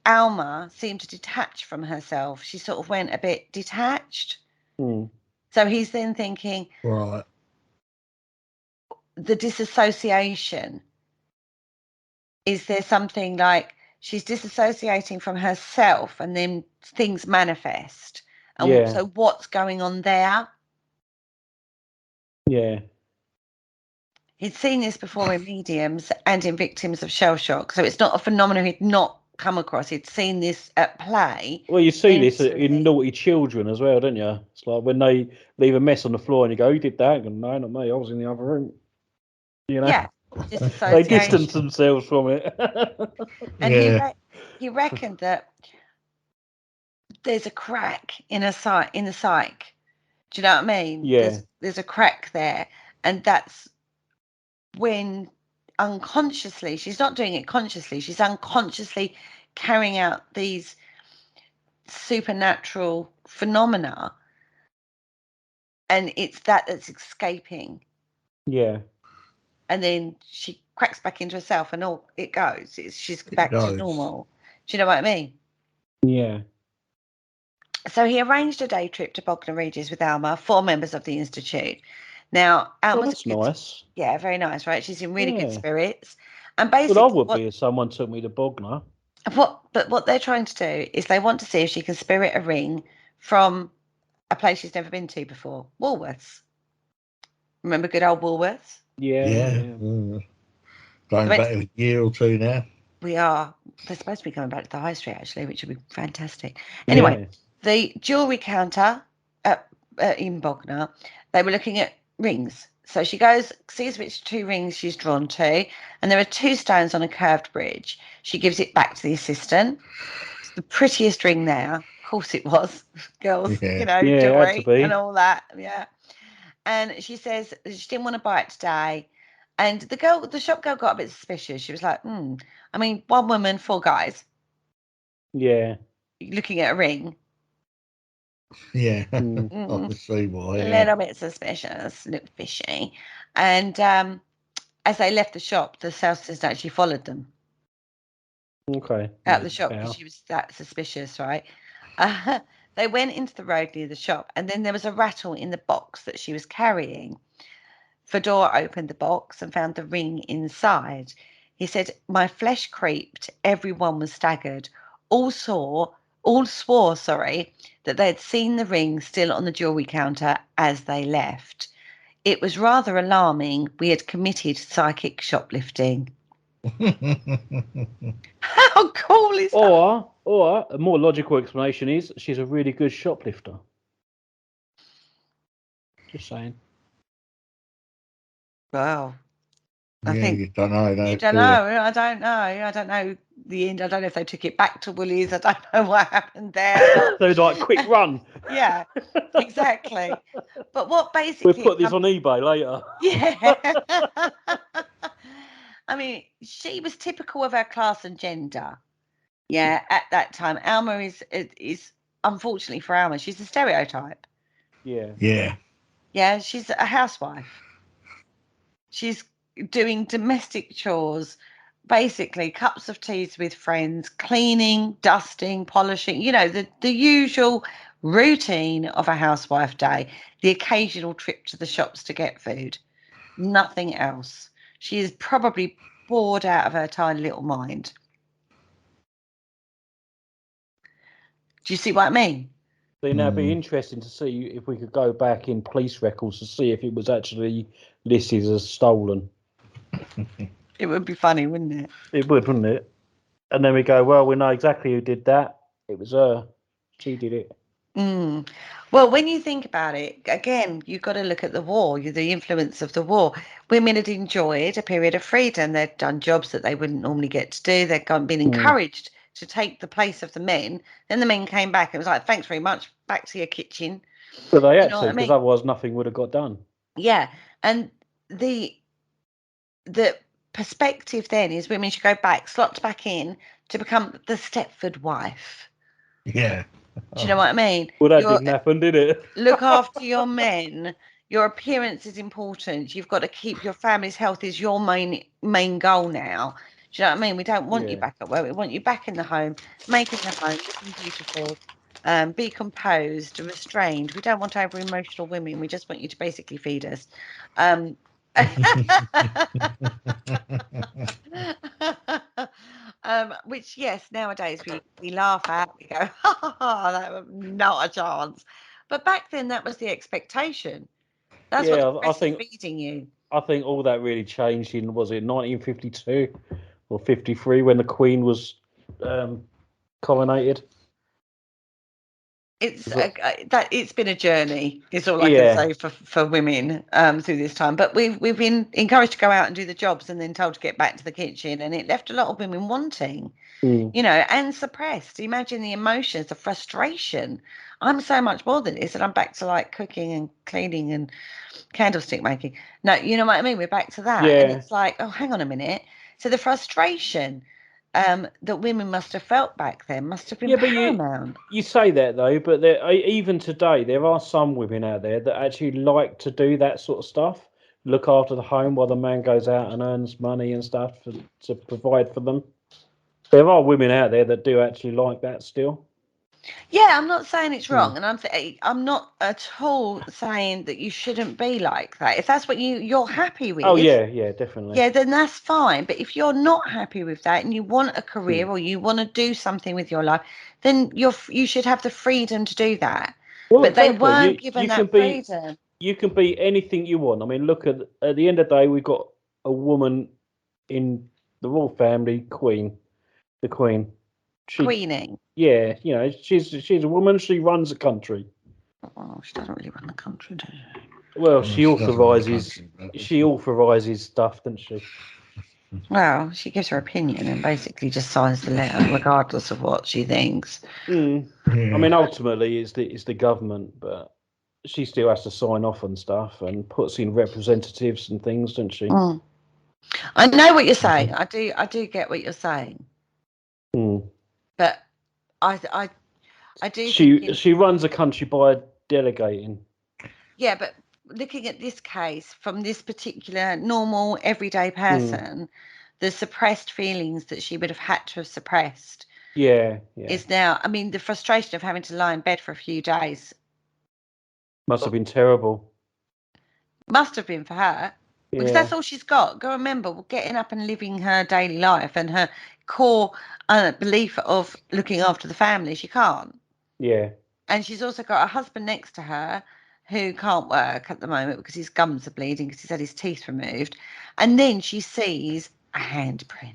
[SPEAKER 2] Alma seemed to detach from herself. She sort of went a bit detached. So he's then thinking,
[SPEAKER 3] right,
[SPEAKER 2] the disassociation. Is there something like she's disassociating from herself and then things manifest? And so what's going on there?
[SPEAKER 1] Yeah.
[SPEAKER 2] He'd seen this before in mediums and in victims of shell shock. So it's not a phenomenon he'd not come across. He'd seen this at play.
[SPEAKER 1] Well, you see this in naughty children as well, don't you? It's like when they leave a mess on the floor and you go, "Who did that?" And, no, not me. I was in the other room. You know?
[SPEAKER 2] Yeah.
[SPEAKER 1] They distance themselves from it.
[SPEAKER 2] And he reckoned that there's a crack in the psyche. Do you know what I mean?
[SPEAKER 1] Yeah.
[SPEAKER 2] There's a crack there. And that's when unconsciously, she's not doing it consciously, she's unconsciously carrying out these supernatural phenomena, and it's that's escaping.
[SPEAKER 1] Yeah.
[SPEAKER 2] And then she cracks back into herself and all it goes. She's back to normal. Do you know what I mean?
[SPEAKER 1] Yeah.
[SPEAKER 2] So he arranged a day trip to Bognor Regis with Alma, 4 members of the Institute. Now, Alma's
[SPEAKER 1] nice.
[SPEAKER 2] Yeah, very nice, right? She's in really good spirits. And basically,
[SPEAKER 1] I would be if someone took me to Bognor.
[SPEAKER 2] What they're trying to do is they want to see if she can spirit a ring from a place she's never been to before. Woolworths. Remember good old Woolworths?
[SPEAKER 3] Yeah. Going back a year or two now.
[SPEAKER 2] We are. They're supposed to be coming back to the high street, actually, which would be fantastic. Anyway, the jewellery counter in Bognor, they were looking at rings. So she goes, sees which 2 rings she's drawn to, and there are 2 stones on a curved bridge. She gives it back to the assistant. It's the prettiest ring there. Of course it was. Girls, jewellery and all that. Yeah. And she says she didn't want to buy it today. And the shop girl got a bit suspicious. She was like, I mean, 1 woman, 4 guys.
[SPEAKER 1] Yeah.
[SPEAKER 2] Looking at a ring.
[SPEAKER 3] Yeah. I can see why.
[SPEAKER 2] A little bit suspicious. Looked fishy. And as they left the shop, the sales assistant actually followed them.
[SPEAKER 1] Okay.
[SPEAKER 2] Out the shop because she was that suspicious, right? They went into the road near the shop, and then there was a rattle in the box that she was carrying. Fodor opened the box and found the ring inside. He said, "My flesh creeped. Everyone was staggered. All swore, that they had seen the ring still on the jewelry counter as they left. It was rather alarming. We had committed psychic shoplifting." How cool is that?
[SPEAKER 1] Or a more logical explanation is she's a really good shoplifter. Just saying.
[SPEAKER 2] Well, I
[SPEAKER 3] Yeah,
[SPEAKER 2] think
[SPEAKER 3] you don't know.
[SPEAKER 2] you don't know. I don't know. I don't know the end. I don't know if they took it back to Woolies. I don't know what happened there.
[SPEAKER 1] So like, quick run.
[SPEAKER 2] Yeah, exactly. But what basically
[SPEAKER 1] We'll put this on eBay later.
[SPEAKER 2] Yeah. I mean, she was typical of her class and gender. Yeah, at that time, Alma is unfortunately for Alma, she's a stereotype.
[SPEAKER 3] Yeah.
[SPEAKER 2] Yeah, she's a housewife. She's doing domestic chores, basically cups of teas with friends, cleaning, dusting, polishing, the usual routine of a housewife day, the occasional trip to the shops to get food, nothing else. She is probably bored out of her tiny little mind. Do you see what I mean?
[SPEAKER 1] So now it'd be interesting to see if we could go back in police records to see if it was actually listed as stolen.
[SPEAKER 2] It would be funny, wouldn't it?
[SPEAKER 1] It would, wouldn't it? And then we go, well, we know exactly who did that. It was her. She did it.
[SPEAKER 2] Well, when you think about it, again, you've got to look at the war, the influence of the war. Women had enjoyed a period of freedom. They'd done jobs that they wouldn't normally get to do. They'd been encouraged to take the place of the men. Then the men came back. It was like, thanks very much. Back to your kitchen.
[SPEAKER 1] But they had to, because otherwise nothing would have got done.
[SPEAKER 2] Yeah. And the perspective then is women should go back, slot back in to become the Stepford wife.
[SPEAKER 3] Yeah.
[SPEAKER 2] Do you know what I mean?
[SPEAKER 1] Well, that didn't happen, did it?
[SPEAKER 2] Look after your men. Your appearance is important. You've got to keep your family's health is your main goal now. Do you know what I mean? We don't want you back at work. We want you back in the home, making the home looking beautiful, be composed, restrained. We don't want over emotional women. We just want you to basically feed us. Which, yes, nowadays we laugh at. We go, ha ha ha, that was not a chance. But back then, that was the expectation. That's what the press is feeding you.
[SPEAKER 1] I think all that really changed in, was it 1952 or 53 when the Queen was coronated?
[SPEAKER 2] It's been a journey. Is all I can say for women through this time. But we've been encouraged to go out and do the jobs, and then told to get back to the kitchen, and it left a lot of women wanting, and suppressed. Imagine the emotions, the frustration. I'm so much more than this, and I'm back to like cooking and cleaning and candlestick making. No, you know what I mean? We're back to that, and it's like, oh, hang on a minute. So the frustration that women must have felt back then must have been paramount.
[SPEAKER 1] You say that though, but even today there are some women out there that actually like to do that sort of stuff, look after the home while the man goes out and earns money and stuff to provide for them. There are women out there that do actually like that still.
[SPEAKER 2] Yeah, I'm not saying it's wrong, and I'm not at all saying that you shouldn't be like that. If that's what you're happy with,
[SPEAKER 1] definitely.
[SPEAKER 2] Yeah, then that's fine. But if you're not happy with that and you want a career or you want to do something with your life, then you should have the freedom to do that.
[SPEAKER 1] Well,
[SPEAKER 2] but they weren't given that freedom.
[SPEAKER 1] You can be anything you want. I mean, look at the end of the day, we've got a woman in the royal family, the Queen.
[SPEAKER 2] Queening.
[SPEAKER 1] Yeah, she's a woman. She runs a country.
[SPEAKER 2] Oh, she doesn't really run the country, does she?
[SPEAKER 1] Well, she authorises stuff, doesn't she?
[SPEAKER 2] Well, she gives her opinion and basically just signs the letter, regardless of what she thinks.
[SPEAKER 1] I mean, ultimately, it's the government, but she still has to sign off on stuff and puts in representatives and things, doesn't she?
[SPEAKER 2] I know what you're saying. I do get what you're saying. But I do.
[SPEAKER 1] She runs a country by delegating.
[SPEAKER 2] Yeah, but looking at this case from this particular normal everyday person, the suppressed feelings that she would have had to have suppressed.
[SPEAKER 1] Yeah.
[SPEAKER 2] Is now, I mean, the frustration of having to lie in bed for a few days
[SPEAKER 1] must have been terrible.
[SPEAKER 2] Must have been for her. Because that's all she's got. Go remember, getting up and living her daily life and her core belief of looking after the family, she can't.
[SPEAKER 1] Yeah.
[SPEAKER 2] And she's also got a husband next to her who can't work at the moment because his gums are bleeding because he's had his teeth removed. And then she sees a handprint.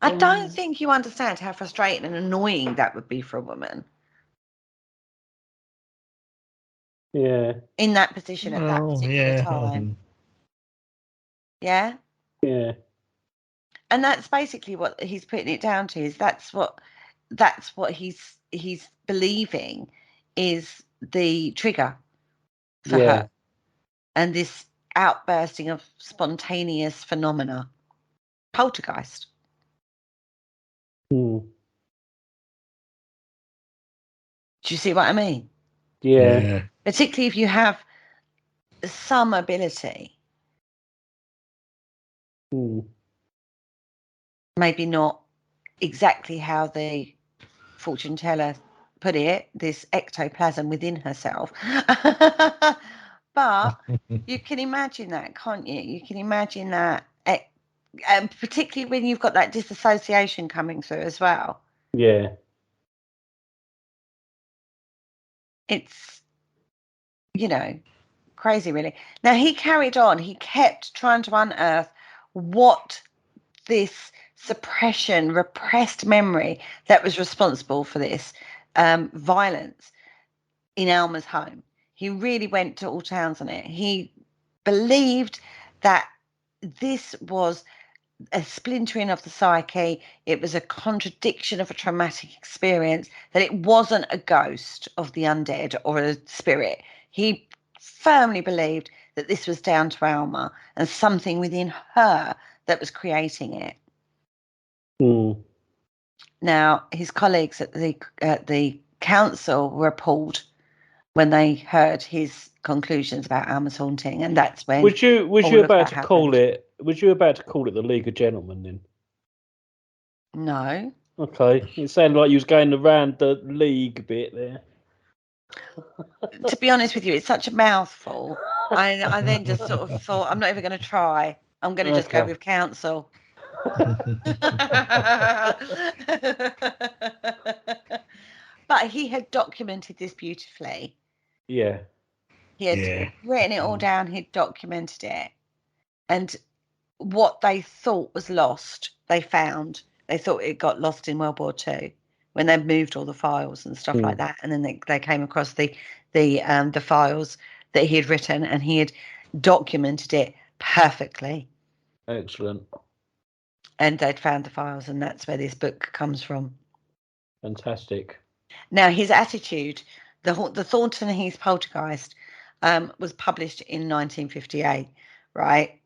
[SPEAKER 2] I don't think you understand how frustrating and annoying that would be for a woman.
[SPEAKER 1] Yeah.
[SPEAKER 2] In that position at that particular time. Yeah?
[SPEAKER 1] Yeah.
[SPEAKER 2] And that's basically what he's putting it down to, is that's what he's believing is the trigger for her. And this outbursting of spontaneous phenomena. Poltergeist.
[SPEAKER 1] Hmm.
[SPEAKER 2] Do you see what I mean?
[SPEAKER 1] Yeah.
[SPEAKER 2] Particularly if you have some ability. Maybe not exactly how the fortune teller put it, this ectoplasm within herself. But you can imagine that, can't you? You can imagine that, and particularly when you've got that disassociation coming through as well.
[SPEAKER 1] Yeah.
[SPEAKER 2] It's, crazy, really. Now, he carried on. He kept trying to unearth what this suppression, repressed memory that was responsible for this violence in Alma's home. He really went to all towns on it. He believed that this was a splintering of the psyche. It was a contradiction of a traumatic experience, that it wasn't a ghost of the undead or a spirit. He firmly believed that this was down to Alma and something within her that was creating it. Now, his colleagues at the council were appalled when they heard his conclusions about Alma's haunting, and that's when
[SPEAKER 1] was you about to call it the League of Gentlemen then?
[SPEAKER 2] No.
[SPEAKER 1] Okay, it sounded like you was going around the league bit there.
[SPEAKER 2] To be honest with you, it's such a mouthful. I then just sort of thought, I'm not even going to try. I'm going to just go with council. But he had documented this beautifully.
[SPEAKER 1] Yeah.
[SPEAKER 2] He had written it all down. He'd documented it. And what they thought was lost, they found. They thought it got lost in World War II when they moved all the files and stuff like that. And then they came across the files that he had written, and he had documented it perfectly.
[SPEAKER 1] Excellent.
[SPEAKER 2] And they'd found the files, and that's where this book comes from.
[SPEAKER 1] Fantastic.
[SPEAKER 2] Now, his attitude, the Thornton and Heath Poltergeist, was published in 1958, right?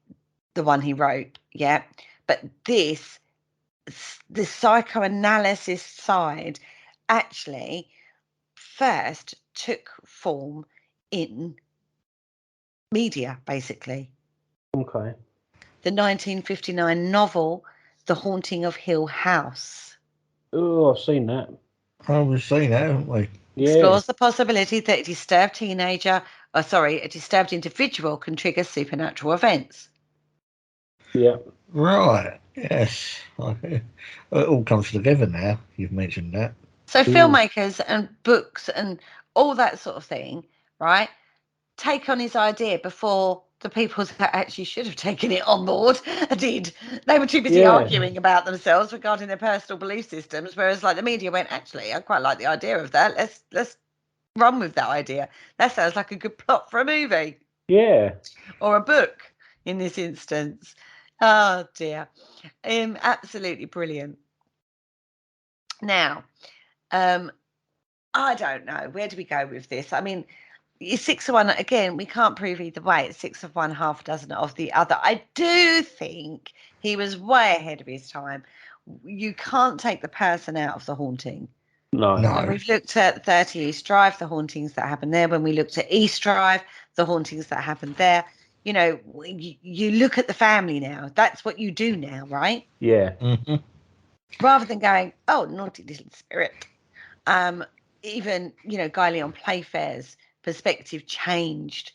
[SPEAKER 2] The one he wrote, yeah. But the psychoanalysis side actually first took form in media, basically.
[SPEAKER 1] Okay.
[SPEAKER 2] The 1959 novel, The Haunting of Hill House.
[SPEAKER 1] Oh, I've seen that.
[SPEAKER 3] Oh, we've seen that, haven't we?
[SPEAKER 1] Yeah.
[SPEAKER 2] Explores the possibility that a disturbed a disturbed individual can trigger supernatural events.
[SPEAKER 1] Yeah.
[SPEAKER 3] Right. Yes. It all comes together now. You've mentioned that.
[SPEAKER 2] So filmmakers and books and all that sort of thing, right, take on his idea before the people that actually should have taken it on board did. They were too busy arguing about themselves regarding their personal belief systems, whereas like the media went, actually, I quite like the idea of that. Let's run with that idea. That sounds like a good plot for a movie.
[SPEAKER 1] Yeah.
[SPEAKER 2] Or a book in this instance. Oh dear. Absolutely brilliant. Now, I don't know. Where do we go with this? I mean, 6 of one, again, we can't prove either way. It's 6 of one, half a dozen of the other. I do think he was way ahead of his time. You can't take the person out of the haunting.
[SPEAKER 1] No.
[SPEAKER 2] When we've looked at 30 East Drive, the hauntings that happened there. When we looked at East Drive, the hauntings that happened there. you know, you look at the family now. That's what you do now, right?
[SPEAKER 1] Yeah.
[SPEAKER 3] Mm-hmm.
[SPEAKER 2] Rather than going, oh, naughty little spirit. Even, you know, Guy Leon Playfair's perspective changed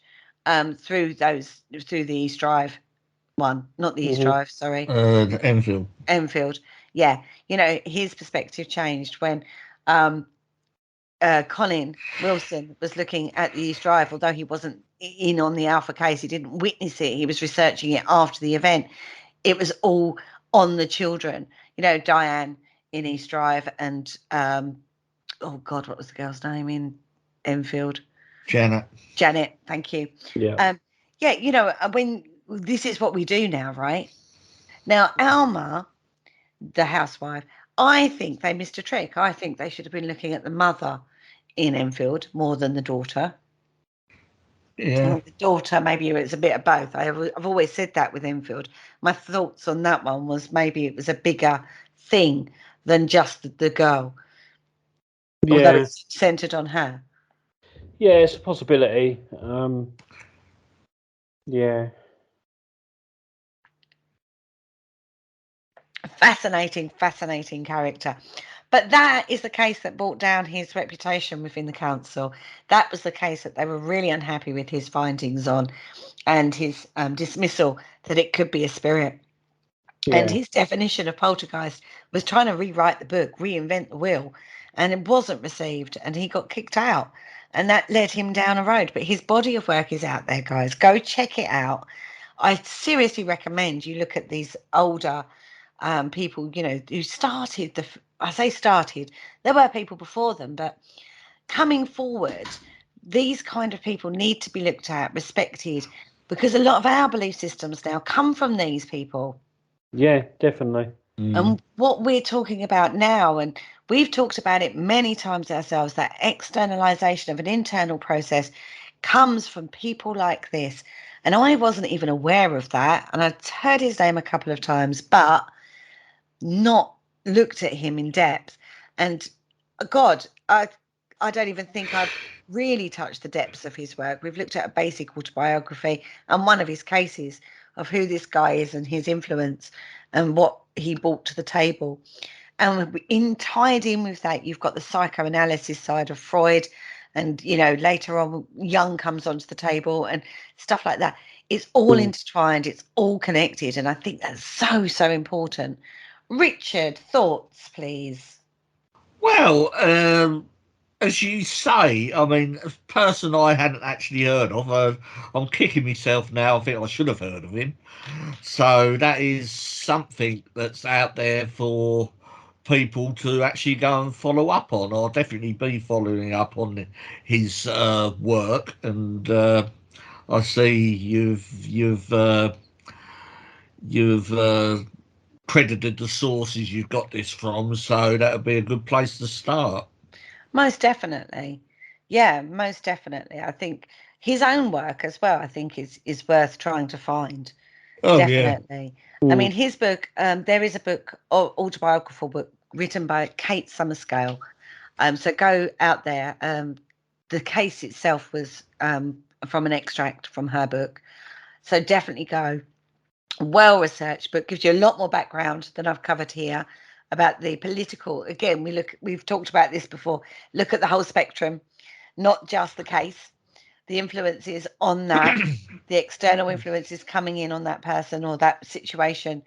[SPEAKER 2] through the East Drive one, not the East Drive, sorry.
[SPEAKER 3] Enfield.
[SPEAKER 2] Enfield. Yeah. You know, his perspective changed when Colin Wilson was looking at the East Drive, although he wasn't in on the Alpha case, he didn't witness it, he was researching it after the event. It was all on the children, you know, Diane in East Drive and oh God, what was the girl's name in Enfield?
[SPEAKER 3] Janet,
[SPEAKER 2] thank you.
[SPEAKER 1] Yeah.
[SPEAKER 2] Yeah, you know, when this is what we do now, right? Now, Alma, the housewife, I think they missed a trick. I think they should have been looking at the mother in Enfield more than the daughter.
[SPEAKER 3] Yeah.
[SPEAKER 2] The daughter, maybe it's a bit of both. I've always said that with Enfield. My thoughts on that one was maybe it was a bigger thing than just the girl.
[SPEAKER 1] Yeah.
[SPEAKER 2] Although it's centered on her.
[SPEAKER 1] Yeah, it's a possibility. Yeah. Fascinating
[SPEAKER 2] character. But that is the case that brought down his reputation within the council. That was the case that they were really unhappy with his findings on and his dismissal that it could be a spirit. Yeah. And his definition of poltergeist was trying to rewrite the book, reinvent the wheel, and it wasn't received and he got kicked out. And that led him down a road. But his body of work is out there, guys. Go check it out. I seriously recommend you look at these older people, you know, who started I say started, there were people before them, but coming forward, these kind of people need to be looked at, respected, because a lot of our belief systems now come from these people.
[SPEAKER 1] Yeah, definitely.
[SPEAKER 2] And what we're talking about now, and we've talked about it many times ourselves, that externalization of an internal process comes from people like this. And I wasn't even aware of that. And I'd heard his name a couple of times, but not looked at him in depth. And God, I don't even think I've really touched the depths of his work. We've looked at a basic autobiography and one of his cases of who this guy is and his influence and what he brought to the table. And tied in with that, you've got the psychoanalysis side of Freud. And, you know, later on, Jung comes onto the table and stuff like that. It's all intertwined. It's all connected. And I think that's so, so important. Richard, thoughts, please?
[SPEAKER 3] Well, as you say, I mean, a person I hadn't actually heard of, I'm kicking myself now. I think I should have heard of him. So that is something that's out there for people to actually go and follow up on. I'll definitely be following up on his work, and I see you've credited the sources you've got this from, so that would be a good place to start.
[SPEAKER 2] Most definitely. Yeah, most definitely. I think his own work as well, I think is worth trying to find.
[SPEAKER 3] Oh,
[SPEAKER 2] definitely.
[SPEAKER 3] Yeah.
[SPEAKER 2] I mean, his book, there is a book, autobiographical book written by Kate Summerscale. So go out there. The case itself was from an extract from her book. So definitely go. Well researched book, gives you a lot more background than I've covered here about the political. Again, we've talked about this before. Look at the whole spectrum, not just the case, the influences on that, the external influences coming in on that person or that situation.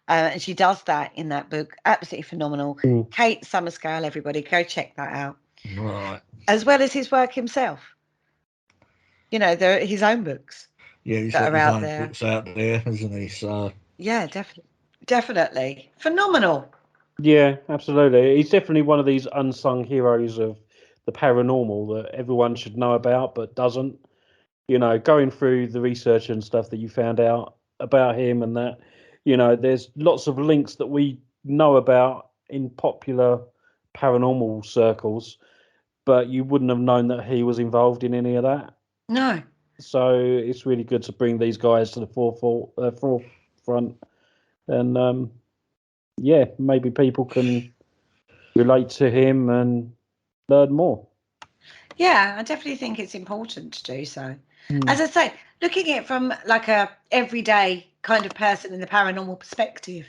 [SPEAKER 2] And she does that in that book. Absolutely phenomenal. Kate Summerscale, everybody, go check that out.
[SPEAKER 3] Right.
[SPEAKER 2] As well as his work himself. You know, his own books.
[SPEAKER 3] Yeah, he's got his own books out there, hasn't he? So
[SPEAKER 2] yeah, definitely phenomenal.
[SPEAKER 1] Yeah, absolutely. He's definitely one of these unsung heroes of the paranormal that everyone should know about but doesn't. You know, going through the research and stuff that you found out about him and that, you know, there's lots of links that we know about in popular paranormal circles, but you wouldn't have known that he was involved in any of that.
[SPEAKER 2] No.
[SPEAKER 1] So it's really good to bring these guys to the forefront, and yeah, maybe people can relate to him and learn more.
[SPEAKER 2] Yeah, I definitely think it's important to do so. As I say, looking at it from like a everyday kind of person in the paranormal perspective,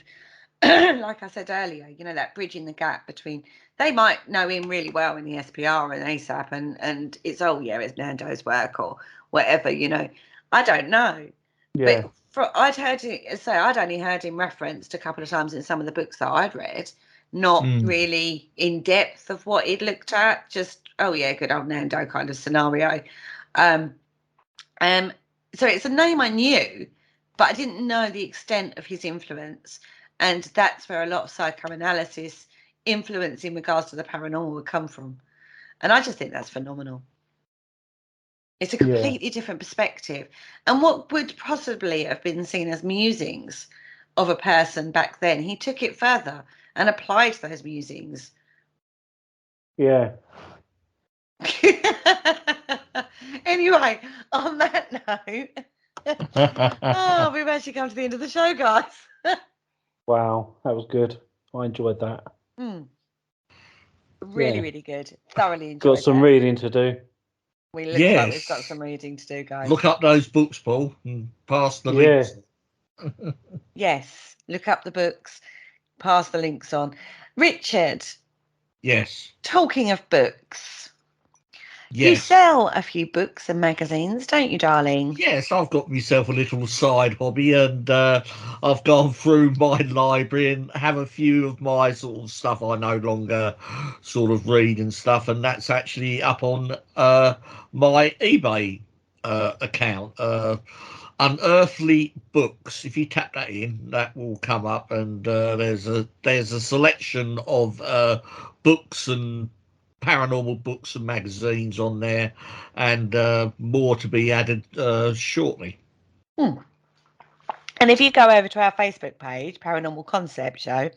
[SPEAKER 2] like I said earlier, you know, that bridging the gap between, they might know him really well in the SPR and ASAP, and it's, oh yeah, it's Nando's work or whatever, you know. I don't know.
[SPEAKER 1] Yeah.
[SPEAKER 2] But I'd only heard him referenced a couple of times in some of the books that I'd read, not really in depth of what he'd looked at, just, oh yeah, good old Nando kind of scenario. So it's a name I knew, but I didn't know the extent of his influence. And that's where a lot of psychoanalysis influence in regards to the paranormal would come from. And I just think that's phenomenal. It's a completely different perspective. And what would possibly have been seen as musings of a person back then, he took it further and applied those musings.
[SPEAKER 1] Yeah.
[SPEAKER 2] Anyway, on that note, we've actually come to the end of the show, guys.
[SPEAKER 1] Wow, that was good. I enjoyed that.
[SPEAKER 2] Really good. Thoroughly enjoyed.
[SPEAKER 1] Got some reading to do.
[SPEAKER 2] We look like we've got some reading to do, guys.
[SPEAKER 3] Look up those books, Paul, and pass the links.
[SPEAKER 2] Yes, look up the books, pass the links on. Richard.
[SPEAKER 3] Yes.
[SPEAKER 2] Talking of books. Yes. You sell a few books and magazines, don't you, darling?
[SPEAKER 3] Yes, I've got myself a little side hobby, and I've gone through my library and have a few of my sort of stuff I no longer sort of read and stuff, and that's actually up on my eBay account. Unearthly Books. If you tap that in, that will come up, and there's a selection of books and paranormal books and magazines on there, and more to be added shortly.
[SPEAKER 2] And if you go over to our Facebook page, Paranormal Concept Show,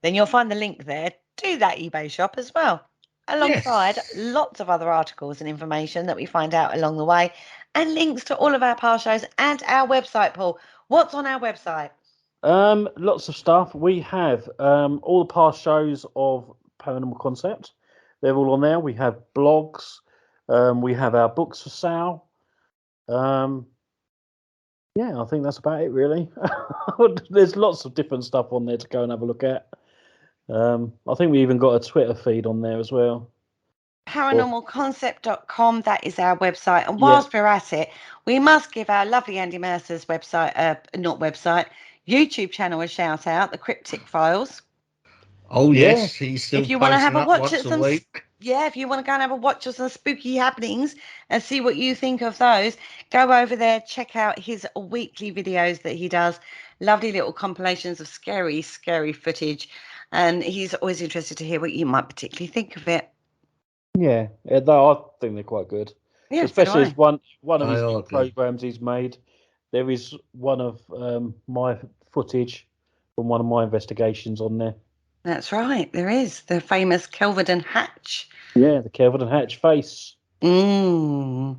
[SPEAKER 2] then you'll find the link there to that eBay shop as well, alongside lots of other articles and information that we find out along the way, and links to all of our past shows and our website. Paul, what's on our website?
[SPEAKER 1] Lots of stuff. We have all the past shows of Paranormal Concept. They're all on there. We have blogs. We have our books for sale. I think that's about it, really. There's lots of different stuff on there to go and have a look at. I think we even got a Twitter feed on there as well.
[SPEAKER 2] Paranormalconcept.com, that is our website. And whilst we're at it, we must give our lovely Andy Mercer's YouTube channel a shout out, the Cryptic Files.
[SPEAKER 3] Oh yes, he's still.
[SPEAKER 2] If you want to have a watch at some,
[SPEAKER 3] week.
[SPEAKER 2] If you want to go and have a watch of some spooky happenings and see what you think of those, go over there, check out his weekly videos that he does. Lovely little compilations of scary footage, and he's always interested to hear what you might particularly think of it.
[SPEAKER 1] Yeah, I think they're quite good.
[SPEAKER 2] Yeah,
[SPEAKER 1] especially as one of his programs he's made. There is one of my footage from one of my investigations on there.
[SPEAKER 2] That's right, there is the famous Kelvedon Hatch.
[SPEAKER 1] Yeah, the Kelvedon Hatch face.
[SPEAKER 2] Go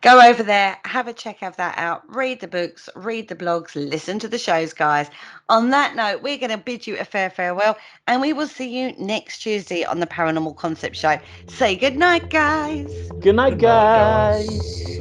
[SPEAKER 2] over there, have a check of that out, read the books, read the blogs, listen to the shows, guys. On that note, we're going to bid you a fair farewell, and we will see you next Tuesday on the Paranormal Concept Show. Say good night, guys.
[SPEAKER 1] Good night, guys.